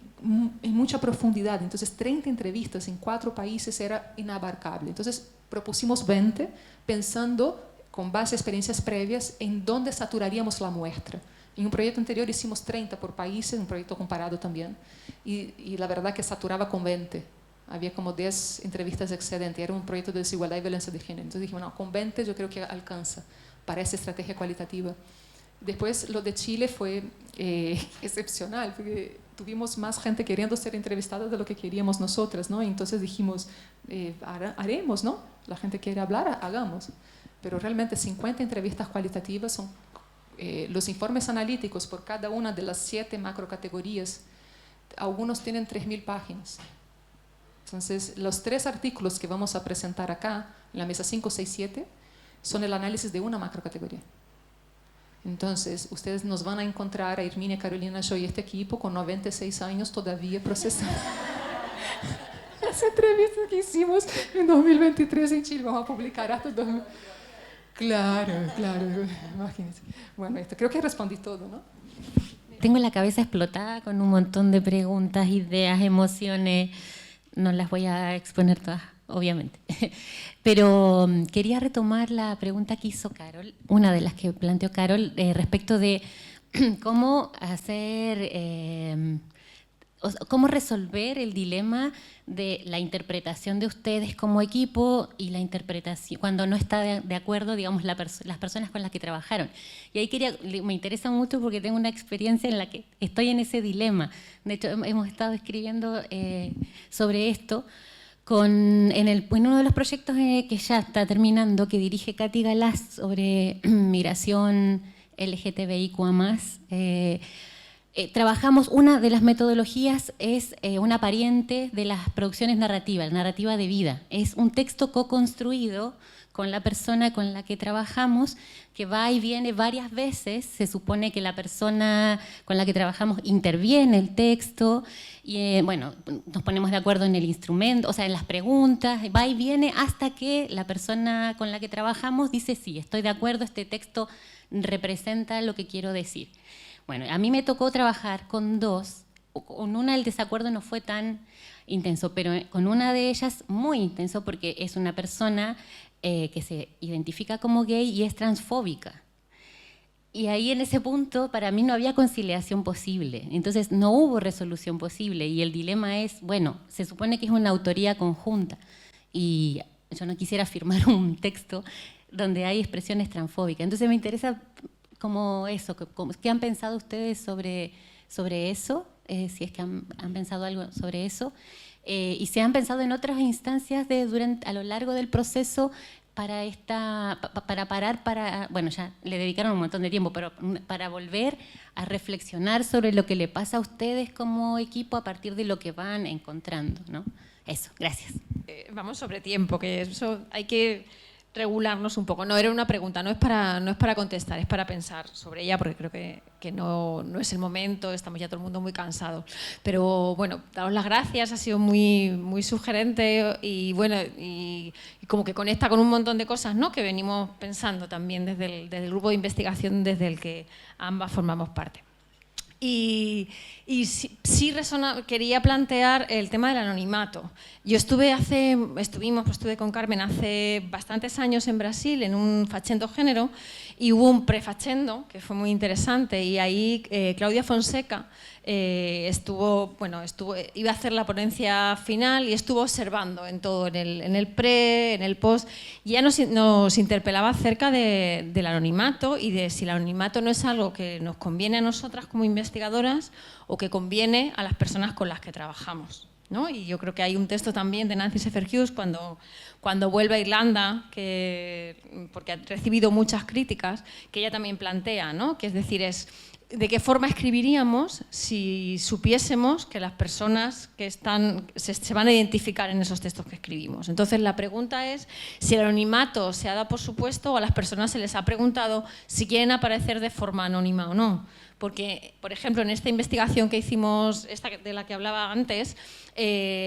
mucha profundidad, entonces 30 entrevistas en 4 países era inabarcable. Entonces propusimos 20, pensando con base a experiencias previas en dónde saturaríamos la muestra. En un proyecto anterior hicimos 30 por países, un proyecto comparado también, y la verdad que saturaba con 20. Había como 10 entrevistas excedentes, era un proyecto de desigualdad y violencia de género. Entonces dijimos, no, con 20 yo creo que alcanza para esa estrategia cualitativa. Después lo de Chile fue excepcional, porque tuvimos más gente queriendo ser entrevistada de lo que queríamos nosotras, ¿no? Entonces dijimos, haremos, ¿no? La gente quiere hablar, hagamos. Pero realmente 50 entrevistas cualitativas son los informes analíticos por cada una de las 7 macrocategorías. Algunos tienen 3.000 páginas. Entonces, los 3 artículos que vamos a presentar acá, en la mesa 5, 6, 7, son el análisis de una macrocategoría. Entonces, ustedes nos van a encontrar a Herminia, Carolina, yo y este equipo con 96 años todavía procesando las entrevistas que hicimos en 2023 en Chile. Vamos a publicar hasta 2000. Claro, imagínense. Bueno, creo que respondí todo, ¿no? Tengo la cabeza explotada con un montón de preguntas, ideas, emociones. No las voy a exponer todas, obviamente. Pero quería retomar la pregunta que hizo Carol, una de las que planteó Carol, respecto de cómo hacer, cómo resolver el dilema de la interpretación de ustedes como equipo y la interpretación, cuando no está de acuerdo, digamos, las personas con las que trabajaron. Y ahí me interesa mucho porque tengo una experiencia en la que estoy en ese dilema. De hecho, hemos estado escribiendo sobre esto en uno de los proyectos que ya está terminando, que dirige Katy Galás, sobre migración LGTBIQA+. Trabajamos, una de las metodologías es una pariente de las producciones narrativas, narrativa de vida. Es un texto co-construido con la persona con la que trabajamos, que va y viene varias veces. Se supone que la persona con la que trabajamos interviene el texto, y bueno, nos ponemos de acuerdo en el instrumento, o sea, en las preguntas, va y viene hasta que la persona con la que trabajamos dice, sí, estoy de acuerdo, este texto representa lo que quiero decir. Bueno, a mí me tocó trabajar con 2, con una el desacuerdo no fue tan intenso, pero con una de ellas muy intenso, porque es una persona que se identifica como gay y es transfóbica. Y ahí en ese punto para mí no había conciliación posible, entonces no hubo resolución posible, y el dilema es, bueno, se supone que es una autoría conjunta, y yo no quisiera firmar un texto donde hay expresiones transfóbicas. Entonces me interesa como eso, ¿qué han pensado ustedes sobre eso? Si es que han pensado algo sobre eso. Y si han pensado en otras instancias a lo largo del proceso bueno, ya le dedicaron un montón de tiempo, pero para volver a reflexionar sobre lo que le pasa a ustedes como equipo a partir de lo que van encontrando, ¿no? Eso, gracias. Vamos sobre tiempo, que eso hay que regularnos un poco. No era una pregunta, no es para contestar, es para pensar sobre ella, porque creo que no es el momento, estamos ya todo el mundo muy cansados. Pero bueno, daros las gracias, ha sido muy, muy sugerente y bueno, y como que conecta con un montón de cosas, ¿no?, que venimos pensando también desde el grupo de investigación desde el que ambas formamos parte. Y sí quería plantear el tema del anonimato. Yo estuve con Carmen hace bastantes años en Brasil en un Facendo Género, y hubo un prefacendo que fue muy interesante, y ahí Claudia Fonseca iba a hacer la ponencia final y estuvo observando en todo, en el pre, en el post, y ya nos interpelaba acerca del anonimato y de si el anonimato no es algo que nos conviene a nosotras como investigadoras o que conviene a las personas con las que trabajamos, ¿no? Y yo creo que hay un texto también de Nancy Sefer-Hughes cuando vuelve a Irlanda, porque ha recibido muchas críticas, que ella también plantea, ¿no?, que es decir, ¿de qué forma escribiríamos si supiésemos que las personas que se van a identificar en esos textos que escribimos? Entonces la pregunta es si el anonimato se ha dado por supuesto o a las personas se les ha preguntado si quieren aparecer de forma anónima o no. Porque, por ejemplo, en esta investigación que hicimos, esta de la que hablaba antes,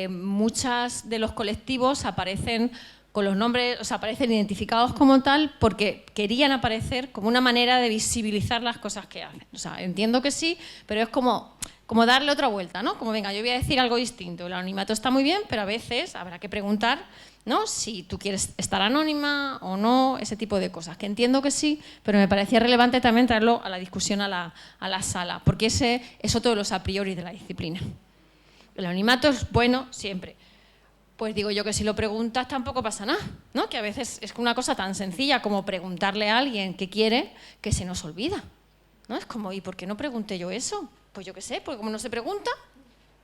muchas de los colectivos aparecen con los nombres, o sea, aparecen identificados como tal porque querían aparecer como una manera de visibilizar las cosas que hacen. O sea, entiendo que sí, pero es como darle otra vuelta, ¿no? Como, venga, yo voy a decir algo distinto. El anonimato está muy bien, pero a veces habrá que preguntar, ¿no?, si tú quieres estar anónima o no, ese tipo de cosas. Que entiendo que sí, pero me parecía relevante también traerlo a la discusión a la sala, porque ese es otro de los a priori de la disciplina. El anonimato es bueno siempre. Pues digo yo que si lo preguntas tampoco pasa nada, ¿no? Que a veces es una cosa tan sencilla como preguntarle a alguien qué quiere que se nos olvida, ¿no? Es como, ¿y por qué no pregunté yo eso? Pues yo qué sé, porque como no se pregunta,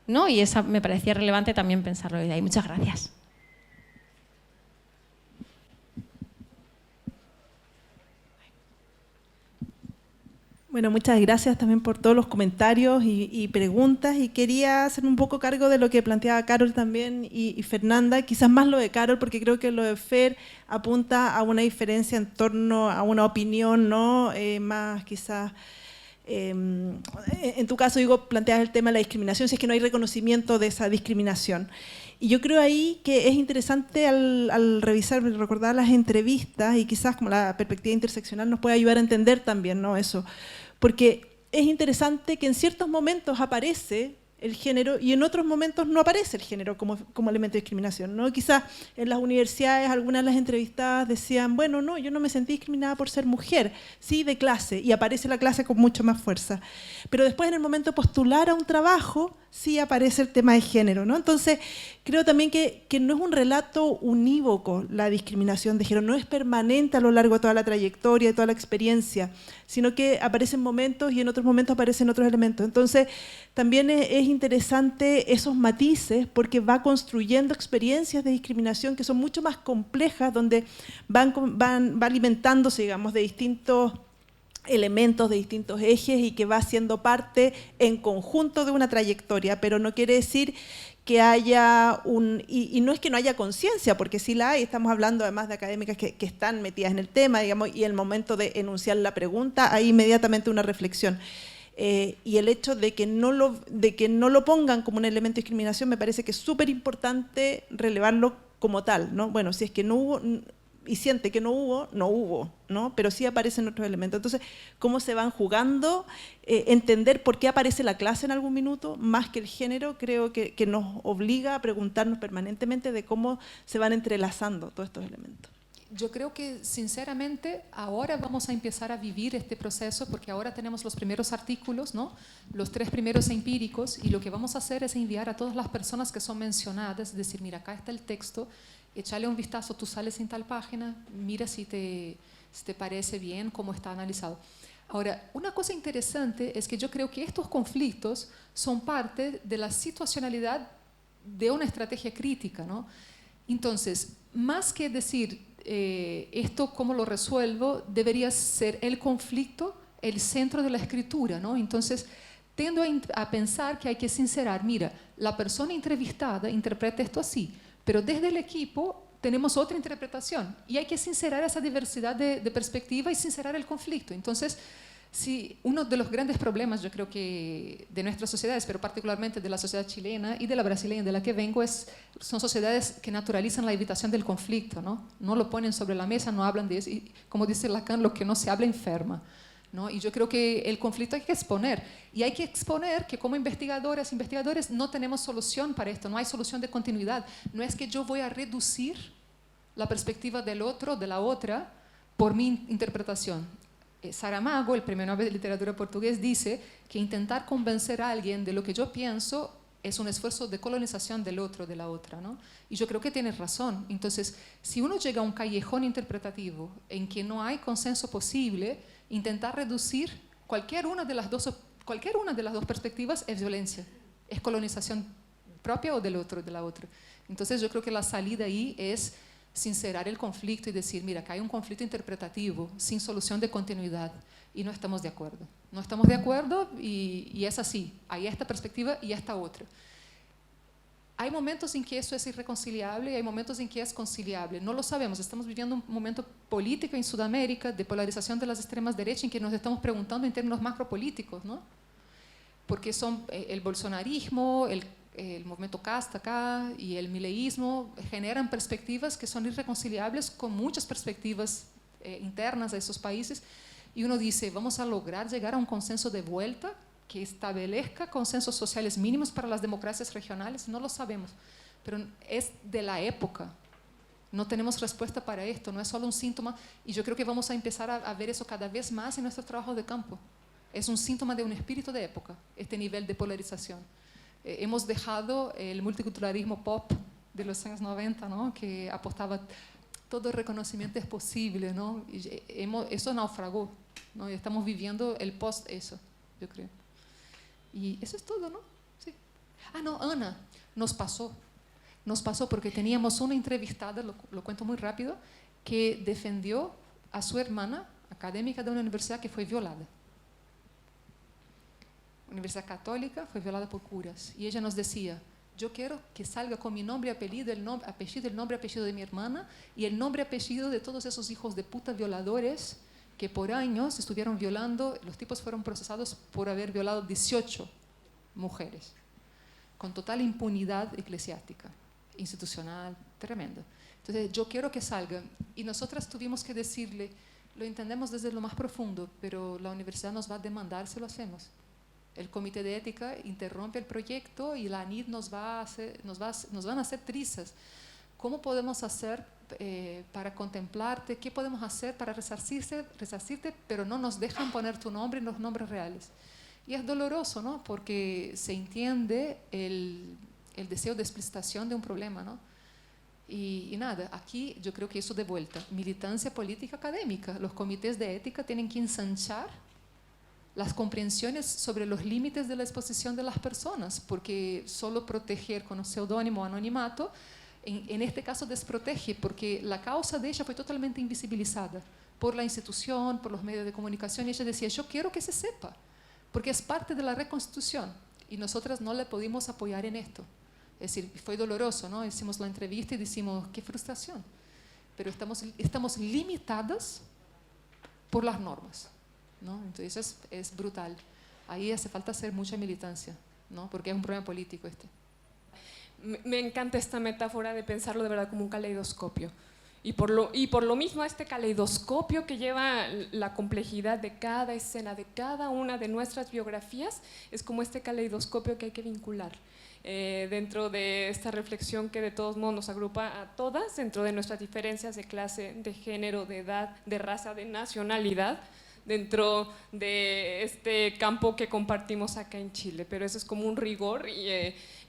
¿no? Y esa me parecía relevante también pensarlo de ahí. Muchas gracias. Bueno, muchas gracias también por todos los comentarios y preguntas, y quería hacerme un poco cargo de lo que planteaba Carol también y Fernanda, quizás más lo de Carol, porque creo que lo de Fer apunta a una diferencia en torno a una opinión, ¿no? Más quizás, en tu caso, digo, planteas el tema de la discriminación, si es que no hay reconocimiento de esa discriminación. Y yo creo ahí que es interesante al revisar, recordar las entrevistas, y quizás como la perspectiva interseccional nos puede ayudar a entender también, ¿no?, eso. Porque es interesante que en ciertos momentos aparece el género y en otros momentos no aparece el género como elemento de discriminación, ¿no? Quizás en las universidades algunas de las entrevistadas decían, bueno, no, yo no me sentí discriminada por ser mujer, sí, de clase, y aparece la clase con mucho más fuerza. Pero después, en el momento de postular a un trabajo, sí aparece el tema de género, ¿no? Entonces, creo también que no es un relato unívoco la discriminación de género, no es permanente a lo largo de toda la trayectoria, de toda la experiencia, sino que aparecen momentos y en otros momentos aparecen otros elementos. Entonces, también es interesante esos matices, porque va construyendo experiencias de discriminación que son mucho más complejas, donde va alimentándose, digamos, de distintos elementos, de distintos ejes, y que va siendo parte en conjunto de una trayectoria, pero no quiere decir que haya y no es que no haya conciencia, porque sí la hay, estamos hablando además de académicas que están metidas en el tema, digamos, y el momento de enunciar la pregunta, hay inmediatamente una reflexión. Y el hecho de que no lo pongan como un elemento de discriminación me parece que es súper importante relevarlo como tal, ¿no? Bueno, si es que no hubo y siente que no hubo, ¿no? Pero sí aparecen otros elementos. Entonces, ¿cómo se van jugando? Entender por qué aparece la clase en algún minuto, más que el género, creo que nos obliga a preguntarnos permanentemente de cómo se van entrelazando todos estos elementos. Yo creo que, sinceramente, ahora vamos a empezar a vivir este proceso, porque ahora tenemos los primeros artículos, ¿no?, los 3 primeros empíricos, y lo que vamos a hacer es enviar a todas las personas que son mencionadas, decir, mira, acá está el texto, échale un vistazo, tú sales en tal página, mira si te parece bien cómo está analizado. Ahora, una cosa interesante es que yo creo que estos conflictos son parte de la situacionalidad de una estrategia crítica, ¿no? Entonces, más que decir esto cómo lo resuelvo, debería ser el conflicto el centro de la escritura, ¿no? Entonces, tendo a pensar que hay que sincerar, mira, la persona entrevistada interpreta esto así, pero desde el equipo tenemos otra interpretación, y hay que sincerar esa diversidad de perspectiva y sincerar el conflicto. Entonces, sí, uno de los grandes problemas, yo creo que de nuestras sociedades, pero particularmente de la sociedad chilena y de la brasileña, de la que vengo, son sociedades que naturalizan la evitación del conflicto, ¿no? No lo ponen sobre la mesa, no hablan de eso, y como dice Lacan, lo que no se habla enferma, ¿no? Y yo creo que el conflicto hay que exponer, y hay que exponer que como investigadores no tenemos solución para esto, no hay solución de continuidad. No es que yo voy a reducir la perspectiva del otro, de la otra, por mi interpretación. Saramago, el premio Nobel de Literatura portugués, dice que intentar convencer a alguien de lo que yo pienso es un esfuerzo de colonización del otro, de la otra, ¿no? Y yo creo que tienes razón. Entonces, si uno llega a un callejón interpretativo en que no hay consenso posible, intentar reducir cualquier una de las dos perspectivas es violencia, es colonización propia o del otro, de la otra. Entonces, yo creo que la salida ahí es sincerar el conflicto y decir, mira, acá hay un conflicto interpretativo sin solución de continuidad y no estamos de acuerdo. No estamos de acuerdo y es así. Hay esta perspectiva y esta otra. Hay momentos en que eso es irreconciliable y hay momentos en que es conciliable. No lo sabemos. Estamos viviendo un momento político en Sudamérica de polarización de las extremas derechas en que nos estamos preguntando en términos macropolíticos, ¿no? Porque son el bolsonarismo, el movimiento casta acá y el mileísmo generan perspectivas que son irreconciliables con muchas perspectivas internas de esos países, y uno dice, vamos a lograr llegar a un consenso de vuelta que establezca consensos sociales mínimos para las democracias regionales. No lo sabemos, pero es de la época. No tenemos respuesta para esto, no es solo un síntoma, y yo creo que vamos a empezar a ver eso cada vez más en nuestro trabajo de campo. Es un síntoma de un espíritu de época, este nivel de polarización. Hemos dejado el multiculturalismo pop de los años 90, ¿no? Que apostaba todo el reconocimiento es posible, ¿no? Y eso naufragó, ¿no? Y estamos viviendo el post eso, yo creo. Y eso es todo, ¿no? Sí. Ah, no, Ana, nos pasó porque teníamos una entrevistada, lo cuento muy rápido, que defendió a su hermana académica de una universidad que fue violada. Universidad católica, fue violada por curas. Y ella nos decía, yo quiero que salga con mi nombre y apellido, el nombre y apellido de mi hermana y el nombre y apellido de todos esos hijos de puta violadores que por años estuvieron violando. Los tipos fueron procesados por haber violado 18 mujeres, con total impunidad eclesiástica, institucional, tremendo. Entonces, yo quiero que salga. Y nosotras tuvimos que decirle, lo entendemos desde lo más profundo, pero la universidad nos va a demandar si lo hacemos. El comité de ética interrumpe el proyecto y la ANID nos van a hacer trizas. ¿Cómo podemos hacer para contemplarte? ¿Qué podemos hacer para resarcirte, pero no nos dejan poner tu nombre en los nombres reales? Y es doloroso, ¿no? Porque se entiende el deseo de explicitación de un problema, ¿no? Y nada, aquí yo creo que eso de vuelta, militancia política académica. Los comités de ética tienen que ensanchar las comprensiones sobre los límites de la exposición de las personas, porque solo proteger con un seudónimo o anonimato, en este caso desprotege, porque la causa de ella fue totalmente invisibilizada por la institución, por los medios de comunicación, y ella decía, yo quiero que se sepa, porque es parte de la reconstitución, y nosotras no le pudimos apoyar en esto. Es decir, fue doloroso, ¿no? Hicimos la entrevista y decimos, qué frustración, pero estamos limitadas por las normas, ¿no? Entonces es brutal. Ahí hace falta hacer mucha militancia, ¿no? Porque es un problema político este. Me encanta esta metáfora de pensarlo de verdad como un caleidoscopio. Y por lo mismo este caleidoscopio que lleva la complejidad de cada escena, de cada una de nuestras biografías, es como este caleidoscopio que hay que vincular. Dentro de esta reflexión que de todos modos nos agrupa a todas, dentro de nuestras diferencias de clase, de género, de edad, de raza, de nacionalidad, dentro de este campo que compartimos acá en Chile, pero eso es como un rigor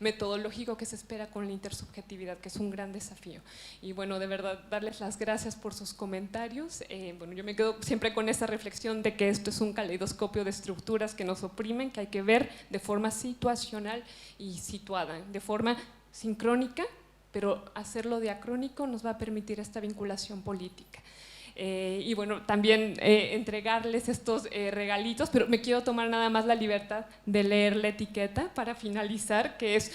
metodológico que se espera con la intersubjetividad, que es un gran desafío. Y bueno, de verdad, darles las gracias por sus comentarios. Bueno, yo me quedo siempre con esa reflexión de que esto es un caleidoscopio de estructuras que nos oprimen, que hay que ver de forma situacional y situada, de forma sincrónica, pero hacerlo diacrónico nos va a permitir esta vinculación política. Y bueno, también entregarles estos regalitos, pero me quiero tomar nada más la libertad de leer la etiqueta para finalizar, que es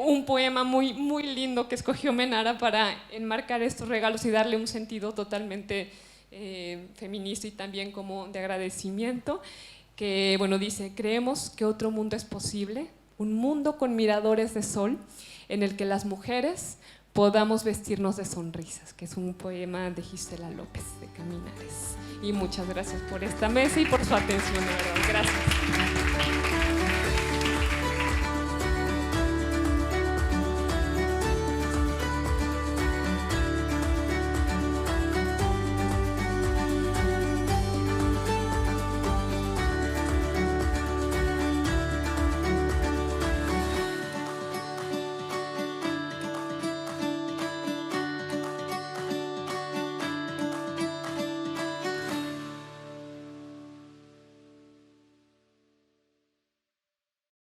un poema muy, muy lindo que escogió Menara para enmarcar estos regalos y darle un sentido totalmente feminista y también como de agradecimiento, que bueno, dice, creemos que otro mundo es posible, un mundo con miradores de sol en el que las mujeres podamos vestirnos de sonrisas, que es un poema de Gisela López de Caminares. Y muchas gracias por esta mesa y por su atención, de verdad. Gracias.